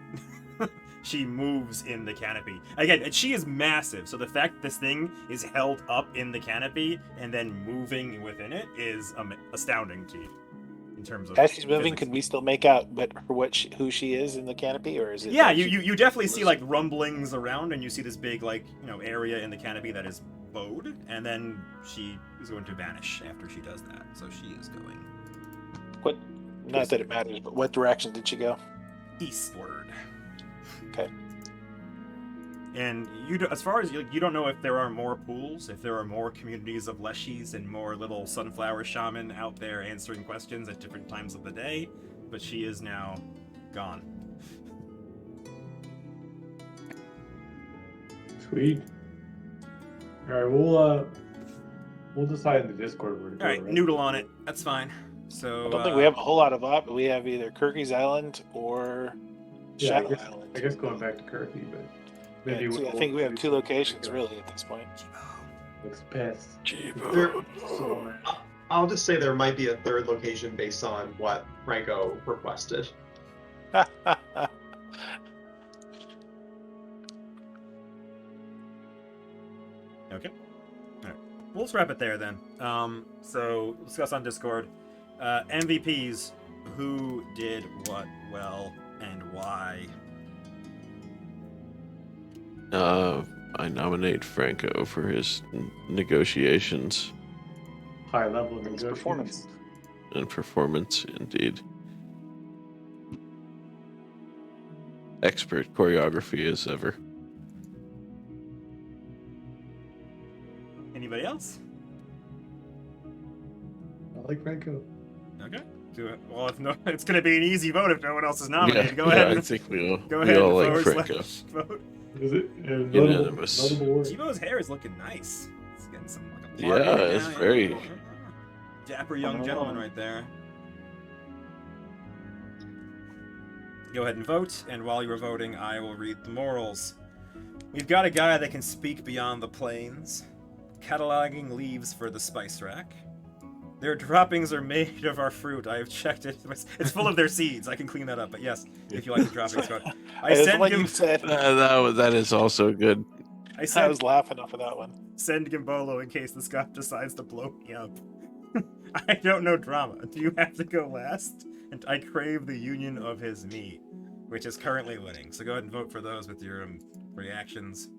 She moves in the canopy again, and she is massive. So the fact that this thing is held up in the canopy and then moving within it is astounding to you in terms of. As she's moving, physics. can we still make out who she is in the canopy, or is it? Yeah, like you definitely see like rumblings around, and you see this big area in the canopy that is bowed, and then she is going to vanish after she does that. So she is going What? Not that it matters, but what direction did she go? eastward. Okay. And as far as you don't know if there are more pools, if there are more communities of Leshys and more little sunflower shaman out there answering questions at different times of the day, but she is now gone. Sweet. All right, we'll decide in the Discord where to go. All right, noodle on it. That's fine. So I don't think we have a whole lot of options. We have either Kirky's Island or Yeah, Shadow Island. I guess going back to Kirky, but Yeah, maybe I think we have 2 locations really at this point. Looks past. There- So, I'll just say there might be a third location based on what Franco requested. Okay. All right. We'll just wrap it there then. So discuss on Discord. MVPs, who did what well and why? I nominate Frankko for his negotiations high level of His negotiation. performance. and performance, indeed. Expert choreography as ever. Anybody else? I like Franco. Okay. Do it. Well, if no, it's going to be an easy vote if no one else is nominated. Go yeah, ahead. I think we all, Go we ahead. all and like forward Frankko. slash vote. Is it Unanimous. notable word? Jibo's hair is looking nice. It's getting some like a Yeah, party it's now, very- dapper young gentleman right there. Go ahead and vote, and while you are voting, I will read the morals. We've got a guy that can speak beyond the plains, cataloging leaves for the spice rack. Their droppings are made of our fruit. I have checked it. It's full of their seeds. I can clean that up, but yes, if you like the droppings, go ahead. I It's send what you him. said. That is also good. I I send was laughing off of that one. send Gimbolo in case the Scot decides to blow me up. I don't know drama. Do you have to go last? And I crave the union of his meat, which is currently winning. So go ahead and vote for those with your reactions.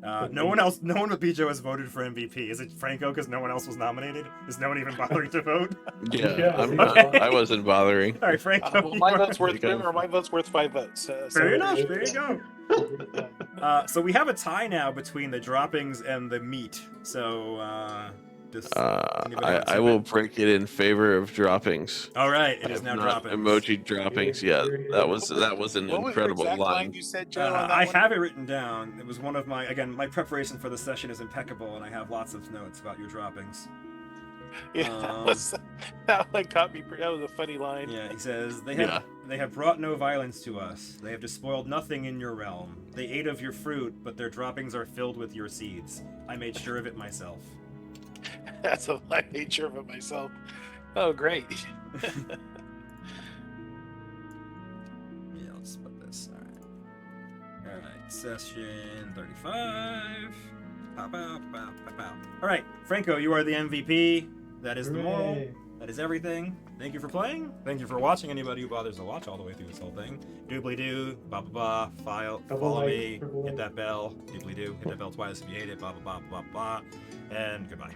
No one but Bijo has voted for MVP. Is it Franco because no one else was nominated? Is no one even bothering to vote? Yeah, Yeah, I'm okay. not, I wasn't bothering. All right, Franco. Well, my vote's worth There you 3, go. or my vote's worth 5 votes. Fair enough. There you go. So we have a tie now between the droppings and the meat. So Does I, anybody want to I tip will it? break it in favor of droppings. All right, it I is have now not dropping. emoji droppings yet. That was an What was the incredible exact line line. you said, Joe? On that I one? have it written down. It was one of my my preparation for the session is impeccable, and I have lots of notes about your droppings. Yeah, that one caught me. That was a funny line. Yeah, he says Yeah. they have brought no violence to us. They have despoiled nothing in your realm. They ate of your fruit, but their droppings are filled with your seeds. I made sure of it myself. That's a I made sure of it myself. Oh, great. Yeah, let's put this. All right, session 35. Pow, pow, pow, pow, pow. All right, Frankko, you are the MVP. That is the moral. Hooray. That is everything. Thank you for playing. Thank you for watching. Anybody who bothers to watch all the way through this whole thing. Doobly doo, ba ba ba. Follow like, me. triple Hit like. that bell. Doobly doo. Hit that bell twice if you hate it. Blah blah blah blah blah. And goodbye.